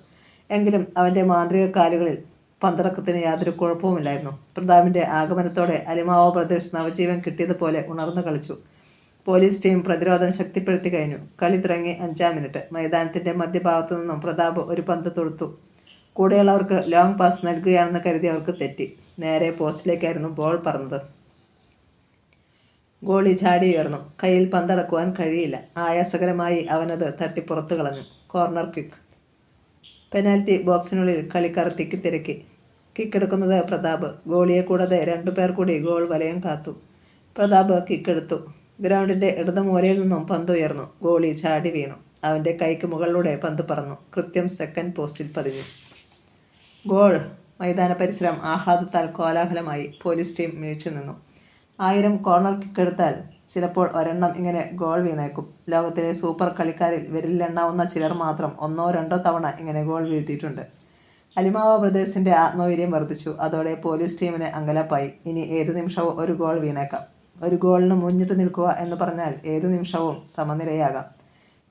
A: എങ്കിലും അവൻ്റെ മാന്ത്രിക കാലുകളിൽ പന്തിറക്കത്തിന് യാതൊരു കുഴപ്പവുമില്ലായിരുന്നു. പ്രതാപിൻ്റെ ആഗമനത്തോടെ അലിമാവോ ബ്രദേഴ്സ് നവജീവൻ കിട്ടിയതുപോലെ ഉണർന്നു കളിച്ചു. പോലീസ് ടീം പ്രതിരോധം ശക്തിപ്പെടുത്തി കഴിഞ്ഞു. കളി തുടങ്ങി 5-ാം മിനിറ്റ്. മൈതാനത്തിൻ്റെ മധ്യഭാഗത്തു നിന്നും പ്രതാപ് ഒരു പന്ത് തൊടുത്തു. കൂടെയുള്ളവർക്ക് ലോങ് പാസ് നൽകുകയാണെന്ന് കരുതി അവർക്ക് തെറ്റി. നേരെ പോസ്റ്റിലേക്കായിരുന്നു ബോൾ പറന്നത്. ഗോളി ചാടി ഉയർന്നു. കയ്യിൽ പന്തടക്കുവാൻ കഴിയില്ല. ആയാസകരമായി അവനത് തട്ടി പുറത്തു കളഞ്ഞു. Corner kick. പെനാൽറ്റി ബോക്സിനുള്ളിൽ കളിക്കാർ തിക്കിത്തിരക്കി. കിക്കെടുക്കുന്നത് പ്രതാപ്. ഗോളിയെ കൂടാതെ 2 പേർ കൂടി ഗോൾ വലയം കാത്തു. പ്രതാപ് കിക്കെടുത്തു. ഗ്രൗണ്ടിൻ്റെ ഇടത് മൂലയിൽ നിന്നും പന്ത് ഉയർന്നു. ഗോളി ചാടി വീണു. അവൻ്റെ കൈക്ക് മുകളിലൂടെ പന്ത് പറന്നു. കൃത്യം സെക്കൻഡ് പോസ്റ്റിൽ പതിഞ്ഞു. ഗോൾ! മൈതാന പരിസരം ആഹ്ലാദത്താൽ കോലാഹലമായി. പോലീസ് ടീം മിഴിച്ചു നിന്നു. 1000 കോർണർ കിക്കെടുത്താൽ ചിലപ്പോൾ ഒരെണ്ണം ഇങ്ങനെ ഗോൾ വീണേക്കും. ലോകത്തിലെ സൂപ്പർ കളിക്കാരിൽ വിരലിലെണ്ണാവുന്ന ചിലർ മാത്രം 1-2 തവണ ഇങ്ങനെ ഗോൾ വീഴ്ത്തിയിട്ടുണ്ട്. അലിമാവ ബ്രദേഴ്സിന്റെ ആത്മവീര്യം വർദ്ധിച്ചു. അതോടെ പോലീസ് ടീമിന് അങ്കലാപ്പായി. ഇനി ഏതു നിമിഷവും ഒരു ഗോൾ വീണേക്കാം. ഒരു ഗോളിന് മുന്നിട്ട് നിൽക്കുക എന്ന് പറഞ്ഞാൽ ഏതു നിമിഷവും സമനിലയാകാം.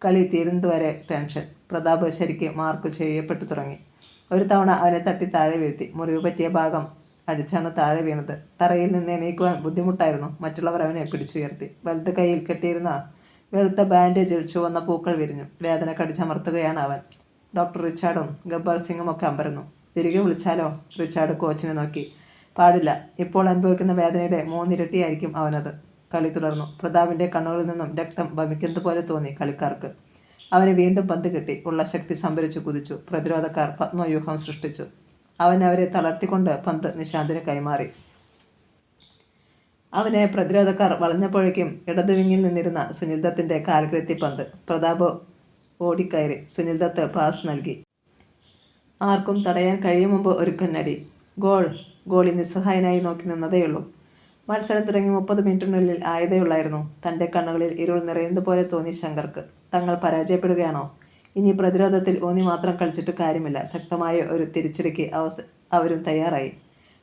A: കളി തീരുന്നതുവരെ ടെൻഷൻ. പ്രതാപ് ശരിക്ക് മാർക്ക് ചെയ്യപ്പെട്ടു തുടങ്ങി. ഒരു തവണ അവനെ തട്ടി താഴെ വീഴ്ത്തി. മുറിവ് പറ്റിയ ഭാഗം അടിച്ചാണ് താഴെ വീണത്. തറയിൽ നിന്ന് എണീക്കുവാൻ ബുദ്ധിമുട്ടായിരുന്നു. മറ്റുള്ളവർ അവനെ പിടിച്ചുയർത്തി. വലത് കൈയിൽ കെട്ടിയിരുന്ന വെളുത്ത ബാൻഡേജിൽ ചുവന്ന പൂക്കൾ വിരിഞ്ഞു. വേദന കടിച്ചമർത്തുകയാണ് അവൻ. ഡോക്ടർ റിച്ചാർഡും ഗബ്ബർ സിംഗും ഒക്കെ അമ്പരന്നു. തിരികെ വിളിച്ചാലോ? റിച്ചാർഡ് കോച്ചിനെ നോക്കി. പാടില്ല. ഇപ്പോൾ അനുഭവിക്കുന്ന വേദനയുടെ 3 ഇരട്ടിയായിരിക്കും അവനത്. കളി തുടർന്നു. പ്രതാപിന്റെ കണ്ണുകളിൽ നിന്നും രക്തം വമിക്കുന്നത് പോലെ തോന്നി കളിക്കാർക്ക്. അവന് വീണ്ടും പന്ത് കിട്ടി. ഉള്ള ശക്തി സംഭരിച്ചു കുതിച്ചു. പ്രതിരോധക്കാർ പത്മവ്യൂഹം സൃഷ്ടിച്ചു. അവൻ അവരെ തളർത്തിക്കൊണ്ട് പന്ത് നിശാന്തിന് കൈമാറി. അവനെ പ്രതിരോധക്കാർ വളഞ്ഞപ്പോഴേക്കും ഇടതു വിങ്ങിൽ നിന്നിരുന്ന സുനിൽ ദത്തിന്റെ കാൽകെത്തി പന്ത്. പ്രതാപ് ഓടിക്കയറി. സുനിൽ ദത്ത് പാസ് നൽകി. ആർക്കും തടയാൻ കഴിയും മുമ്പ് ഒരു കന്നടി. ഗോൾ. ഗോളി നിസ്സഹായനായി നോക്കി നിന്നതേയുള്ളൂ. മത്സരം തുടങ്ങി 30 മിനിറ്റിനുള്ളിൽ ആയതേയുള്ളായിരുന്നു. തൻ്റെ കണ്ണുകളിൽ ഇരുൾ നിറയുന്നത് പോലെ തോന്നി ശങ്കർക്ക്. തങ്ങൾ പരാജയപ്പെടുകയാണോ? ഇനി പ്രതിരോധത്തിൽ ഊന്നി മാത്രം കളിച്ചിട്ട് കാര്യമില്ല. ശക്തമായ ഒരു തിരിച്ചടിക്ക് അവരും തയ്യാറായി.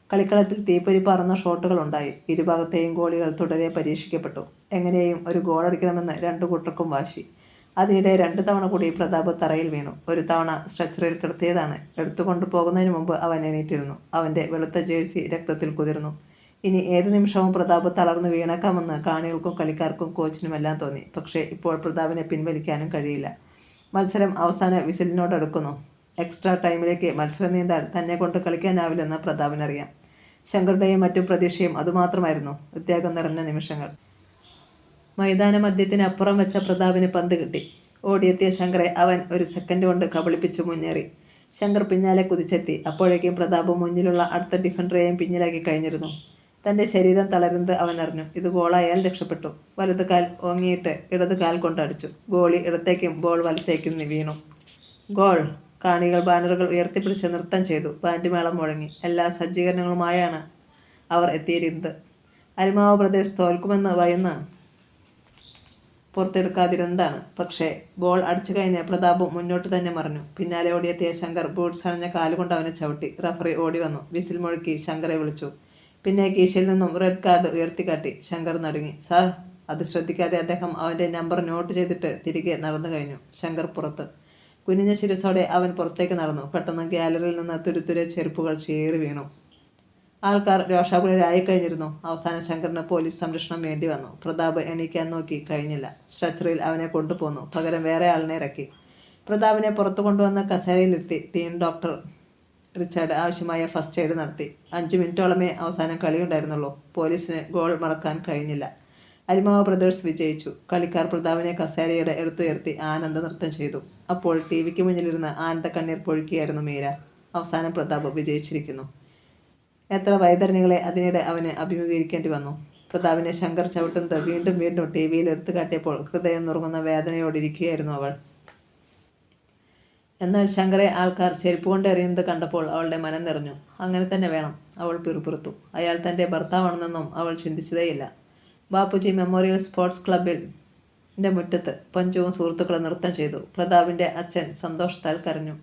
A: കളിക്കളത്തിൽ തീപ്പൊരി പറന്ന ഷോട്ടുകളുണ്ടായി. ഇരുഭാഗത്തെയും ഗോളികൾ തുടരെ പരീക്ഷിക്കപ്പെട്ടു. എങ്ങനെയും ഒരു ഗോളടിക്കണമെന്ന് രണ്ടു കൂട്ടർക്കും വാശി. അതിനിടെ 2 തവണ കൂടി പ്രതാപ് തറയിൽ വീണു. ഒരു തവണ സ്ട്രെച്ചറിൽ കിടത്തിയതാണ്. എടുത്തുകൊണ്ടു പോകുന്നതിന് മുമ്പ് അവൻ എണീറ്റിരുന്നു. അവൻ്റെ വെളുത്ത ജേഴ്സി രക്തത്തിൽ കുതിർന്നു. ഇനി ഏതു നിമിഷവും പ്രതാപ് തളർന്ന് വീണേക്കാമെന്ന് കാണികൾക്കും കളിക്കാർക്കും കോച്ചിനുമെല്ലാം തോന്നി. പക്ഷേ ഇപ്പോൾ പ്രതാപിനെ പിൻവലിക്കാനും കഴിയില്ല. മത്സരം അവസാന വിസിലിനോടടുക്കുന്നു. എക്സ്ട്രാ ടൈമിലേക്ക് മത്സരം നീണ്ടാൽ തന്നെ കൊണ്ട് കളിക്കാനാവില്ലെന്ന് പ്രതാപിനറിയാം. ശങ്കറുടെയും മറ്റും പ്രതീക്ഷയും അതുമാത്രമായിരുന്നു. ഉദ്വേഗം നിറഞ്ഞ നിമിഷങ്ങൾ. മൈതാന മധ്യത്തിനപ്പുറം വെച്ച പ്രതാപിന് പന്ത് കിട്ടി. ഓടിയെത്തിയ ശങ്കറെ അവൻ ഒരു സെക്കൻഡ് കൊണ്ട് കബളിപ്പിച്ചു മുന്നേറി. ശങ്കർ പിന്നാലെ കുതിച്ചെത്തി. അപ്പോഴേക്കും പ്രതാപ് മുന്നിലുള്ള അടുത്ത ഡിഫൻഡറെയും പിന്നിലാക്കി കഴിഞ്ഞിരുന്നു. തൻ്റെ ശരീരം തളരുന്നത് അവൻ അറിഞ്ഞു. ഇത് ഗോളായാൽ രക്ഷപ്പെട്ടു. വലത് കാൽ ഓങ്ങിയിട്ട് ഇടത് കാൽ കൊണ്ടടിച്ചു. ഗോളി ഇടത്തേക്കും ബോൾ വലത്തേക്കും വീണു. ഗോൾ. കാണികൾ ബാനറുകൾ ഉയർത്തിപ്പിടിച്ച് നൃത്തം ചെയ്തു. ബാൻഡ് മേളം മുഴങ്ങി. എല്ലാ സജ്ജീകരണങ്ങളുമായാണ് അവർ എത്തിയിരുന്നത്. അലിമാവ് ബ്രദേഴ്സ് തോൽക്കുമെന്ന് ഭയന്ന് പുറത്തെടുക്കാതിരുന്നതാണ്. പക്ഷേ ബോൾ അടിച്ചു കഴിഞ്ഞ് പ്രതാപും മുന്നോട്ട് തന്നെ മറിഞ്ഞു. പിന്നാലെ ഓടിയെത്തിയ ശങ്കർ ബൂട്ട്സ് അണിഞ്ഞ കാലുകൊണ്ട് അവനെ ചവിട്ടി. റഫറി ഓടി വന്നു. വിസിൽ മുഴക്കി ശങ്കറെ വിളിച്ചു. പിന്നെ കീശയിൽ നിന്നും റെഡ് കാർഡ് ഉയർത്തിക്കാട്ടി. ശങ്കർ നടുങ്ങി. സാർ. അത് ശ്രദ്ധിക്കാതെ അദ്ദേഹം അവൻ്റെ നമ്പർ നോട്ട് ചെയ്തിട്ട് തിരികെ നടന്നു കഴിഞ്ഞു. ശങ്കർ പുറത്ത്. കുനിഞ്ഞ ശിരസോടെ അവൻ പുറത്തേക്ക് നടന്നു. പെട്ടെന്ന് ഗ്യാലറിയിൽ നിന്ന് തുരുതുരെ ചെരുപ്പുകൾ ചീറി വീണു. ആൾക്കാർ രോഷാകുലരായി കഴിഞ്ഞിരുന്നു. അവസാനം ശങ്കറിന് പോലീസ് സംരക്ഷണം വേണ്ടി വന്നു. പ്രതാപ് എണീക്കാൻ നോക്കി. കഴിഞ്ഞില്ല. സ്ട്രെച്ചറിൽ അവനെ കൊണ്ടുപോന്നു. പകരം വേറെ ആളിനെ ഇറക്കി. പ്രതാപിനെ പുറത്തു കൊണ്ടുവന്ന് കസേരയിലിരുത്തി. ടീം ഡോക്ടർ റിച്ചാർഡ് ആവശ്യമായ ഫസ്റ്റ് എയ്ഡ് നടത്തി. 5 മിനിറ്റോളമേ അവസാനം കളിയുണ്ടായിരുന്നുള്ളൂ. പോലീസിന് ഗോൾ മറക്കാൻ കഴിഞ്ഞില്ല. അലിമാവ ബ്രദേഴ്സ് വിജയിച്ചു. കളിക്കാർ പ്രതാപിനെ കസേരയുടെ എടുത്തുയർത്തി ആനന്ദ നൃത്തം ചെയ്തു. അപ്പോൾ ടിവിക്ക് മുന്നിലിരുന്ന് ആനന്ദ കണ്ണീർ പൊഴുക്കിയായിരുന്നു മീര. അവസാനം പ്രതാപ് വിജയിച്ചിരിക്കുന്നു. എത്ര വൈതരണികളെ അതിനിടെ അവന് അഭിമുഖീകരിക്കേണ്ടി വന്നു. പ്രതാപിനെ ശങ്കർ ചവിട്ടുന്നത് വീണ്ടും വീണ്ടും ടിവിയിൽ എടുത്തു കാട്ടിയപ്പോൾ ഹൃദയം നുറുങ്ങുന്ന വേദനയോടിരിക്കുകയായിരുന്നു അവൾ. എന്നാൽ ശങ്കറെ ആൾക്കാർ ചെരുപ്പ് കൊണ്ട് എറിയുന്നത് കണ്ടപ്പോൾ അവളുടെ മനം നിറഞ്ഞു. അങ്ങനെ തന്നെ വേണം. അവൾ പിറുപിറുത്തു. അയാൾ തൻ്റെ ഭർത്താവാണെന്നൊന്നും അവൾ ചിന്തിച്ചതേയില്ല. ബാപ്പുജി മെമ്മോറിയൽ സ്പോർട്സ് ക്ലബിൻ്റെ മുറ്റത്ത് പഞ്ചുവും സുഹൃത്തുക്കളും നൃത്തം ചെയ്തു. പ്രതാപിൻ്റെ അച്ഛൻ സന്തോഷത്താൽ കരഞ്ഞു.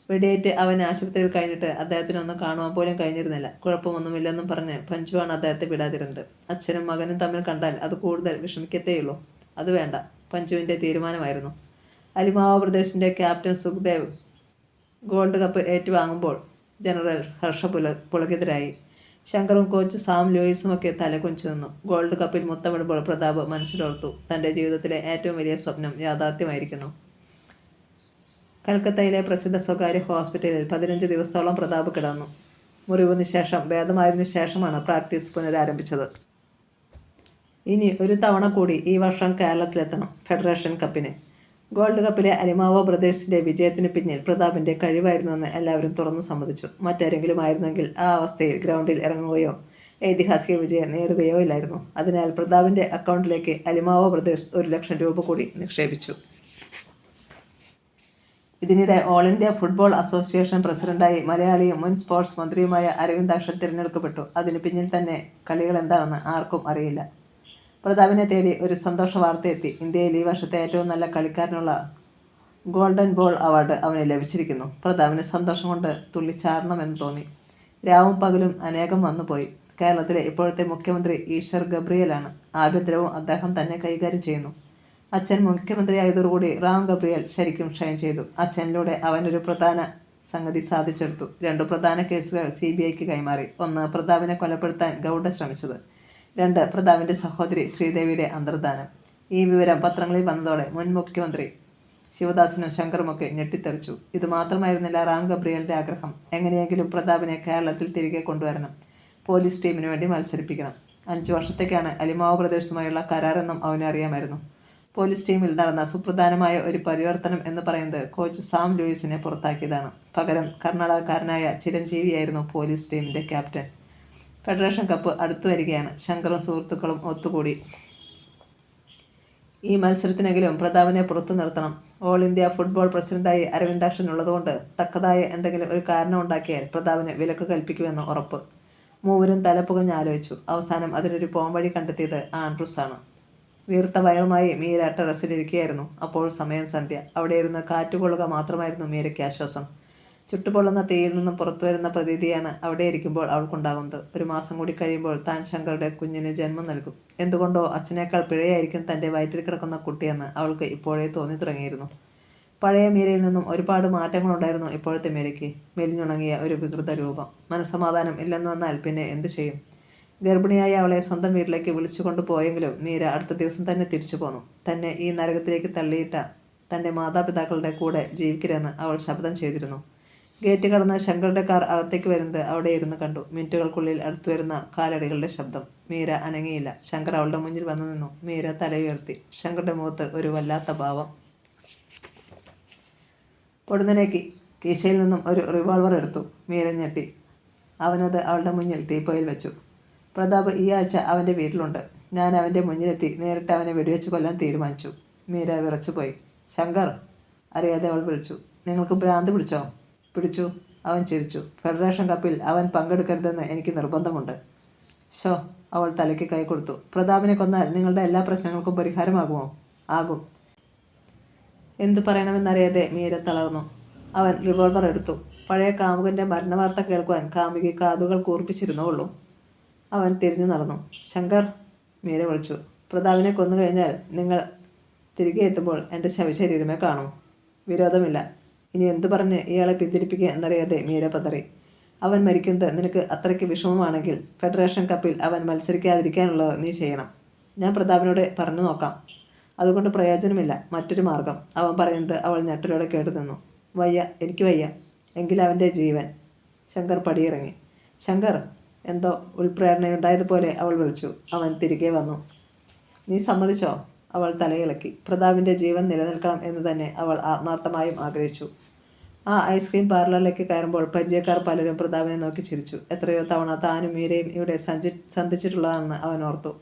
A: വെടിയേറ്റ് അവൻ ആശുപത്രിയിൽ കഴിഞ്ഞിട്ട് അദ്ദേഹത്തിനൊന്നും കാണുവാൻ പോലും കഴിഞ്ഞിരുന്നില്ല. കുഴപ്പമൊന്നുമില്ലെന്നും പറഞ്ഞ് പഞ്ചുവാണ് അദ്ദേഹത്തെ വിടാതിരുന്നത്. അച്ഛനും മകനും തമ്മിൽ കണ്ടാൽ അത് കൂടുതൽ വിഷമിക്കത്തേയുള്ളൂ. അത് വേണ്ട. പഞ്ചുവിൻ്റെ തീരുമാനമായിരുന്നു. അലിമാവ ബ്രദേഴ്സിൻ്റെ ക്യാപ്റ്റൻ സുഖ്ദേവ് ഗോൾഡ് കപ്പ് ഏറ്റുവാങ്ങുമ്പോൾ ജനറൽ പുളകിതരായി. ശങ്കറും കോച്ച് സാം ലൂയിസുമൊക്കെ തലകുനിച്ചു നിന്നു. ഗോൾഡ് കപ്പിൽ മുത്തമിടുമ്പോൾ പ്രതാപ് മനസ്സിലോർത്തു. തൻ്റെ ജീവിതത്തിലെ ഏറ്റവും വലിയ സ്വപ്നം യാഥാർത്ഥ്യമായിരിക്കുന്നു. കൽക്കത്തയിലെ പ്രസിദ്ധ സ്വകാര്യ ഹോസ്പിറ്റലിൽ 15 ദിവസത്തോളം പ്രതാപ് കിടന്നു. മുറിവിന് ശേഷം ഭേദമായതിനു ശേഷമാണ് പ്രാക്ടീസ് പുനരാരംഭിച്ചത്. ഇനി ഒരു തവണ കൂടി ഈ വർഷം കേരളത്തിലെത്തണം ഫെഡറേഷൻ കപ്പിന്. ഗോൾഡ് കപ്പിലെ അലിമാവ ബ്രദേഴ്സിൻ്റെ വിജയത്തിന് പിന്നിൽ പ്രതാപിൻ്റെ കഴിവായിരുന്നുവെന്ന് എല്ലാവരും തുറന്നു സമ്മതിച്ചു. മറ്റാരെങ്കിലും ആയിരുന്നെങ്കിൽ ആ അവസ്ഥയിൽ ഗ്രൗണ്ടിൽ ഇറങ്ങുകയോ ഐതിഹാസിക വിജയം നേടുകയോ ഇല്ലായിരുന്നു. അതിനാൽ പ്രതാപിൻ്റെ അക്കൗണ്ടിലേക്ക് അലിമാവ ബ്രദേഴ്സ് 1 ലക്ഷം രൂപ കൂടി നിക്ഷേപിച്ചു. ഇതിനിടെ ഓൾ ഇന്ത്യ ഫുട്ബോൾ അസോസിയേഷൻ പ്രസിഡന്റായി മലയാളിയും മുൻ സ്പോർട്സ് മന്ത്രിയുമായ അരവിന്ദാക്ഷൻ തിരഞ്ഞെടുക്കപ്പെട്ടു. അതിന് പിന്നിൽ തന്നെ കളികൾ എന്താണെന്ന് ആർക്കും അറിയില്ല. പ്രതാപിനെ തേടി ഒരു സന്തോഷ വാർത്തയെത്തി. ഇന്ത്യയിൽ ഈ വർഷത്തെ ഏറ്റവും നല്ല കളിക്കാരനുള്ള ഗോൾഡൻ ബോൾ അവാർഡ് അവന് ലഭിച്ചിരിക്കുന്നു. പ്രതാപിന് സന്തോഷം കൊണ്ട് തുള്ളിച്ചാടണമെന്ന് തോന്നി. രാവും പകലും അനേകം വന്നുപോയി. കേരളത്തിലെ ഇപ്പോഴത്തെ മുഖ്യമന്ത്രി ഈശ്വർ ഗബ്രിയലാണ്. ആഭ്യന്തരവും അദ്ദേഹം തന്നെ കൈകാര്യം ചെയ്യുന്നു. അച്ഛൻ മുഖ്യമന്ത്രിയായതോടുകൂടി റാം ഗബ്രിയൽ ശരിക്കും ഷൈൻ ചെയ്തു. അച്ഛനിലൂടെ അവനൊരു പ്രധാന സംഗതി സാധിച്ചെടുത്തു. 2 പ്രധാന കേസുകൾ CBIക്ക് കൈമാറി. 1 പ്രതാപിനെ കൊലപ്പെടുത്താൻ ഗൗഡ ശ്രമിച്ചത്. 2 പ്രതാപിന്റെ സഹോദരി ശ്രീദേവിയുടെ അന്തർധാനം. ഈ വിവരം പത്രങ്ങളിൽ വന്നതോടെ മുൻ മുഖ്യമന്ത്രി ശിവദാസനും ശങ്കറുമൊക്കെ ഞെട്ടിത്തെറിച്ചു. ഇത് മാത്രമായിരുന്നില്ല റാം ഗബ്രിയലിന്റെ ആഗ്രഹം. എങ്ങനെയെങ്കിലും പ്രതാപിനെ കേരളത്തിൽ തിരികെ കൊണ്ടുവരണം. പോലീസ് ടീമിന് വേണ്ടി മത്സരിപ്പിക്കണം. 5 വർഷത്തേക്കാണ് അലിമാവ് പ്രദേശത്തുമായുള്ള കരാറെന്നും അവന് അറിയാമായിരുന്നു. പോലീസ് ടീമിൽ നടന്ന സുപ്രധാനമായ ഒരു പരിവർത്തനം എന്ന് പറയുന്നത് കോച്ച് സാം ലൂയിസിനെ പുറത്താക്കിയതാണ്. പകരം കർണാടകക്കാരനായ ചിരഞ്ജീവിയായിരുന്നു പോലീസ് ടീമിന്റെ ക്യാപ്റ്റൻ. ഫെഡറേഷൻ കപ്പ് അടുത്തു വരികയാണ്. ശങ്കറും സുഹൃത്തുക്കളും ഒത്തുകൂടി ഈ മത്സരത്തിനെങ്കിലും പ്രതാപിനെ പുറത്തു നിർത്തണം. ഓൾ ഇന്ത്യ ഫുട്ബോൾ പ്രസിഡന്റായി അരവിന്ദാക്ഷൻ ഉള്ളതുകൊണ്ട് തക്കതായ എന്തെങ്കിലും ഒരു കാരണമുണ്ടാക്കിയാൽ പ്രതാപിന് വിലക്ക് കൽപ്പിക്കുമെന്ന് ഉറപ്പ്. മൂവരും തലപുകഞ്ഞ് ആലോചിച്ചു. അവസാനം അതിനൊരു പോംവഴി കണ്ടെത്തിയത് ആൻഡ്രൂസാണ്. വീർത്ത വയറുമായി മീര ടെറസിലിരിക്കുകയായിരുന്നു. അപ്പോൾ സമയം സന്ധ്യ. അവിടെ ഇരുന്ന് കാറ്റുകൊള്ളുക മാത്രമായിരുന്നു മീരയ്ക്ക് ആശ്വാസം. ചുട്ടുപൊള്ളുന്ന തീയിൽ നിന്നും പുറത്തുവരുന്ന പ്രതീതിയാണ് അവിടെ ഇരിക്കുമ്പോൾ അവൾക്കുണ്ടാകുന്നത്. 1 മാസം കൂടി കഴിയുമ്പോൾ താൻ ശങ്കറുടെ കുഞ്ഞിന് ജന്മം നൽകും. എന്തുകൊണ്ടോ അച്ഛനേക്കാൾ പിഴയായിരിക്കും തൻ്റെ വയറ്റിൽ കിടക്കുന്ന കുട്ടിയെന്ന് അവൾക്ക് ഇപ്പോഴേ തോന്നി തുടങ്ങിയിരുന്നു. പഴയ മീരയിൽ നിന്നും ഒരുപാട് മാറ്റങ്ങളുണ്ടായിരുന്നു ഇപ്പോഴത്തെ മീരയ്ക്ക്. മെലിഞ്ഞുണങ്ങിയ ഒരു വികൃത രൂപം. മനസ്സമാധാനം ഇല്ലെന്ന് വന്നാൽ പിന്നെ എന്തു ചെയ്യും? ഗർഭിണിയായ അവളെ സ്വന്തം വീട്ടിലേക്ക് വിളിച്ചുകൊണ്ട് പോയെങ്കിലും മീര അടുത്ത ദിവസം തന്നെ തിരിച്ചു പോന്നു. തന്നെ ഈ നരകത്തിലേക്ക് തള്ളിയിട്ട തൻ്റെ മാതാപിതാക്കളുടെ കൂടെ ജീവിക്കരുതെന്ന് അവൾ ശപഥം ചെയ്തിരുന്നു. ഗേറ്റ് കടന്ന് ശങ്കറുടെ കാർ അകത്തേക്ക് വരുന്നത് അവിടെ ഇരുന്ന് കണ്ടു. മിനിറ്റുകൾക്കുള്ളിൽ അടുത്തു വരുന്ന കാലടികളുടെ ശബ്ദം. മീര അനങ്ങിയില്ല. ശങ്കർ അവളുടെ മുന്നിൽ വന്നു നിന്നു. മീര തലയുയർത്തി. ശങ്കറുടെ മുഖത്ത് ഒരു വല്ലാത്ത ഭാവം. പൊടുന്നനേക്ക് കീശയിൽ നിന്നും ഒരു റിവോൾവർ എടുത്തു. മീര ഞെട്ടി. അവനത് അവളുടെ മുന്നിൽ തീപ്പൊയിൽ വെച്ചു. പ്രതാപ് ഈ ആഴ്ച അവൻ്റെ വീട്ടിലുണ്ട്. ഞാൻ അവൻ്റെ മുന്നിലെത്തി നേരിട്ട് അവനെ വെടിവെച്ച് കൊല്ലാൻ തീരുമാനിച്ചു. മീര വിറച്ചുപോയി. ശങ്കർ! അറിയാതെ അവൾ വിളിച്ചു. നിങ്ങൾക്ക് ഭ്രാന്ത് പിടിച്ചോ? പിടിച്ചു. അവൻ ചിരിച്ചു. ഫെഡറേഷൻ കപ്പിൽ അവൻ പങ്കെടുക്കരുതെന്ന് എനിക്ക് നിർബന്ധമുണ്ട്. ഷോ! അവൾ തലയ്ക്ക് കൈ കൊടുത്തു. പ്രതാപിനെ കൊന്നാൽ നിങ്ങളുടെ എല്ലാ പ്രശ്നങ്ങൾക്കും പരിഹാരമാകുമോ? ആകും. എന്തു പറയണമെന്നറിയാതെ മീര തളർന്നു. അവൻ റിവോൾവർ എടുത്തു. പഴയ കാമുകൻ്റെ മരണവാർത്ത കേൾക്കുവാൻ കാമുകി കാതുകൾ കൂർപ്പിച്ചിരുന്നുള്ളൂ. അവൻ തിരിഞ്ഞു നടന്നു. ശങ്കർ! മീര വിളിച്ചു. പ്രതാപിനെ കൊന്നു കഴിഞ്ഞാൽ നിങ്ങൾ തിരികെ എത്തുമ്പോൾ എൻ്റെ ശവശരീരമേ കാണൂ. വിരോധമില്ല. ഇനി എന്തു പറഞ്ഞ് ഇയാളെ പിന്തിരിപ്പിക്കുക എന്നറിയാതെ മീര പതറി. അവൻ മരിക്കുന്നത് നിനക്ക് അത്രയ്ക്ക് വിഷമമാണെങ്കിൽ ഫെഡറേഷൻ കപ്പിൽ അവൻ മത്സരിക്കാതിരിക്കാനുള്ളത് നീ ചെയ്യണം. ഞാൻ പ്രതാപിനോട് പറഞ്ഞു നോക്കാം. അതുകൊണ്ട് പ്രയോജനമില്ല. മറ്റൊരു മാർഗം. അവൻ പറയുന്നത് അവൾ ഞെട്ടലോടെ കേട്ടു നിന്നു. വയ്യ, എനിക്ക് വയ്യ. എങ്കിൽ അവൻ്റെ ജീവൻ. ശങ്കർ പടിയിറങ്ങി. ശങ്കർ! എന്തോ ഉൾപ്രേരണയുണ്ടായതുപോലെ അവൾ വിളിച്ചു. അവൻ തിരികെ വന്നു. നീ സമ്മതിച്ചോ? അവൾ തലയിളക്കി. പ്രതാപിൻ്റെ ജീവൻ നിലനിൽക്കണം എന്ന് തന്നെ അവൾ ആത്മാർത്ഥമായും ആഗ്രഹിച്ചു. ആ ഐസ്ക്രീം പാർലറിലേക്ക് കയറുമ്പോൾ പരിചയക്കാർ പലരും പ്രതാപിനെ നോക്കി ചിരിച്ചു. എത്രയോ തവണ താനും മീരയും ഇവിടെ സന്ധിച്ചിട്ടുള്ളതാണെന്ന് അവൻ ഓർത്തു.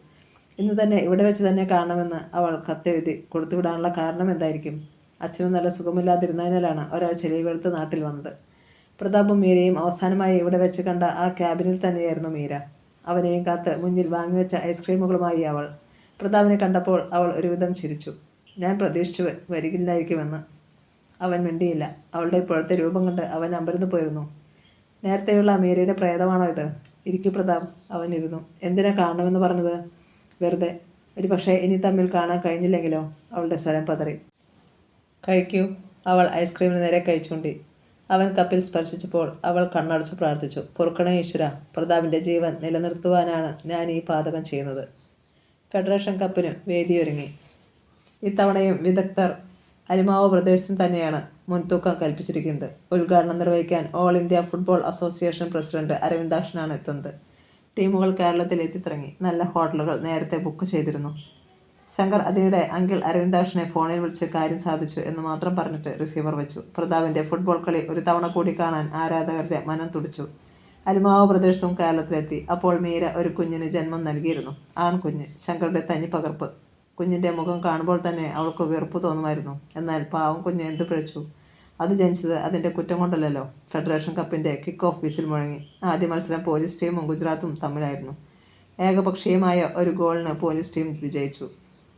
A: ഇന്ന് തന്നെ ഇവിടെ വെച്ച് തന്നെ കാണണമെന്ന് അവൾ കത്തെഴുതി കൊടുത്തുവിടാനുള്ള കാരണം എന്തായിരിക്കും? അച്ഛനും നല്ല സുഖമില്ലാതിരുന്നതിനാലാണ് ഒരാഴ്ച ലീവെടുത്ത് നാട്ടിൽ വന്നത്. പ്രതാപും മീരയും അവസാനമായി ഇവിടെ വെച്ച് കണ്ട ആ ക്യാബിനിൽ തന്നെയായിരുന്നു മീര. അവനെയും കാത്ത് മുന്നിൽ വാങ്ങിവെച്ച ഐസ്ക്രീമുകളുമായി അവൾ. പ്രതാപിനെ കണ്ടപ്പോൾ അവൾ ഒരുവിധം ചിരിച്ചു. ഞാൻ പ്രതീക്ഷിച്ചു വരികില്ലായിരിക്കുമെന്ന്. അവൻ മിണ്ടിയില്ല. അവളുടെ ഇപ്പോഴത്തെ രൂപം കണ്ട് അവൻ അമ്പരന്ന് പോയിരുന്നു. നേരത്തെയുള്ള മീരയുടെ പ്രേതമാണോ ഇത്? ഇരിക്കു പ്രതാപ്. അവൻ ഇരുന്നു. എന്തിനാ കാണണമെന്ന് പറഞ്ഞത്? വെറുതെ. ഒരു പക്ഷേ ഇനി തമ്മിൽ കാണാൻ കഴിഞ്ഞില്ലെങ്കിലോ? അവളുടെ സ്വരം പതറി. കഴിക്കൂ. അവൾ ഐസ്ക്രീമിന് നേരെ കഴിച്ചുകൊണ്ടി. അവൻ കപ്പിൽ സ്പർശിച്ചപ്പോൾ അവൾ കണ്ണടച്ച് പ്രാർത്ഥിച്ചു. പൊറുക്കണേ ഈശ്വര, പ്രതാപിൻ്റെ ജീവൻ നിലനിർത്തുവാനാണ് ഞാൻ ഈ പാതകം ചെയ്യുന്നത്. ഫെഡറേഷൻ കപ്പിന് വേദിയൊരുങ്ങി. ഇത്തവണയും വിദഗ്ധർ അലിമാവ് ബ്രദേഴ്സിന് തന്നെയാണ് മുൻതൂക്കം കൽപ്പിച്ചിരിക്കുന്നത്. ഉദ്ഘാടനം നിർവഹിക്കാൻ all India football association president അരവിന്ദാക്ഷനാണ് എത്തുന്നത്. ടീമുകൾ കേരളത്തിൽ എത്തിത്തുടങ്ങി. നല്ല ഹോട്ടലുകൾ നേരത്തെ ബുക്ക് ചെയ്തിരുന്നു. ശങ്കർ അതിനിടെ അങ്കിൾ അരവിന്ദാക്ഷനെ ഫോണിൽ വിളിച്ച് കാര്യം സാധിച്ചു എന്ന് മാത്രം പറഞ്ഞിട്ട് റിസീവർ വെച്ചു. പ്രതാപിൻ്റെ ഫുട്ബോൾ കളി ഒരു തവണ കൂടി കാണാൻ ആരാധകരുടെ മനം തുടിച്ചു. അലിമാവ് ബ്രദേഴ്സും കേരളത്തിലെത്തി. അപ്പോൾ മീര ഒരു കുഞ്ഞിന് ജന്മം നൽകിയിരുന്നു. ആൺകുഞ്ഞ്. ശങ്കറുടെ തനി പകർപ്പ്. കുഞ്ഞിൻ്റെ മുഖം കാണുമ്പോൾ തന്നെ അവൾക്ക് വെറുപ്പ് തോന്നുമായിരുന്നു. എന്നാൽ പാവം കുഞ്ഞ് എന്ത് പിഴച്ചു? അത് ജനിച്ചത് അതിൻ്റെ കുറ്റം കൊണ്ടല്ലല്ലോ. ഫെഡറേഷൻ കപ്പിൻ്റെ കിക്ക് ഓഫ് വിസിൽ മുഴങ്ങി. ആദ്യ മത്സരം പോലീസ് ടീമും ഗുജറാത്തും തമ്മിലായിരുന്നു. ഏകപക്ഷീയമായ ഒരു ഗോളിന് പോലീസ് ടീം വിജയിച്ചു.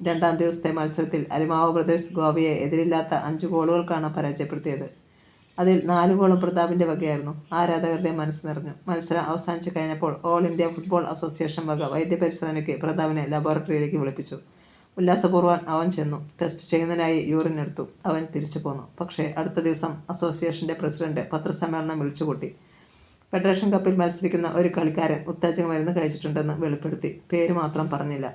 A: രണ്ടാം ദിവസത്തെ മത്സരത്തിൽ അലിമാവ് ബ്രദേഴ്സ് ഗോവയെ എതിരില്ലാത്ത 5 ഗോളുകൾക്കാണ് പരാജയപ്പെടുത്തിയത്. അതിൽ 4 ഗോളും പ്രതാപിന്റെ വകയായിരുന്നു. ആരാധകരുടെ മനസ്സ് നിറഞ്ഞു. മത്സരം അവസാനിച്ചു കഴിഞ്ഞപ്പോൾ ഓൾ ഇന്ത്യ ഫുട്ബോൾ അസോസിയേഷൻ വക വൈദ്യപരിശോധനയ്ക്ക് പ്രതാപിനെ ലബോറട്ടറിയിലേക്ക് വിളിപ്പിച്ചു. ഉല്ലാസപൂർവ്വം അവൻ ചെന്നു. ടെസ്റ്റ് ചെയ്യുന്നതിനായി യൂറിൻ എടുത്തു. അവൻ തിരിച്ചു പോന്നു. പക്ഷേ അടുത്ത ദിവസം അസോസിയേഷന്റെ പ്രസിഡന്റ് പത്രസമ്മേളനം വിളിച്ചുകൂട്ടി. ഫെഡറേഷൻ കപ്പിൽ മത്സരിക്കുന്ന ഒരു കളിക്കാരൻ ഉത്തേജക മരുന്ന് കഴിച്ചിട്ടുണ്ടെന്ന് വെളിപ്പെടുത്തി. പേര് മാത്രം പറഞ്ഞില്ല.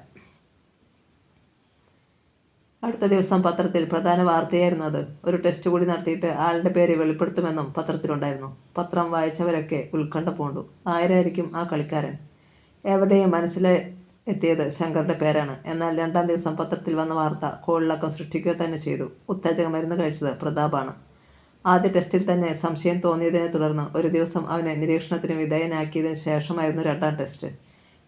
A: അടുത്ത ദിവസം പത്രത്തിൽ പ്രധാന വാർത്തയായിരുന്നു അത്. ഒരു ടെസ്റ്റ് കൂടി നടത്തിയിട്ട് ആളുടെ പേര് വെളിപ്പെടുത്തുമെന്നും പത്രത്തിലുണ്ടായിരുന്നു. പത്രം വായിച്ചവരൊക്കെ ഉത്കണ്ഠ പൂണ്ടു. ആരായിരിക്കും ആ കളിക്കാരൻ? എവിടെയും മനസ്സിലെത്തിയത് ശങ്കറിന്റെ പേരാണ്. എന്നാൽ രണ്ടാം ദിവസം പത്രത്തിൽ വന്ന വാർത്ത കോളിളക്കം സൃഷ്ടിക്കുക തന്നെ ചെയ്തു. ഉത്തേജക മരുന്ന് കഴിച്ചത് പ്രതാപാണ്. ആദ്യ ടെസ്റ്റിൽ തന്നെ സംശയം തോന്നിയതിനെ തുടർന്ന് ഒരു ദിവസം അവനെ നിരീക്ഷണത്തിന് വിധേയനാക്കിയതിനു ശേഷമായിരുന്നു രണ്ടാം ടെസ്റ്റ്.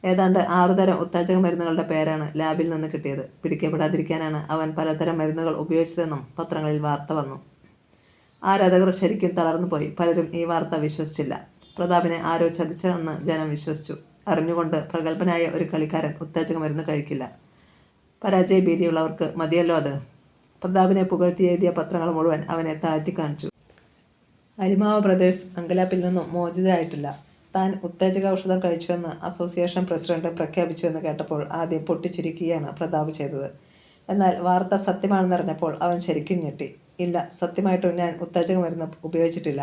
A: ഏതാണ്ട് 6 തരം ഉത്തേജക മരുന്നുകളുടെ പേരാണ് ലാബിൽ നിന്ന് കിട്ടിയത്. പിടിക്കപ്പെടാതിരിക്കാനാണ് അവൻ പലതരം മരുന്നുകൾ ഉപയോഗിച്ചതെന്നും പത്രങ്ങളിൽ വാർത്ത വന്നു. ആരാധകർ ശരിക്കും തളർന്നുപോയി. പലരും ഈ വാർത്ത വിശ്വസിച്ചില്ല. പ്രതാപിനെ ആരോ ചതിച്ചതെന്ന് ജനം വിശ്വസിച്ചു. അറിഞ്ഞുകൊണ്ട് പ്രഗത്ഭനായ ഒരു കളിക്കാരൻ ഉത്തേജക മരുന്ന് കഴിക്കില്ല. പരാജയ ഭീതിയുള്ളവർക്ക് മതിയല്ലോ അത്. പ്രതാപിനെ പുകഴ്ത്തി എഴുതിയ പത്രങ്ങൾ മുഴുവൻ അവനെ താഴ്ത്തി കാണിച്ചു. അലിമാവ് ബ്രദേഴ്സ് അങ്കലാപ്പിൽ നിന്നും മോചിതരായിട്ടില്ല. താൻ ഉത്തേജക ഔഷധം കഴിച്ചുവെന്ന് അസോസിയേഷൻ പ്രസിഡന്റ് പ്രഖ്യാപിച്ചുവെന്ന് കേട്ടപ്പോൾ ആദ്യം പൊട്ടിച്ചിരിക്കുകയാണ് പ്രതാപ് ചെയ്തത്. എന്നാൽ വാർത്ത സത്യമാണെന്നറിഞ്ഞപ്പോൾ അവൻ ശരിക്കും ഞെട്ടി. ഇല്ല, സത്യമായിട്ടും ഞാൻ ഉത്തേജക മരുന്ന് ഉപയോഗിച്ചിട്ടില്ല.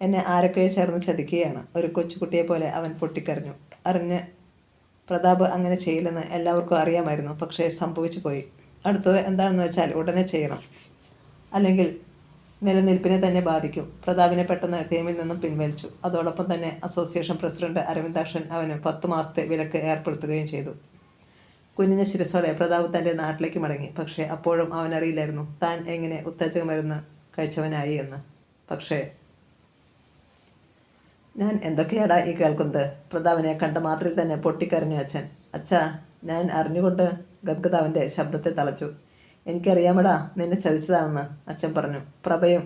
A: എന്നെ ആരൊക്കെയോ ചേർന്ന് ചതിക്കുകയാണ്. ഒരു കൊച്ചുകുട്ടിയെപ്പോലെ അവൻ പൊട്ടിക്കരഞ്ഞു. അറിഞ്ഞ് പ്രതാപ് അങ്ങനെ ചെയ്യില്ലെന്ന് എല്ലാവർക്കും അറിയാമായിരുന്നു. പക്ഷേ സംഭവിച്ചു പോയി. അടുത്തത് എന്താണെന്ന് വെച്ചാൽ ഉടനെ ചെയ്യണം, അല്ലെങ്കിൽ നിലനിൽപ്പിനെ തന്നെ ബാധിക്കും. പ്രതാപിനെ പെട്ടെന്ന് ടീമിൽ നിന്നും പിൻവലിച്ചു. അതോടൊപ്പം തന്നെ അസോസിയേഷൻ പ്രസിഡന്റ് അരവിന്ദാക്ഷൻ അവന് 10 മാസത്തെ വിലക്ക് ഏർപ്പെടുത്തുകയും ചെയ്തു. കുനിഞ്ഞ ശിരസ്സോടെ പ്രതാപ് തൻ്റെ നാട്ടിലേക്ക് മടങ്ങി. പക്ഷേ അപ്പോഴും അവനറിയില്ലായിരുന്നു താൻ എങ്ങനെ ഉത്തേജക മരുന്ന് കഴിച്ചവനായി എന്ന്. പക്ഷേ ഞാൻ എന്തൊക്കെയാടാ ഈ കേൾക്കുന്നത്? പ്രതാപിനെ കണ്ട മാത്രയിൽ തന്നെ പൊട്ടിക്കരഞ്ഞു അച്ഛൻ. അച്ഛാ, ഞാൻ അറിഞ്ഞുകൊണ്ട് ഗദ്ഗദാവിൻ്റെ ശബ്ദത്തെ തളച്ചു. എനിക്കറിയാമടാ, നിന്നെ ചതിച്ചതാണെന്ന് അച്ഛൻ പറഞ്ഞു. പ്രഭയും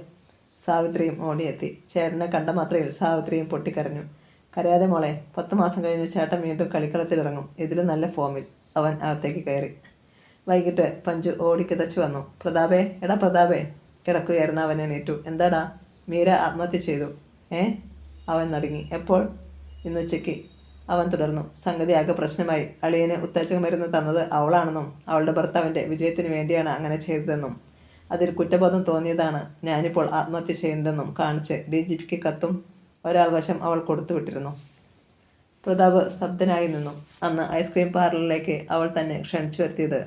A: സാവിത്രിയും ഓടിയെത്തി. ചേട്ടനെ കണ്ട മാത്രയിൽ സാവിത്രിയും പൊട്ടിക്കരഞ്ഞു. കരയാതെ മോളെ, 10 മാസം കഴിഞ്ഞ് ചേട്ടൻ വീണ്ടും കളിക്കളത്തിലിറങ്ങും. ഇതിലും നല്ല ഫോമിൽ. അവൻ അകത്തേക്ക് കയറി. വൈകിട്ട് പഞ്ചു ഓടിക്കിതച്ചു വന്നു. പ്രതാപേ, എടാ പ്രതാപേ. കിടക്കുകയായിരുന്നു. അവൻ എണീറ്റു. എന്താടാ? മീര ആത്മഹത്യ ചെയ്തു. അവൻ നടുങ്ങി. എപ്പോൾ? ഇന്നുച്ചയ്ക്ക്. അവൻ തുടർന്നു. സംഗതി ആകെ പ്രശ്നമായി. അളിയന് ഉത്തേജക മരുന്ന് തന്നത് അവളാണെന്നും അവളുടെ ഭർത്താവിൻ്റെ വിജയത്തിന് വേണ്ടിയാണ് അങ്ങനെ ചെയ്തതെന്നും അതിൽ കുറ്റബോധം തോന്നിയതാണ് ഞാനിപ്പോൾ ആത്മഹത്യ ചെയ്യുന്നതെന്നും കാണിച്ച് DGPക്ക് കത്തും ഒരാൾ വശം അവൾ കൊടുത്തുവിട്ടിരുന്നു. പ്രതാപ് സ്തബ്ധനായി നിന്നു. അന്ന് ഐസ്ക്രീം പാർലറിലേക്ക് അവൾ തന്നെ ക്ഷണിച്ചു വരുത്തിയത്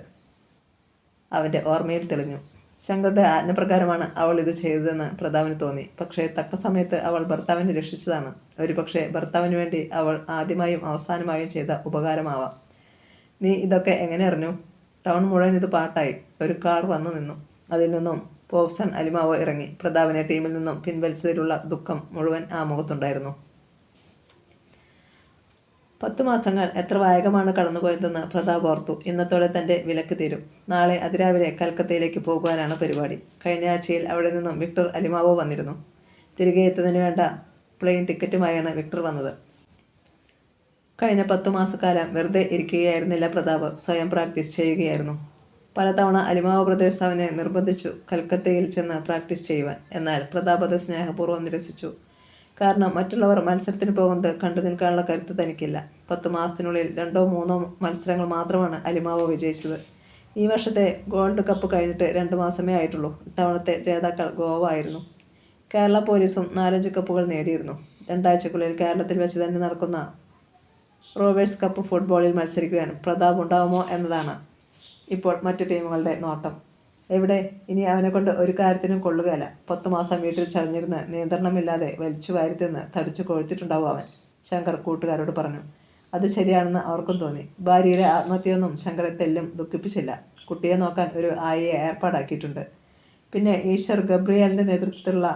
A: അവൻ്റെ ഓർമ്മയിൽ തെളിഞ്ഞു. ശങ്കറുടെ ആജ്ഞപ്രകാരമാണ് അവൾ ഇത് ചെയ്തതെന്ന് പ്രതാപിന് തോന്നി. പക്ഷേ തക്ക സമയത്ത് അവൾ ഭർത്താവിനെ രക്ഷിച്ചതാണ്. ഒരുപക്ഷെ ഭർത്താവിന് വേണ്ടി അവൾ ആദ്യമായും അവസാനമായും ചെയ്ത ഉപകാരമാവാം. നീ ഇതൊക്കെ എങ്ങനെ അറിഞ്ഞു? ടൗൺ മുഴുവൻ ഇത് പാട്ടായി. ഒരു കാർ വന്നു നിന്നു. അതിൽ നിന്നും പോപ്സൺ അലിമാവോ ഇറങ്ങി. പ്രതാപിനെ ടീമിൽ നിന്നും പിൻവലിച്ചതിലുള്ള ദുഃഖം മുഴുവൻ ആ മുഖത്തുണ്ടായിരുന്നു. 10 മാസങ്ങൾ എത്ര വേഗമാണ് കടന്നുപോയതെന്ന് പ്രതാപ് ഓർത്തു. ഇന്നത്തോടെ തൻ്റെ വിലക്ക് തീരും. നാളെ അതിരാവിലെ കൽക്കത്തയിലേക്ക് പോകുവാനാണ് പരിപാടി. കഴിഞ്ഞ ആഴ്ചയിൽ അവിടെ നിന്നും വിക്ടർ അലിമാവോ വന്നിരുന്നു. തിരികെ എത്തുന്നതിന് വേണ്ട പ്ലെയിൻ ടിക്കറ്റുമായാണ് വിക്ടർ വന്നത്. കഴിഞ്ഞ 10 മാസക്കാലം വെറുതെ ഇരിക്കുകയായിരുന്നില്ല പ്രതാപ്. സ്വയം പ്രാക്ടീസ് ചെയ്യുകയായിരുന്നു. പലതവണ അലിമാവോ ബ്രദേഴ്സ് അവനെ നിർബന്ധിച്ചു കൽക്കത്തയിൽ ചെന്ന് പ്രാക്ടീസ് ചെയ്യുവാൻ. എന്നാൽ പ്രതാപ് അത് സ്നേഹപൂർവ്വം നിരസിച്ചു. കാരണം മറ്റുള്ളവർ മത്സരത്തിന് പോകുന്നത് കണ്ടു നിൽക്കാനുള്ള കരുത്ത് തനിക്കില്ല. 10 മാസത്തിനുള്ളിൽ 2 or 3 മത്സരങ്ങൾ മാത്രമാണ് അലിമാവോ വിജയിച്ചത്. ഈ വർഷത്തെ ഗോൾഡ് കപ്പ് കഴിഞ്ഞിട്ട് 2 മാസമേ ആയിട്ടുള്ളൂ. ഇത്തവണത്തെ ജേതാക്കൾ ഗോവ ആയിരുന്നു. കേരള പോലീസും 4-5 കപ്പുകൾ നേടിയിരുന്നു. 2 ആഴ്ചക്കുള്ളിൽ കേരളത്തിൽ വെച്ച് തന്നെ നടക്കുന്ന റോവേഴ്സ് കപ്പ് ഫുട്ബോളിൽ മത്സരിക്കുവാൻ പ്രതാപ് ഉണ്ടാവുമോ എന്നതാണ് ഇപ്പോൾ മറ്റു ടീമുകളുടെ നോട്ടം. എവിടെ? ഇനി അവനെക്കൊണ്ട് ഒരു കാര്യത്തിനും കൊള്ളുകയല്ല. 10 മാസം വീട്ടിൽ ചടഞ്ഞിരുന്ന് നിയന്ത്രണമില്ലാതെ വലിച്ചു വാരിത്തിന്ന് തടിച്ചു കൊഴുത്തിട്ടുണ്ടാവും അവൻ, ശങ്കർ കൂട്ടുകാരോട് പറഞ്ഞു. അത് ശരിയാണെന്ന് അവർക്കും തോന്നി. ഭാര്യയുടെ ആത്മഹത്യയൊന്നും ശങ്കറെ തെല്ലും ദുഃഖിപ്പിച്ചില്ല. കുട്ടിയെ നോക്കാൻ ഒരു ആയയെ ഏർപ്പാടാക്കിയിട്ടുണ്ട്. പിന്നെ ഈശ്വർ ഗബ്രിയേലിൻ്റെ നേതൃത്വത്തിലുള്ള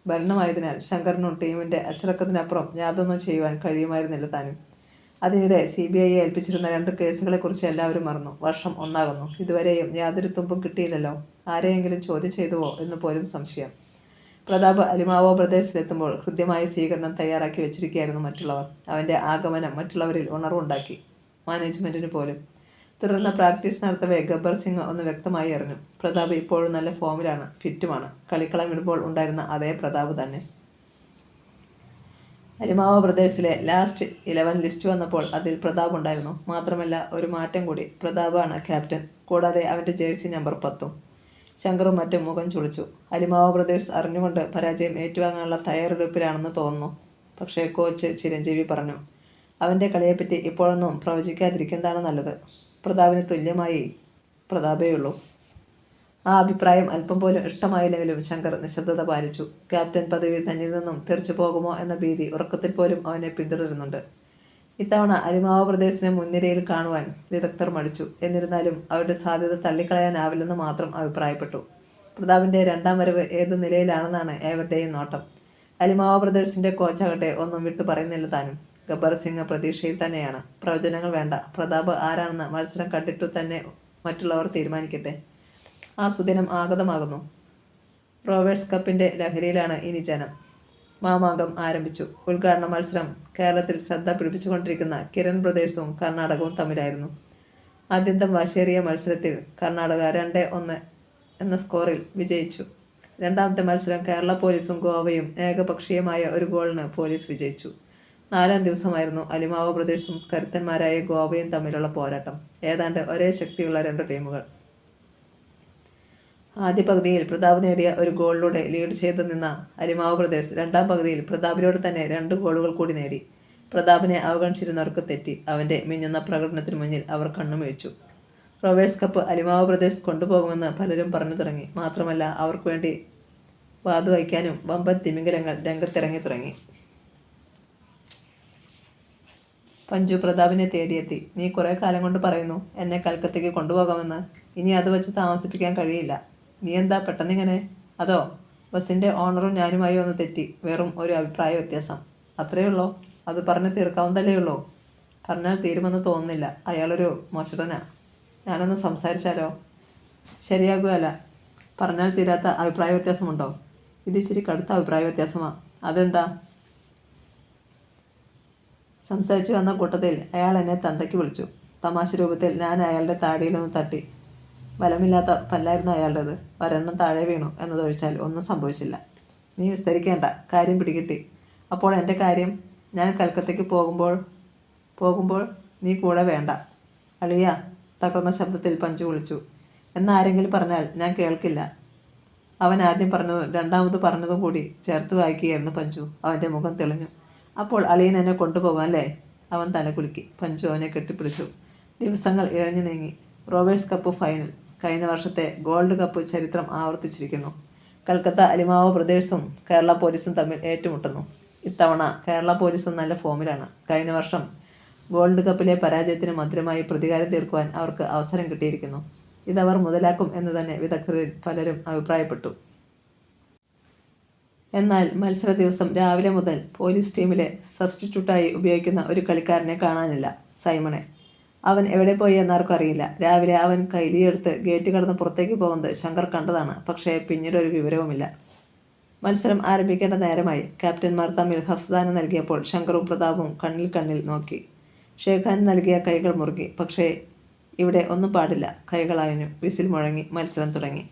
A: ഭരണമായതിനാൽ ശങ്കറിനും ടീമിൻ്റെ അച്ചടക്കത്തിനപ്പുറം യാതൊന്നും ചെയ്യുവാൻ കഴിയുമായിരുന്നില്ല താനും. അതിനിടെ CBIയെ ഏൽപ്പിച്ചിരുന്ന 2 കേസുകളെക്കുറിച്ച് എല്ലാവരും മറന്നു. വർഷം 1 ആകുന്നു. ഇതുവരെയും യാതൊരു തുമ്പും കിട്ടിയില്ലല്ലോ. ആരെയെങ്കിലും ചോദ്യം ചെയ്തുവോ എന്ന് പോലും സംശയം. പ്രതാപ് അലിമാവോ ബ്രദേഴ്സിലെത്തുമ്പോൾ ഹൃദ്യമായ സ്വീകരണം തയ്യാറാക്കി വെച്ചിരിക്കുകയായിരുന്നു മറ്റുള്ളവർ. അവൻ്റെ ആഗമനം മറ്റുള്ളവരിൽ ഉണർവുണ്ടാക്കി, മാനേജ്മെൻറ്റിന് പോലും. തുടർന്ന് പ്രാക്ടീസ് നടത്തവേ ഗബ്ബർ സിംഗ് ഒന്ന് വ്യക്തമായി അറിഞ്ഞു. പ്രതാപ് ഇപ്പോഴും നല്ല ഫോമിലാണ്, ഫിറ്റുമാണ്. കളിക്കളം വിടുമ്പോൾ ഉണ്ടായിരുന്ന അതേ പ്രതാപ് തന്നെ. അലിമാവ ബ്രദേഴ്സിലെ ലാസ്റ്റ് 11 ലിസ്റ്റ് വന്നപ്പോൾ അതിൽ പ്രതാപ് ഉണ്ടായിരുന്നു. മാത്രമല്ല ഒരു മാറ്റം കൂടി. പ്രതാപാണ് ക്യാപ്റ്റൻ. കൂടാതെ അവൻ്റെ ജേഴ്സി നമ്പർ 10ഉം. ശങ്കറും മറ്റും മുഖം ചുളിച്ചു. അലിമാവ ബ്രദേഴ്സ് അറിഞ്ഞുകൊണ്ട് പരാജയം ഏറ്റുവാങ്ങാനുള്ള തയ്യാറെടുപ്പിലാണെന്ന് തോന്നുന്നു. പക്ഷേ കോച്ച് ചിരഞ്ജീവി പറഞ്ഞു, അവൻ്റെ കളിയെപ്പറ്റി ഇപ്പോഴൊന്നും പ്രവചിക്കാതിരിക്കുന്നതാണ് നല്ലത്. പ്രതാപിന് തുല്യമായി പ്രതാപേയുള്ളൂ. ആ അഭിപ്രായം അല്പം പോലും ഇഷ്ടമായില്ലെങ്കിലും ശങ്കർ നിശബ്ദത പാലിച്ചു. ക്യാപ്റ്റൻ പദവി തന്നിൽ നിന്നും തെറിച്ചു പോകുമോ എന്ന ഭീതി ഉറക്കത്തിൽ പോലും അവനെ പിന്തുടരുന്നുണ്ട്. ഇത്തവണ അലിമാവ ബ്രദേഴ്സിനെ മുൻനിരയിൽ കാണുവാൻ വിദഗ്ധർ മടിച്ചു. എന്നിരുന്നാലും അവരുടെ സാധ്യത തള്ളിക്കളയാനാവില്ലെന്ന് മാത്രം അഭിപ്രായപ്പെട്ടു. പ്രതാപിൻ്റെ രണ്ടാം വരവ് ഏത് നിലയിലാണെന്നാണ് ഏവരുടെയും നോട്ടം. അലിമാവ ബ്രദേഴ്സിൻ്റെ കോച്ചാകട്ടെ ഒന്നും വിട്ടു പറയുന്നില്ല താനും. ഗബ്ബർ സിംഗ് പ്രതീക്ഷയിൽ തന്നെയാണ്. പ്രവചനങ്ങൾ വേണ്ട. പ്രതാപ് ആരാണെന്ന് മത്സരം കണ്ടിട്ടു തന്നെ മറ്റുള്ളവർ തീരുമാനിക്കട്ടെ. ആ സുദിനം ആഗതമാകുന്നു. റോവേഴ്സ് കപ്പിൻ്റെ ലഹരിയിലാണ് ഇനി ജനം. മാമാങ്കം ആരംഭിച്ചു. ഉദ്ഘാടന മത്സരം കേരളത്തിൽ ശ്രദ്ധ പിടിപ്പിച്ചുകൊണ്ടിരിക്കുന്ന കിരൺ ബ്രദേഴ്സും കർണാടകവും തമ്മിലായിരുന്നു. ആദ്യന്തം വാശിയേറിയ മത്സരത്തിൽ കർണാടക 2-1 എന്ന സ്കോറിൽ വിജയിച്ചു. രണ്ടാമത്തെ മത്സരം കേരള പോലീസും ഗോവയും ഏകപക്ഷീയമായ ഒരു ഗോളിന് പോലീസ് വിജയിച്ചു. 4-ാം ദിവസമായിരുന്നു അലിമാവ ബ്രദേഴ്സും കരുത്തന്മാരായ ഗോവയും തമ്മിലുള്ള പോരാട്ടം. ഏതാണ്ട് ഒരേ ശക്തിയുള്ള 2 ടീമുകൾ. ആദ്യ പകുതിയിൽ പ്രതാപ് നേടിയ ഒരു ഗോളിലൂടെ ലീഡ് ചെയ്തു നിന്ന അലിമാവ ബ്രദേഴ്സ് രണ്ടാം പകുതിയിൽ പ്രതാപിലൂടെ തന്നെ 2 ഗോളുകൾ കൂടി നേടി. പ്രതാപിനെ അവഗണിച്ചിരുന്നവർക്ക് തെറ്റി. അവൻ്റെ മിന്നുന്ന പ്രകടനത്തിന് മുന്നിൽ അവർ കണ്ണുമിഴിച്ചു. റോവേഴ്സ് കപ്പ് അലിമാവ ബ്രദേഴ്സ് കൊണ്ടുപോകുമെന്ന് പലരും പറഞ്ഞു തുടങ്ങി. മാത്രമല്ല അവർക്ക് വേണ്ടി വാതുവയ്ക്കാനും വമ്പൻ തിമിംഗലങ്ങൾ രംഗത്തിറങ്ങി തുടങ്ങി. പഞ്ചു പ്രതാപിനെ തേടിയെത്തി. നീ കുറേ കാലം കൊണ്ട് പറയുന്നു എന്നെ കൽക്കത്തയ്ക്ക് കൊണ്ടുപോകാമെന്ന്. ഇനി അത് വെച്ച് താമസിപ്പിക്കാൻ കഴിയില്ല. നീ എന്താ പെട്ടെന്നിങ്ങനെ? അതോ ബസ്സിൻ്റെ ഓണറും ഞാനുമായി ഒന്ന് തെറ്റി. വെറും ഒരു അഭിപ്രായ വ്യത്യാസം. അത്രയുള്ളോ? അത് പറഞ്ഞ് തീർക്കാവുന്നതല്ലേ ഉള്ളൂ. പറഞ്ഞാൽ തീരുമെന്ന് തോന്നുന്നില്ല. അയാളൊരു മോശടനാ. ഞാനൊന്ന് സംസാരിച്ചാലോ? ശരിയാകുകയല്ല. പറഞ്ഞാൽ തീരാത്ത അഭിപ്രായ വ്യത്യാസമുണ്ടോ? ഇത് ഇച്ചിരി കടുത്ത അഭിപ്രായ വ്യത്യാസമാണ്. അതെന്താ? സംസാരിച്ചു വന്ന കൂട്ടത്തിൽ അയാൾ എന്നെ തന്തയ്ക്ക് വിളിച്ചു. തമാശ രൂപത്തിൽ ഞാൻ അയാളുടെ താടിയിലൊന്ന് തട്ടി. ബലമില്ലാത്ത പല്ലായിരുന്നു അയാളുടേത്. ഒരെണ്ണം താഴെ വീണു എന്നതൊഴിച്ചാൽ ഒന്നും സംഭവിച്ചില്ല. നീ വിസ്തരിക്കേണ്ട. കാര്യം പിടികിട്ടി. അപ്പോൾ എൻ്റെ കാര്യം? ഞാൻ കൽക്കത്തയ്ക്ക് പോകുമ്പോൾ നീ കൂടെ വേണ്ട. അളിയ, തകർന്ന ശബ്ദത്തിൽ പഞ്ചു വിളിച്ചു. എന്നാരെങ്കിലും പറഞ്ഞാൽ ഞാൻ കേൾക്കില്ല. അവൻ ആദ്യം പറഞ്ഞതും രണ്ടാമത് പറഞ്ഞതും കൂടി ചേർത്ത് വായിക്കുകയായിരുന്നു പഞ്ചു. അവൻ്റെ മുഖം തെളിഞ്ഞു. അപ്പോൾ അളിയൻ എന്നെ കൊണ്ടുപോകാം അല്ലേ? അവൻ തലകുലുക്കി. പഞ്ചു അവനെ കെട്ടിപ്പിടിച്ചു. ദിവസങ്ങൾ ഇഴഞ്ഞു നീങ്ങി. Rovers cup final. കഴിഞ്ഞ വർഷത്തെ ഗോൾഡ് കപ്പ് ചരിത്രം ആവർത്തിച്ചിരിക്കുന്നു. കൽക്കത്ത അലിമാവ ബ്രദേഴ്സും കേരള പോലീസും തമ്മിൽ ഏറ്റുമുട്ടുന്നു. ഇത്തവണ കേരള പോലീസും നല്ല ഫോമിലാണ്. കഴിഞ്ഞ വർഷം ഗോൾഡ് കപ്പിലെ പരാജയത്തിന് മധുരമായി പ്രതികാരം തീർക്കുവാൻ അവർക്ക് അവസരം കിട്ടിയിരിക്കുന്നു. ഇതവർ മുതലാക്കും എന്ന് തന്നെ വിദഗ്ധരിൽ പലരും അഭിപ്രായപ്പെട്ടു. എന്നാൽ മത്സര ദിവസം രാവിലെ മുതൽ പോലീസ് ടീമിലെ സബ്സ്റ്റിറ്റ്യൂട്ടായി ഉപയോഗിക്കുന്ന ഒരു കളിക്കാരനെ കാണാനില്ല. സൈമണെ. അവൻ എവിടെ പോയി എന്നാർക്കും അറിയില്ല. രാവിലെ അവൻ കൈലിയെടുത്ത് ഗേറ്റ് കടന്ന് പുറത്തേക്ക് പോകുന്നത് ശങ്കർ കണ്ടതാണ്. പക്ഷേ പിന്നീട് ഒരു വിവരവുമില്ല. മത്സരം ആരംഭിക്കേണ്ട നേരമായി. ക്യാപ്റ്റന്മാർ തമ്മിൽ ഹസ്തദാനം നൽകിയപ്പോൾ ശങ്കറും പ്രതാപും കണ്ണിൽ കണ്ണിൽ നോക്കി. ഷേഖാൻ നൽകിയ കൈകൾ മുറുകി. പക്ഷേ ഇവിടെ ഒന്നും പാടില്ല. കൈകൾ അയഞ്ഞു. വിസിൽ മുഴങ്ങി. മത്സരം തുടങ്ങി.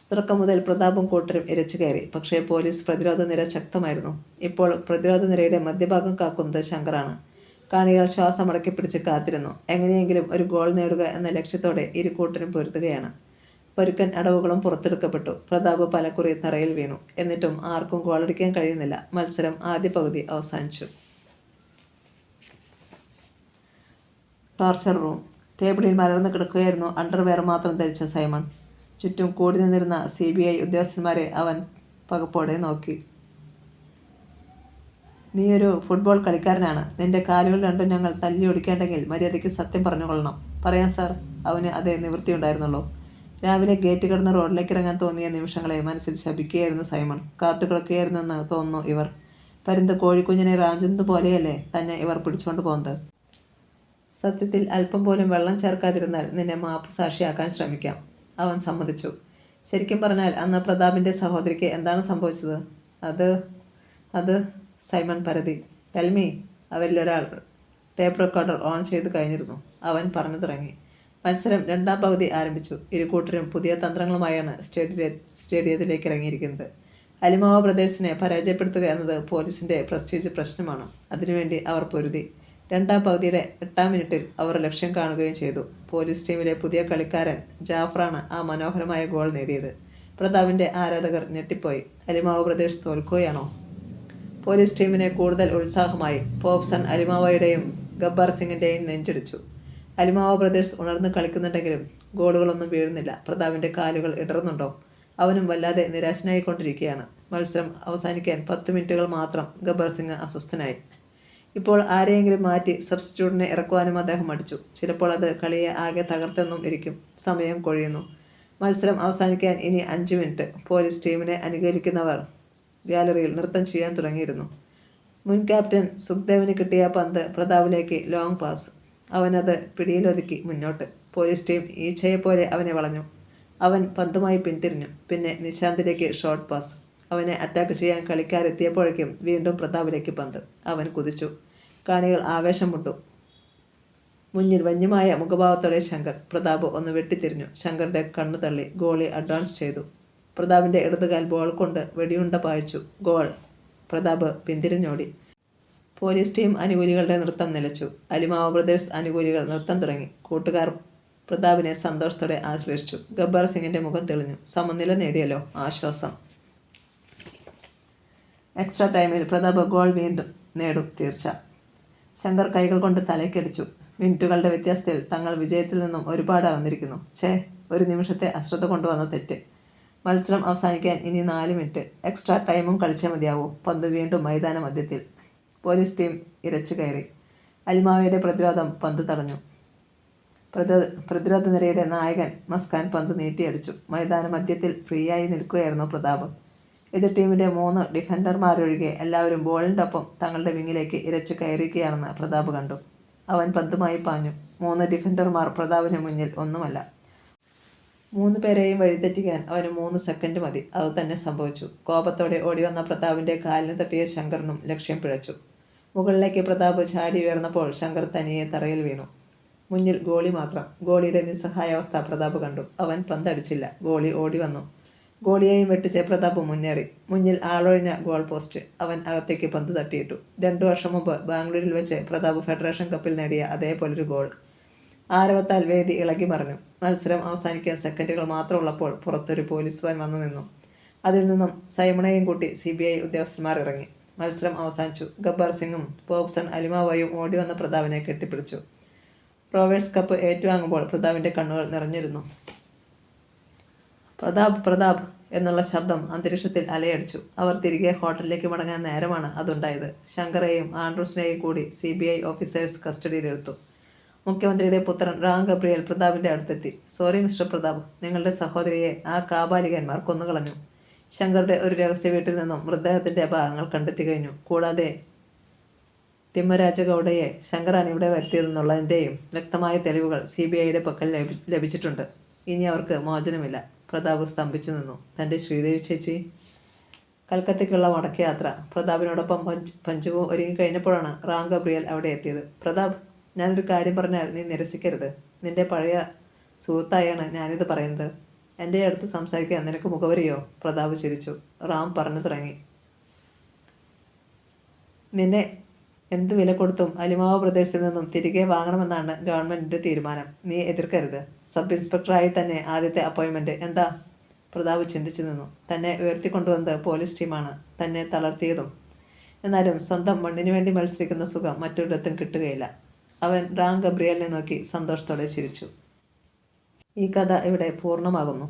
A: തുടക്കം മുതൽ പ്രതാപും കൂട്ടരും ഇരച്ചു കയറി. പക്ഷേ പോലീസ് പ്രതിരോധ നിര ശക്തമായിരുന്നു. ഇപ്പോൾ പ്രതിരോധ നിരയുടെ മധ്യഭാഗം കാക്കുന്നത് ശങ്കറാണ്. കാണികൾ ശ്വാസമടക്കി പിടിച്ച് കാത്തിരുന്നു. എങ്ങനെയെങ്കിലും ഒരു ഗോൾ നേടുക എന്ന ലക്ഷ്യത്തോടെ ഇരു കൂട്ടരും പൊരുതുകയാണ്. പരുക്കൻ അടവുകളും പുറത്തെടുക്കപ്പെട്ടു. പ്രതാപ് പലക്കുറി തറയിൽ വീണു. എന്നിട്ടും ആർക്കും ഗോളടിക്കാൻ കഴിയുന്നില്ല. മത്സരം ആദ്യ പകുതി അവസാനിച്ചു. Torture room. ടേബിളിൽ മലർന്നു കിടക്കുകയായിരുന്നു അണ്ടർവെയർ മാത്രം ധരിച്ച സൈമൺ. ചുറ്റും കൂടി നിന്നിരുന്ന CBI ഉദ്യോഗസ്ഥന്മാരെ അവൻ പകപ്പോടെ നോക്കി. നീയൊരു ഫുട്ബോൾ കളിക്കാരനാണ്. നിന്റെ കാലുകൾ രണ്ടും ഞങ്ങൾ തല്ലി ഒടിക്കേണ്ടെങ്കിൽ മര്യാദയ്ക്ക് സത്യം പറഞ്ഞുകൊള്ളണം. പറയാം സാർ. അവന് അതേ നിവൃത്തിയുണ്ടായിരുന്നുള്ളൂ. രാവിലെ ഗേറ്റ് കടന്ന് റോഡിലേക്ക് ഇറങ്ങാൻ തോന്നിയ നിമിഷങ്ങളെ മനസ്സിൽ ശപിക്കുകയായിരുന്നു സൈമൺ. കാത്തു കിടക്കുകയായിരുന്നെന്ന് തോന്നുന്നു ഇവർ. പരുന്ത് കോഴിക്കുഞ്ഞിനെ റാഞ്ചുന്നത് പോലെയല്ലേ തന്നെ ഇവർ പിടിച്ചുകൊണ്ട് പോകുന്നത്. സത്യത്തിൽ അല്പം പോലും വെള്ളം ചേർക്കാതിരുന്നാൽ നിന്നെ മാപ്പ് സാക്ഷിയാക്കാൻ ശ്രമിക്കാം. അവൻ സമ്മതിച്ചു. ശരിക്കും പറഞ്ഞാൽ അന്ന് പ്രതാപിൻ്റെ സഹോദരിക്ക് എന്താണ് സംഭവിച്ചത്? അത് സൈമൺ പരതി. ടെൽമി. അവരിലൊരാൾ ടേപ്പ് റെക്കോർഡർ ഓൺ ചെയ്ത് കഴിഞ്ഞിരുന്നു. അവൻ പറഞ്ഞു തുടങ്ങി. മത്സരം രണ്ടാം പകുതി ആരംഭിച്ചു. ഇരു കൂട്ടരും പുതിയ തന്ത്രങ്ങളുമായാണ് സ്റ്റേഡിയത്തിലേക്ക് ഇറങ്ങിയിരിക്കുന്നത്. അലിമാവ ബ്രദേഴ്സിനെ പരാജയപ്പെടുത്തുക എന്നത് പോലീസിന്റെ പ്രസ്റ്റീജ് പ്രശ്നമാണ്. അതിനുവേണ്ടി അവർ പൊരുതി. രണ്ടാം പകുതിയുടെ 8-ാം മിനിറ്റിൽ അവർ ലക്ഷ്യം കാണുകയും ചെയ്തു. പോലീസ് ടീമിലെ പുതിയ കളിക്കാരൻ ജാഫറാണ് ആ മനോഹരമായ ഗോൾ നേടിയത്. പ്രതാപിന്റെ ആരാധകർ ഞെട്ടിപ്പോയി. അലിമാവ ബ്രദേഴ്സ് തോൽക്കുകയാണോ? പോലീസ് ടീമിന് കൂടുതൽ ഉത്സാഹമായി. പോപ്സൺ അലിമാവയുടെയും ഗബ്ബാർ സിംഗിന്റെയും നെഞ്ചിടിച്ചു. അലിമാവ ബ്രദേഴ്സ് ഉണർന്ന് കളിക്കുന്നുണ്ടെങ്കിലും ഗോളുകളൊന്നും വീഴുന്നില്ല. പ്രതാപിന്റെ കാലുകൾ ഇടറുന്നുണ്ടോ? അവനും വല്ലാതെ നിരാശനായിക്കൊണ്ടിരിക്കുകയാണ്. മത്സരം അവസാനിക്കാൻ 10 മിനിറ്റുകൾ മാത്രം. ഗബ്ബർ സിംഗ് അസ്വസ്ഥനായി. ഇപ്പോൾ ആരെയെങ്കിലും മാറ്റി സബ്സ്റ്റിറ്റ്യൂട്ടിനെ ഇറക്കുവാനും അദ്ദേഹം മടിച്ചു. ചിലപ്പോൾ അത് കളിയെ ആകെ തകർത്തെന്നും ഇരിക്കും. സമയം കൊഴിയുന്നു. മത്സരം അവസാനിക്കാൻ ഇനി 5 മിനിറ്റ്. പോലീസ് ടീമിനെ അനുകൂലിക്കുന്നവർ ഗാലറിയിൽ നൃത്തം ചെയ്യാൻ തുടങ്ങിയിരുന്നു. മുൻ ക്യാപ്റ്റൻ സുഖ്ദേവിന് കിട്ടിയ പന്ത് പ്രതാപിലേക്ക് ലോങ് പാസ്. അവനത് പിടിയിലൊതുക്കി മുന്നോട്ട്. പോലീസ് ടീം ഈച്ചയെപ്പോലെ അവനെ വളഞ്ഞു. അവൻ പന്തുമായി പിന്തിരിഞ്ഞു. പിന്നെ നിശാന്തിലേക്ക് ഷോർട്ട് പാസ്. അവനെ അറ്റാക്ക് ചെയ്യാൻ കളിക്കാരെത്തിയപ്പോഴേക്കും വീണ്ടും പ്രതാപിലേക്ക് പന്ത്. അവൻ കുതിച്ചു. കാണികൾ ആവേശം മുട്ടു. മുന്നിൽ വന്യമായ മുഖഭാവത്തോടെ ശങ്കർ. പ്രതാപ് ഒന്ന് വെട്ടിത്തിരിഞ്ഞു. ശങ്കറിന്റെ കണ്ണു തള്ളി. ഗോളി അഡ്വാൻസ് ചെയ്തു. പ്രതാപിന്റെ ഇടതുകാൽ ബോൾ കൊണ്ട് വെടിയുണ്ട പായിച്ചു. ഗോൾ. പ്രതാപ് പിന്തിരിഞ്ഞോടി. പോലീസ് ടീം അനുകൂലികളുടെ നൃത്തം നിലച്ചു. അലിമാവ ബ്രദേഴ്സ് അനുകൂലികൾ നൃത്തം തുടങ്ങി. കൂട്ടുകാർ പ്രതാപിനെ സന്തോഷത്തോടെ ആശ്ലേഷിച്ചു. ഗബ്ബർ സിംഗിന്റെ മുഖം തെളിഞ്ഞു. സമനില നേടിയല്ലോ, ആശ്വാസം. എക്സ്ട്രാ ടൈമിൽ പ്രതാപ് ഗോൾ വീണ്ടും നേടും തീർച്ച. ശങ്കർ കൈകൾ കൊണ്ട് തലയ്ക്കടിച്ചു. മിനിറ്റുകളുടെ വ്യത്യാസത്തിൽ തങ്ങൾ വിജയത്തിൽ നിന്നും ഒരുപാട് അകന്നിരിക്കുന്നു. ഒരു നിമിഷത്തെ അശ്രദ്ധ കൊണ്ടുവന്ന തെറ്റ്. മത്സരം അവസാനിക്കാൻ ഇനി 4 മിനിറ്റ്. എക്സ്ട്രാ ടൈമും കളിച്ചേ മതിയാവൂ. പന്ത് വീണ്ടും മൈതാന മധ്യത്തിൽ. പോലീസ് ടീം ഇരച്ചു കയറി. അലിമാവയുടെ പ്രതിരോധം പന്ത് തടഞ്ഞു. പ്രതിരോധ നിരയുടെ നായകൻ മസ്കാൻ പന്ത് നീട്ടിയടിച്ചു. മൈതാന മധ്യത്തിൽ ഫ്രീയായി നിൽക്കുകയായിരുന്നു പ്രതാപ്. എതിർ ടീമിന്റെ 3 ഡിഫൻഡർമാരൊഴികെ എല്ലാവരും ബോളിൻ്റെ ഒപ്പം തങ്ങളുടെ വിങ്ങിലേക്ക് ഇരച്ചു കയറിയിരിക്കുകയാണെന്ന് പ്രതാപ് കണ്ടു. അവൻ പന്തുമായി പാഞ്ഞു. 3 ഡിഫൻഡർമാർ പ്രതാപിന് മുന്നിൽ ഒന്നുമല്ല. 3 പേരെയും വഴിതെറ്റിക്കാൻ അവന് 3 സെക്കൻഡ് മതി. അത് തന്നെ സംഭവിച്ചു. കോപത്തോടെ ഓടിവന്ന പ്രതാപിന്റെ കാലിന് തട്ടിയ ശങ്കറിനും ലക്ഷ്യം പിഴച്ചു. മുകളിലേക്ക് പ്രതാപ് ചാടി ഉയർന്നപ്പോൾ ശങ്കർ തനിയെ തറയിൽ വീണു. മുന്നിൽ ഗോളി മാത്രം. ഗോളിയുടെ നിസ്സഹായാവസ്ഥ പ്രതാപ് കണ്ടു. അവൻ പന്തടിച്ചില്ല. ഗോളി ഓടി വന്നു. ഗോളിയെയും വെട്ടിച്ച് പ്രതാപ് മുന്നേറി. മുന്നിൽ ആളൊഴിഞ്ഞ ഗോൾ പോസ്റ്റ്. അവൻ അകത്തേക്ക് പന്ത് തട്ടിയിട്ടു. 2 വർഷം മുമ്പ് ബാംഗ്ലൂരിൽ വെച്ച് പ്രതാപ് ഫെഡറേഷൻ കപ്പിൽ നേടിയ അതേപോലൊരു ഗോൾ. ആരവത്താൽ വേദി ഇളകി മറിഞ്ഞു. മത്സരം അവസാനിക്കാൻ സെക്കൻഡുകൾ മാത്രമുള്ളപ്പോൾ പുറത്തൊരു പോലീസ് വാൻ വന്നു നിന്നു. അതിൽ നിന്നും സൈമണയും കൂട്ടി CBI ഉദ്യോഗസ്ഥന്മാർ ഇറങ്ങി. മത്സരം അവസാനിച്ചു. ഗബ്ബർ സിംഗും പോപ്സൺ അലിമാവയും ഓടിവന്ന പ്രതാപിനെ കെട്ടിപ്പിടിച്ചു. റോവേഴ്സ് കപ്പ് ഏറ്റുവാങ്ങുമ്പോൾ പ്രതാപിന്റെ കണ്ണുകൾ നിറഞ്ഞിരുന്നു. പ്രതാപ് എന്നുള്ള ശബ്ദം അന്തരീക്ഷത്തിൽ അലയടിച്ചു. അവർ തിരികെ ഹോട്ടലിലേക്ക് മടങ്ങാൻ നേരമാണ് അതുണ്ടായത്. ശങ്കറേയും ആൻഡ്രൂസിനെയും കൂടി CBI ഓഫീസേഴ്സ് കസ്റ്റഡിയിലെടുത്തു. മുഖ്യമന്ത്രിയുടെ പുത്രൻ റാം ഗബ്രിയേൽ പ്രതാപിന്റെ അടുത്തെത്തി. സോറി മിസ്റ്റർ പ്രതാപ്, നിങ്ങളുടെ സഹോദരിയെ ആ കാബാലികന്മാർ കൊന്നുകളഞ്ഞു. ശങ്കറുടെ ഒരു രഹസ്യ വീട്ടിൽ നിന്നും മൃതദേഹത്തിന്റെ ഭാഗങ്ങൾ കണ്ടെത്തി കഴിഞ്ഞു. കൂടാതെ തിമ്മരാജ ഗൗഡയെ ശങ്കറാണ് ഇവിടെ വരുത്തിയതെന്നുള്ളതിൻ്റെയും വ്യക്തമായ തെളിവുകൾ CBIയുടെ പക്കൽ ലഭിച്ചിട്ടുണ്ട്. ഇനി അവർക്ക് മോചനമില്ല. പ്രതാപ് സ്തംഭിച്ചു നിന്നു. തൻ്റെ ശ്രീദേവി ചേച്ചി? കൽക്കത്തയ്ക്കുള്ള മടക്കയാത്ര. പ്രതാപിനോടൊപ്പം പഞ്ചുവും ഒരുങ്ങി കഴിഞ്ഞപ്പോഴാണ് റാം ഗബ്രിയേൽ അവിടെ എത്തിയത്. പ്രതാപ്, ഞാനൊരു കാര്യം പറഞ്ഞാൽ നീ നിരസിക്കരുത്. നിന്റെ പഴയ സുഹൃത്തായാണ് ഞാനിത് പറയുന്നത്. എൻ്റെ അടുത്ത് സംസാരിക്കാൻ നിനക്ക് മുഖവരിയോ? പ്രതാപ് ചിരിച്ചു. റാം പറഞ്ഞു തുടങ്ങി. നിന്നെ എന്ത് വില കൊടുത്തും അലിമാവ ബ്രദേഴ്സിൽ നിന്നും തിരികെ വാങ്ങണമെന്നാണ് ഗവൺമെന്റിന്റെ തീരുമാനം. നീ എതിർക്കരുത്. സബ് ഇൻസ്പെക്ടറായി തന്നെ ആദ്യത്തെ അപ്പോയിൻമെന്റ്. എന്താ? പ്രതാപ് ചിന്തിച്ചു നിന്നു. തന്നെ ഉയർത്തിക്കൊണ്ടുവന്നത് പോലീസ് ടീമാണ്. തന്നെ തളർത്തിയതും. എന്നാലും സ്വന്തം മണ്ണിനു വേണ്ടി മത്സരിക്കുന്ന സുഖം മറ്റൊരിടത്തും കിട്ടുകയില്ല. അവൻ റാം ഗബ്രിയേലിനെ നോക്കി സന്തോഷത്തോടെ ചിരിച്ചു. ഈ കഥ ഇവിടെ പൂർണ്ണമാകുന്നു.